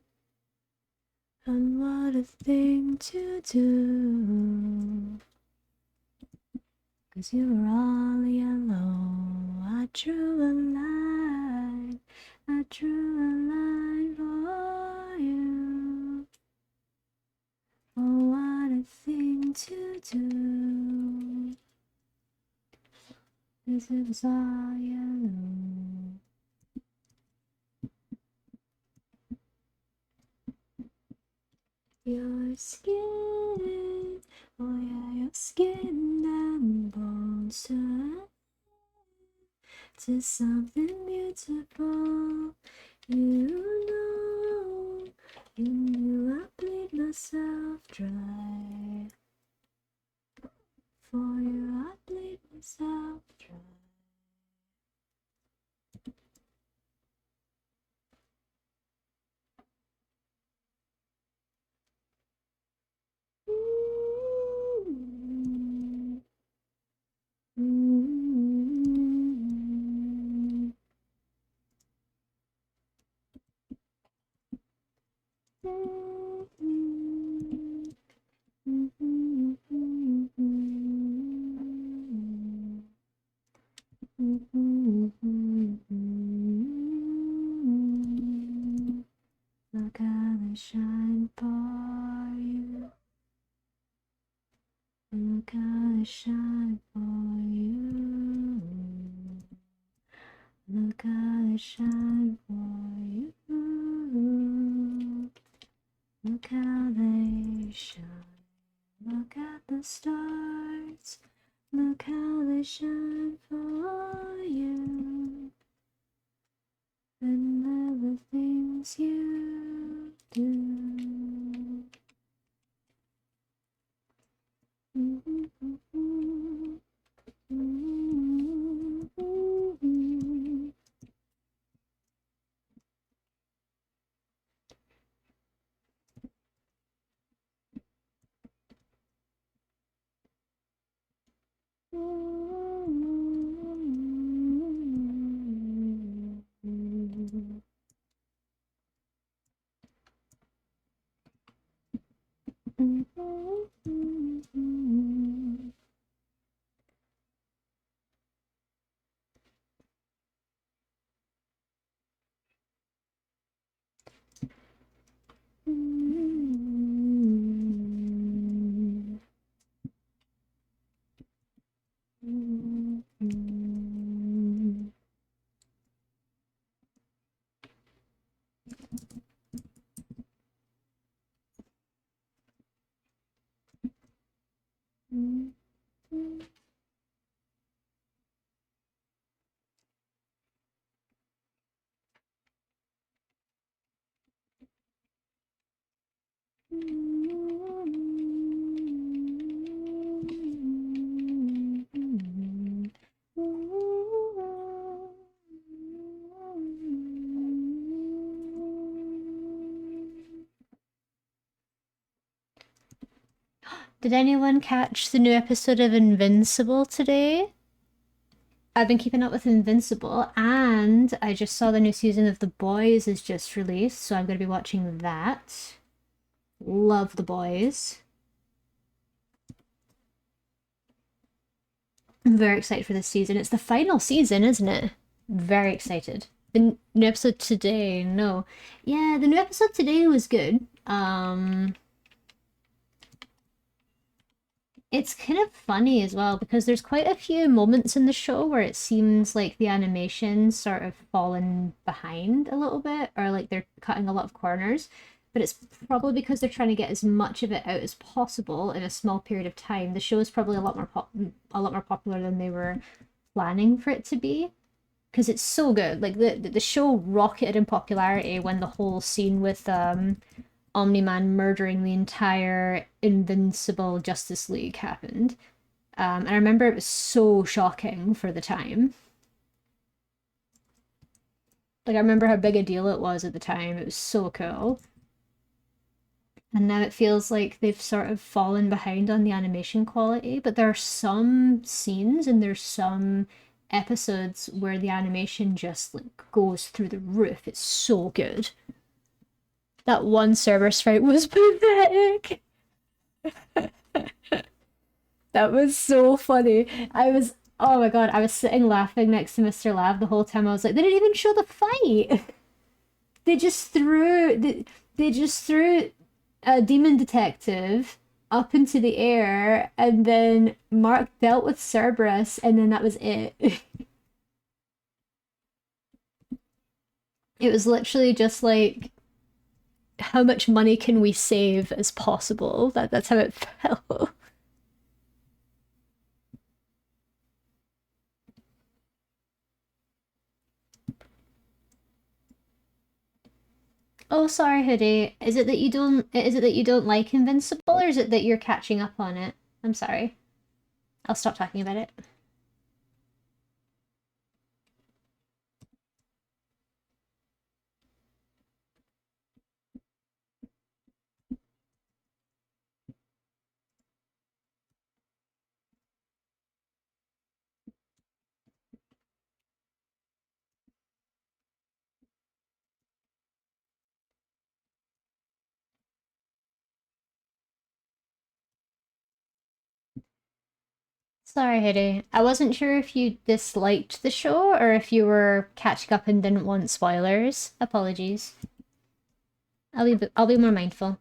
And what a thing to do. 'Cause you were all yellow. I drew a line, I drew a line for you. Oh, what a thing to do. 'Cause it was all yellow. Your skin, oh yeah, your skin and bones turn to something beautiful. You knew I bleed myself dry. For you, I bleed myself dry. Look how they shine for you. Look how they shine for you. Look how they shine for you. Look how they shine. Look at the stars. Look how they shine for you. And all the things you do. Did anyone catch the new episode of Invincible today? I've been keeping up with Invincible, and I just saw the new season of The Boys is just released, so I'm going to be watching that. Love The Boys. I'm very excited for this season. It's the final season, isn't it? Very excited. The new episode today, no. Yeah, the new episode today was good. It's kind of funny as well because there's quite a few moments in the show where it seems like the animation sort of fallen behind a little bit, or like they're cutting a lot of corners. But it's probably because they're trying to get as much of it out as possible in a small period of time. The show is probably a lot more popular than they were planning for it to be, because it's so good. Like the show rocketed in popularity when the whole scene with Omni-Man murdering the entire Invincible Justice League happened. And I remember it was so shocking for the time. Like, I remember how big a deal it was at the time. It was so cool. And now it feels like they've sort of fallen behind on the animation quality, but there are some scenes and there's some episodes where the animation just like goes through the roof. It's so good. That one Cerberus fight was pathetic. That was so funny. Oh my god, I was sitting laughing next to Mr. Lav the whole time. I was like, they didn't even show the fight. They just threw a demon detective up into the air, and then Mark dealt with Cerberus, and then that was it. It was literally just like, how much money can we save as possible? That's how it felt. Oh, sorry, Hoodie. Is it that you don't like Invincible, or is it that you're catching up on it? I'm sorry. I'll stop talking about it. Sorry, Hoodie. I wasn't sure if you disliked the show or if you were catching up and didn't want spoilers. Apologies. I'll be more mindful.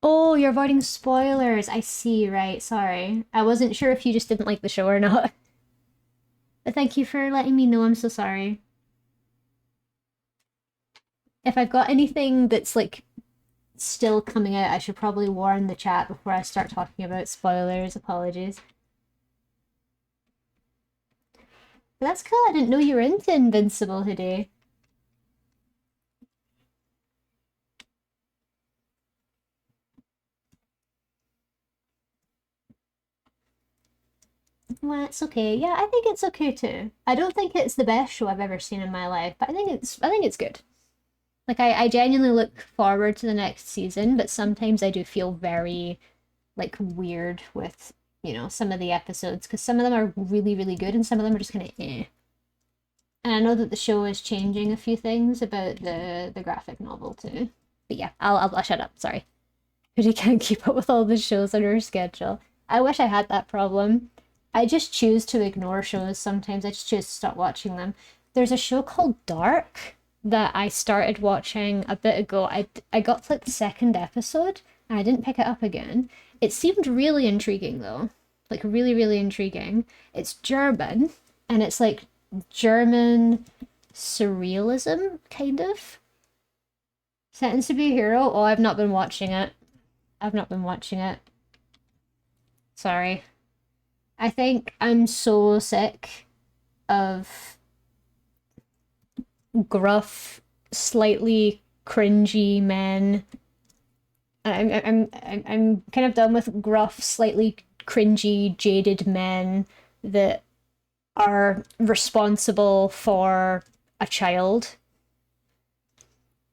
Oh, you're avoiding spoilers. I see, right. Sorry. I wasn't sure if you just didn't like the show or not. But thank you for letting me know. I'm so sorry. If I've got anything that's like still coming out, I should probably warn the chat before I start talking about spoilers. Apologies. But that's cool. I didn't know you were into Invincible today. Well, it's okay. Yeah, I think it's okay too. I don't think it's the best show I've ever seen in my life, but I think it's good. Like I genuinely look forward to the next season, but sometimes I do feel very like weird with, some of the episodes because some of them are really, really good and some of them are just kind of eh. And I know that the show is changing a few things about the graphic novel too. But yeah, I'll shut up. Sorry. But you can't keep up with all the shows on her schedule. I wish I had that problem. I just choose to ignore shows sometimes. I just choose to stop watching them. There's a show called Dark that I started watching a bit ago. I got to like the second episode and I didn't pick it up again. It seemed really intriguing though. Like really, really intriguing. It's German and it's like German surrealism, kind of. Sentenced to be a Hero. Oh, I've not been watching it. I've not been watching it. Sorry. I think I'm so sick of gruff, slightly cringy men I'm kind of done with gruff, slightly cringy, jaded men that are responsible for a child,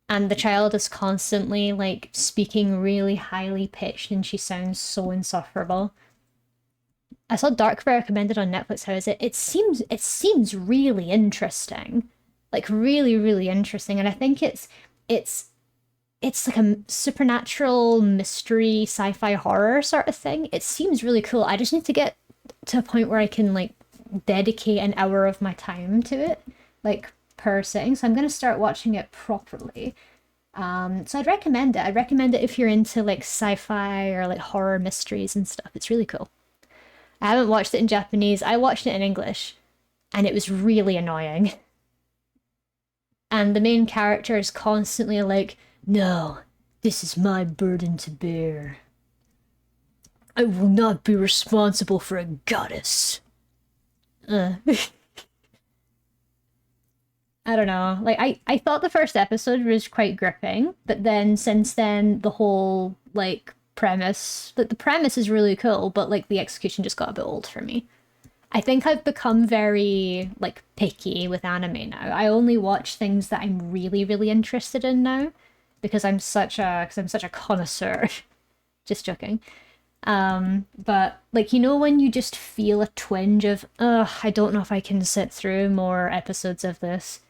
and the child is constantly like speaking really highly pitched and she sounds so insufferable. I saw Darkfire recommended on Netflix. How is it? It seems really interesting. Like really, really interesting. And I think it's it's like a supernatural mystery sci-fi horror sort of thing. It seems really cool. I just need to get to a point where I can like dedicate an hour of my time to it, like per sitting. So I'm gonna start watching it properly. So I'd recommend it. I'd recommend it if you're into like sci-fi or like horror mysteries and stuff. It's really cool. I haven't watched it in Japanese. I watched it in English, and it was really annoying. And the main character is constantly like, "No, this is my burden to bear. I will not be responsible for a goddess." Uh. I don't know. Like I thought the first episode was quite gripping, but then since then the whole like premise, like the premise is really cool, but like the execution just got a bit old for me. I think I've become very like picky with anime now. I only watch things that I'm really, really interested in now because I'm such a connoisseur. Just joking. But like when you just feel a twinge of, ugh, I don't know if I can sit through more episodes of this.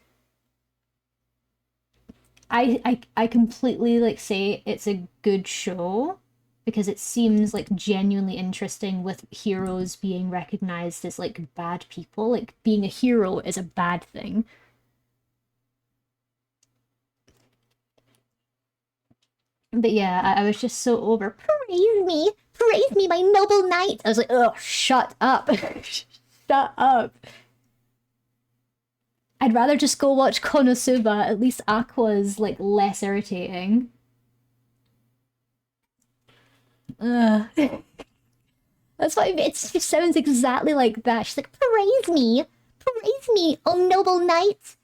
I completely like say it's a good show because it seems like genuinely interesting with heroes being recognized as like bad people. Like being a hero is a bad thing. But yeah, I was just so over. Praise me, my noble knight. I was like, oh, shut up, shut up. I'd rather just go watch Konosuba. At least Aqua's like less irritating. Ugh. That's why it sounds exactly like that. She's like, praise me, oh noble knight.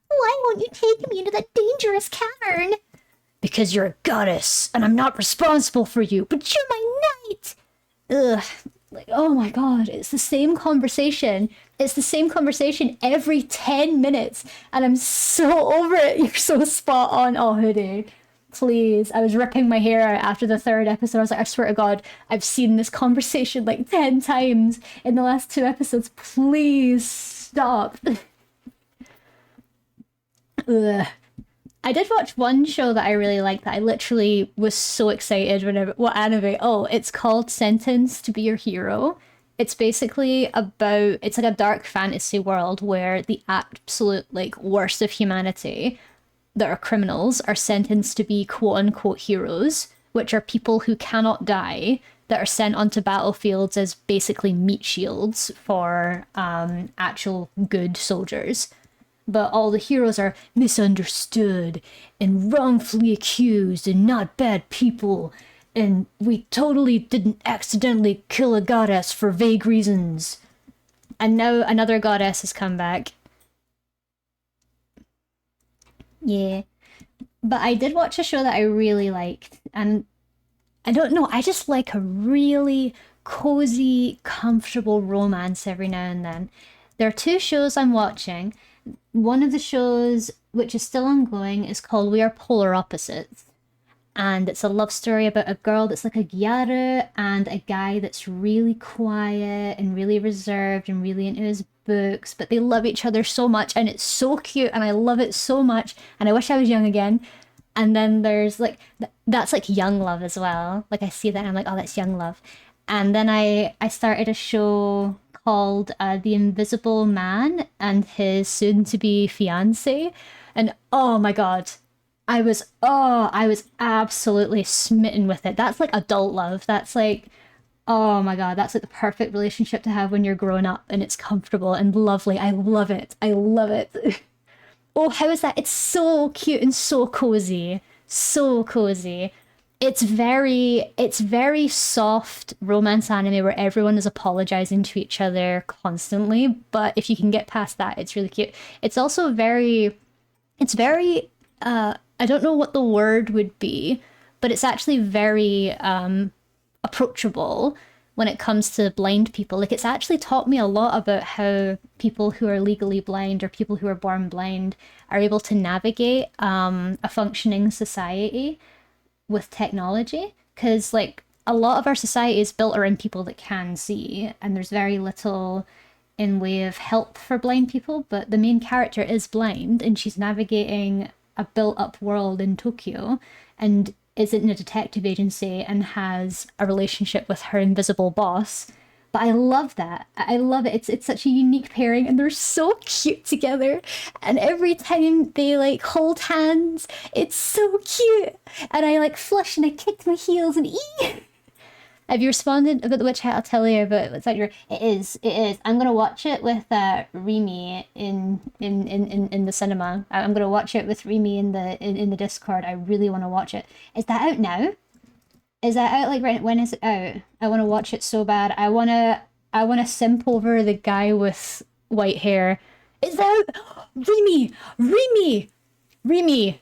Why won't you take me into that dangerous cavern? Because you're a goddess, and I'm not responsible for you, but you're my knight! Ugh. Like, oh my god, it's the same conversation. It's the same conversation every 10 minutes, and I'm so over it. You're so spot on, oh Hoodie. Please. I was ripping my hair out after the third episode. I was like, I swear to God, I've seen this conversation like 10 times in the last 2 episodes. Please stop. Ugh. I did watch one show that I really liked that I literally was so excited whenever what anime. Oh, it's called Sentenced to Be Your Hero. It's basically about it's like a dark fantasy world where the absolute like worst of humanity that are criminals are sentenced to be quote unquote heroes, which are people who cannot die that are sent onto battlefields as basically meat shields for actual good soldiers. But all the heroes are misunderstood and wrongfully accused and not bad people. And we totally didn't accidentally kill a goddess for vague reasons. And now another goddess has come back. Yeah. But I did watch a show that I really liked. And I don't know, I just like a really cozy, comfortable romance every now and then. There are two shows I'm watching. One of the shows, which is still ongoing, is called We Are Polar Opposites. And it's a love story about a girl that's like a gyaru and a guy that's really quiet and really reserved and really into his books, but they love each other so much and it's so cute and I love it so much and I wish I was young again. And then there's like, that's like young love as well. Like I see that and I'm like, oh, that's young love. And then I started a show called The Invisible Man and his soon-to-be fiance, and oh my god, I was absolutely smitten with it. That's like adult love. That's like, oh my god, that's like the perfect relationship to have when you're growing up and it's comfortable and lovely. I love it. I love it. Oh, how is that? It's so cute and so cozy. So cozy. It's very soft romance anime where everyone is apologizing to each other constantly, but if you can get past that, it's really cute. It's also very I don't know what the word would be, but it's actually very approachable when it comes to blind people. Like, it's actually taught me a lot about how people who are legally blind or people who are born blind are able to navigate a functioning society with technology. Because, like, a lot of our society is built around people that can see, and there's very little in way of help for blind people. But the main character is blind, and she's navigating a built-up world in Tokyo, and is in a detective agency and has a relationship with her invisible boss. But I love that. I love it. It's such a unique pairing, and they're so cute together. And every time they like hold hands, it's so cute. And I like flush and I kick my heels and Have you responded about the Witch Hat? I'll tell you about what's that your. It is. It is. I'm gonna watch it with Remy in the cinema. I'm gonna watch it with Remy in the Discord. I really want to watch it. Is that out now? Is that out? Like, when is it out? I want to watch it so bad. I wanna simp over the guy with white hair. Is that out? Remy, Remy, Remy,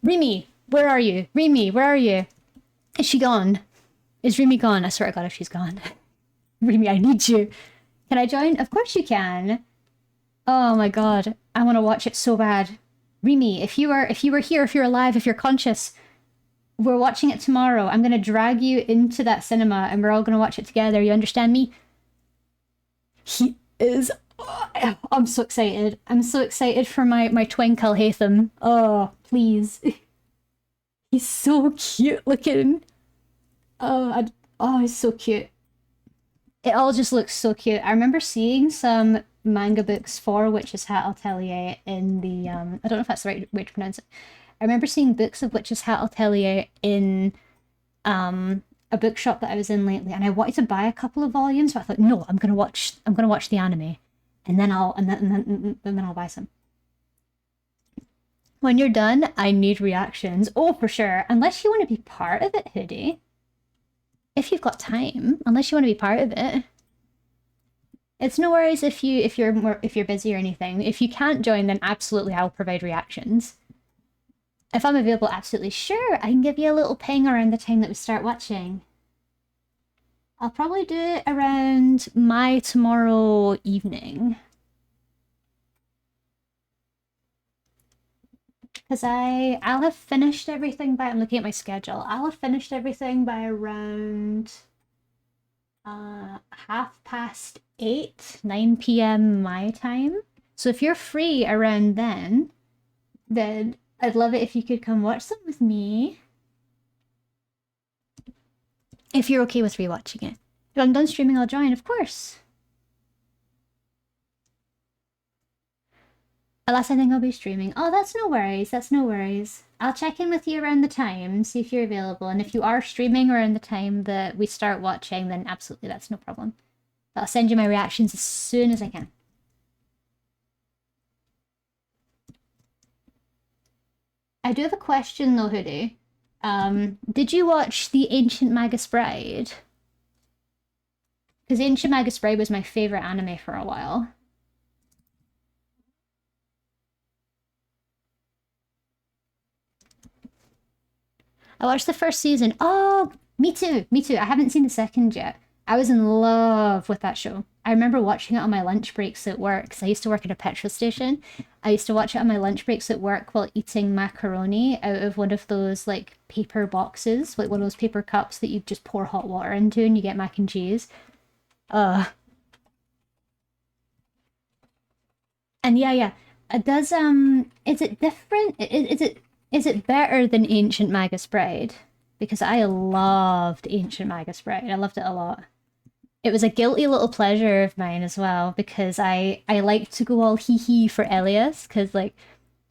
Remy. Where are you? Remy, where are you? Is she gone? Is Remy gone? I swear to God, if she's gone. Remy, I need you. Can I join? Of course you can. Oh my God. I want to watch it so bad. Remy, if you were here, if you're alive, if you're conscious, we're watching it tomorrow. I'm going to drag you into that cinema and we're all going to watch it together. You understand me? He is... Oh, I'm so excited. I'm so excited for my twinkle Hatham. Oh, please. He's so cute looking. Oh, he's so cute. It all just looks so cute. I remember seeing some manga books for Witch's Hat Atelier in the, I don't know if that's the right way to pronounce it. I remember seeing books of Witch's Hat Atelier in a bookshop that I was in lately, and I wanted to buy a couple of volumes, but I thought, no, I'm gonna watch the anime, and then I'll buy some. When you're done, I need reactions. Oh, for sure. Unless you want to be part of it, Hoodie. If you've got time, unless you want to be part of it. It's no worries if you're busy or anything. If you can't join, then absolutely I'll provide reactions. If I'm available, absolutely sure. I can give you a little ping around the time that we start watching. I'll probably do it around my tomorrow evening. Because I'll have finished everything by, I'm looking at my schedule, I'll have finished everything by around 8:30, 9 p.m. my time. So if you're free around then I'd love it if you could come watch some with me. If you're okay with rewatching it. If I'm done streaming, I'll join, of course. Alas, I think I'll be streaming. Oh, that's no worries. That's no worries. I'll check in with you around the time, see if you're available. And if you are streaming around the time that we start watching, then absolutely, that's no problem. I'll send you my reactions as soon as I can. I do have a question though, Hoodie. Did you watch The Ancient Magus Bride? Because Ancient Magus Bride was my favorite anime for a while. I watched the first season. Oh, me too. Me too. I haven't seen the second yet. I was in love with that show. I remember watching it on my lunch breaks at work because I used to work at a petrol station. I used to watch it on my lunch breaks at work while eating macaroni out of one of those like paper boxes, like one of those paper cups that you just pour hot water into and you get mac and cheese. And yeah. It does is it different? Is it better than Ancient Magus Bride? Because I loved Ancient Magus Bride. I loved it a lot. It was a guilty little pleasure of mine as well, because I liked to go all hee-hee for Elias, because like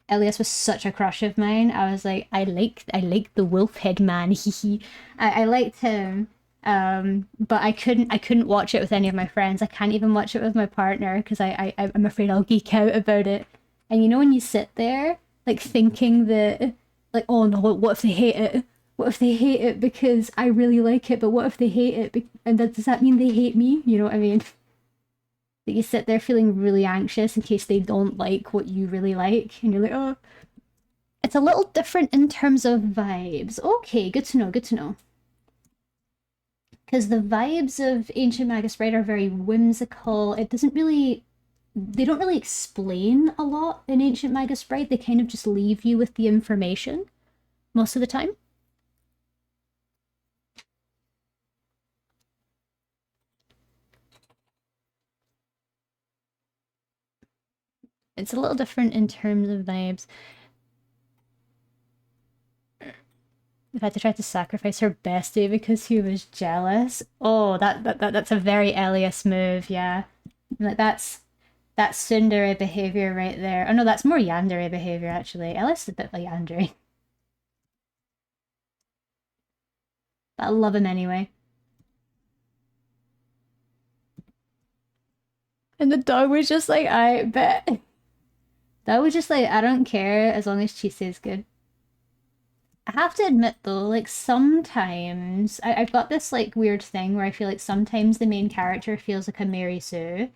Elias was such a crush of mine. I was like, I like the wolf head man, hee-hee. I liked him. But I couldn't watch it with any of my friends. I can't even watch it with my partner because I'm afraid I'll geek out about it. And you know when you sit there like thinking that like, oh no, what if they hate it? What if they hate it because I really like it, but what if they hate it and does that mean they hate me? You know what I mean? That you sit there feeling really anxious in case they don't like what you really like, and you're like, oh. It's a little different in terms of vibes. Okay, good to know, good to know. Because the vibes of Ancient Magus Bride are very whimsical. It doesn't really... They don't really explain a lot in Ancient Magus Bride. They kind of just leave you with the information most of the time. It's a little different in terms of vibes. If I had to try to sacrifice her bestie because he was jealous. Oh, that's a very Elias move, yeah. Like that's tsundere behavior right there. Oh no, that's more yandere behavior actually. Elias is a bit of a yandere. But I love him anyway. And the dog was just like, I bet. That was just like, I don't care as long as Chise is good. I have to admit though, like sometimes I've got this like weird thing where I feel like sometimes the main character feels like a Mary Sue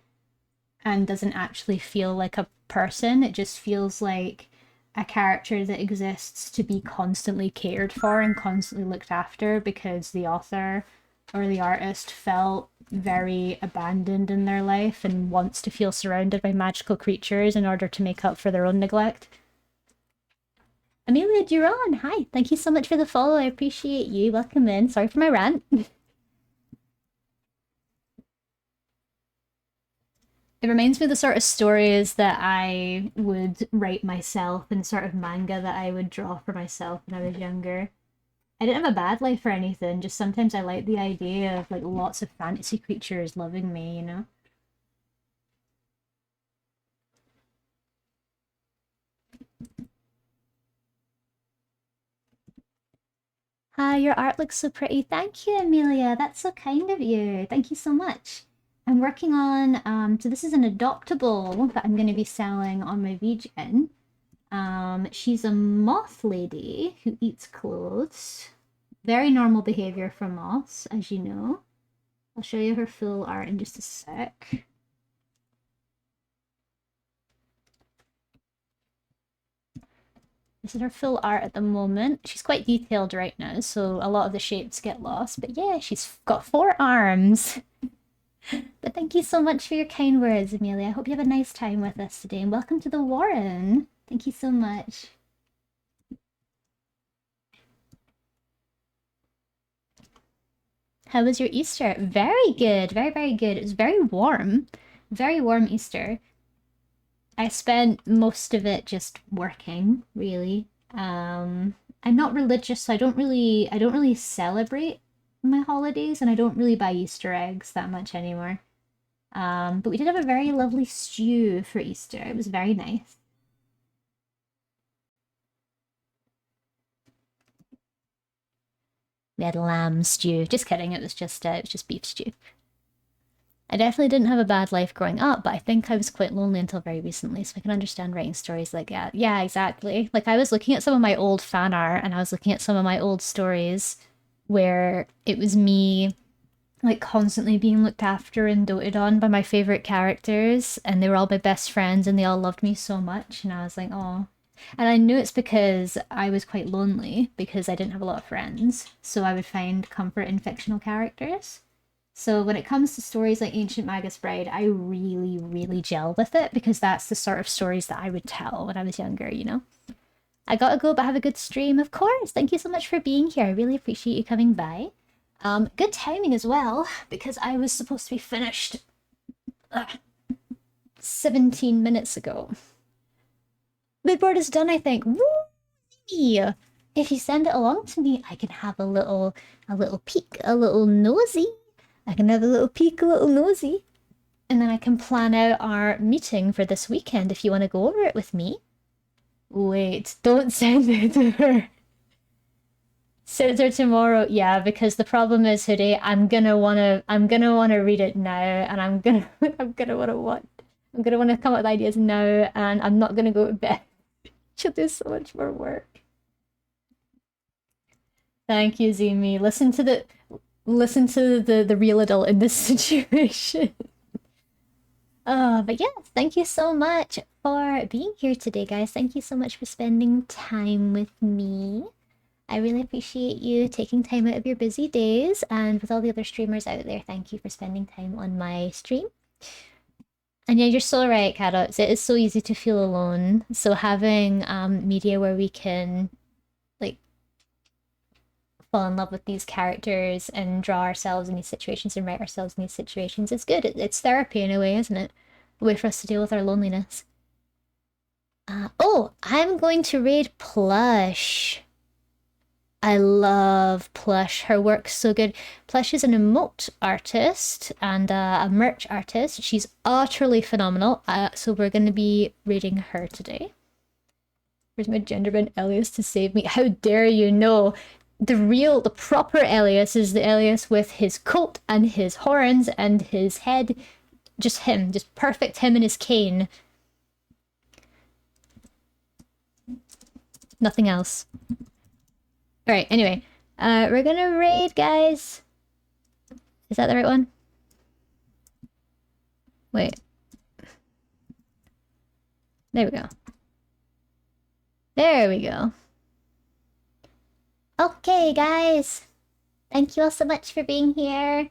and doesn't actually feel like a person. It just feels like a character that exists to be constantly cared for and constantly looked after because the author or the artist felt very abandoned in their life and wants to feel surrounded by magical creatures in order to make up for their own neglect. Amelia Duran, hi. Thank you so much for the follow. I appreciate you. Welcome in. Sorry for my rant. It reminds me of the sort of stories that I would write myself and sort of manga that I would draw for myself when I was younger. I didn't have a bad life or anything, just sometimes I like the idea of like lots of fantasy creatures loving me, you know? Hi, your art looks so pretty. Thank you, Amelia. That's so kind of you. Thank you so much. I'm working on, so this is an adoptable that I'm going to be selling on my VGen. She's a moth lady who eats clothes. Very normal behavior for moths, as you know. I'll show you her full art in just a sec. This is her full art at the moment. She's quite detailed right now, so a lot of the shapes get lost. But yeah, she's got 4 arms. But thank you so much for your kind words, Amelia. I hope you have a nice time with us today. And welcome to the Warren. Thank you so much. How was your Easter? Very good. Very, very good. It was very warm. Very warm Easter. I spent most of it just working, really. I'm not religious, so I don't really celebrate my holidays, and I don't really buy Easter eggs that much anymore. But we did have a very lovely stew for Easter. It was very nice. We had lamb stew. Just kidding, it was just beef stew. I definitely didn't have a bad life growing up, but I think I was quite lonely until very recently, so I can understand writing stories like that. Yeah, exactly. Like, I was looking at some of my old fan art, and I was looking at some of my old stories where it was me, like, constantly being looked after and doted on by my favorite characters, and they were all my best friends, and they all loved me so much, and I was like, oh. And I knew it's because I was quite lonely, because I didn't have a lot of friends, so I would find comfort in fictional characters. So when it comes to stories like Ancient Magus Bride, I really, really gel with it because that's the sort of stories that I would tell when I was younger, you know? I gotta go, but have a good stream, of course. Thank you so much for being here. I really appreciate you coming by. Good timing as well, because I was supposed to be finished 17 minutes ago. Moodboard is done, I think. Woo! If you send it along to me, I can have a little peek, a little nosy. I can have a little peek, a little nosy. And then I can plan out our meeting for this weekend if you want to go over it with me. Wait, don't send it to her. Send it to her tomorrow. Yeah, because the problem is today I'm gonna wanna read it now, and I'm gonna wanna come up with ideas now, and I'm not gonna go to bed. She'll do so much more work. Thank you, Zimi. Listen to the real adult in this situation. But yes, thank you so much. for being here today, guys. Thank you so much for spending time with me. I really appreciate you taking time out of your busy days, and with all the other streamers out there, thank you for spending time on my stream. And yeah, you're so right, Caddots. It is so easy to feel alone. So having media where we can like fall in love with these characters and draw ourselves in these situations and write ourselves in these situations is good. It's therapy in a way, isn't it? A way for us to deal with our loneliness. Oh, I'm going to raid Plush. I love Plush. Her work's so good. Plush is an emote artist and a merch artist. She's utterly phenomenal. So we're going to be reading her today. Where's my genderbend alias to save me? How dare you know? The proper alias is the alias with his coat and his horns and his head. Just him. Just perfect him and his cane. Nothing else. Alright, anyway. We're gonna raid, guys. Is that the right one? Wait. There we go. There we go. Okay, guys. Thank you all so much for being here.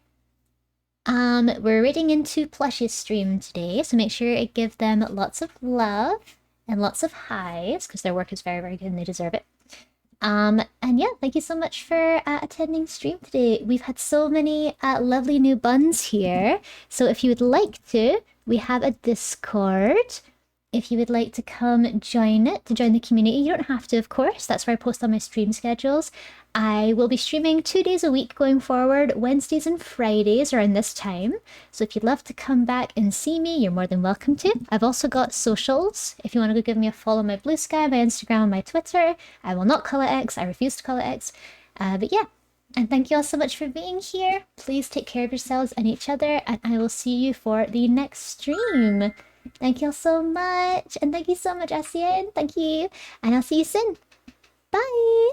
We're raiding into Plush's stream today, so make sure to give them lots of love and lots of highs, because their work is very, very good and they deserve it. And yeah, thank you so much for attending stream today. We've had so many lovely new buns here. So if you would like to, we have a Discord. If you would like to come join it, to join the community, you don't have to, of course. That's where I post all my stream schedules. I will be streaming 2 days a week going forward. Wednesdays and Fridays around this time. So if you'd love to come back and see me, you're more than welcome to. I've also got socials. If you want to go give me a follow on my Blue Sky, my Instagram, my Twitter. I will not call it X. I refuse to call it X. But yeah. And thank you all so much for being here. Please take care of yourselves and each other. And I will see you for the next stream. Thank you all so much. And thank you so much, Asian. Thank you. And I'll see you soon. Bye.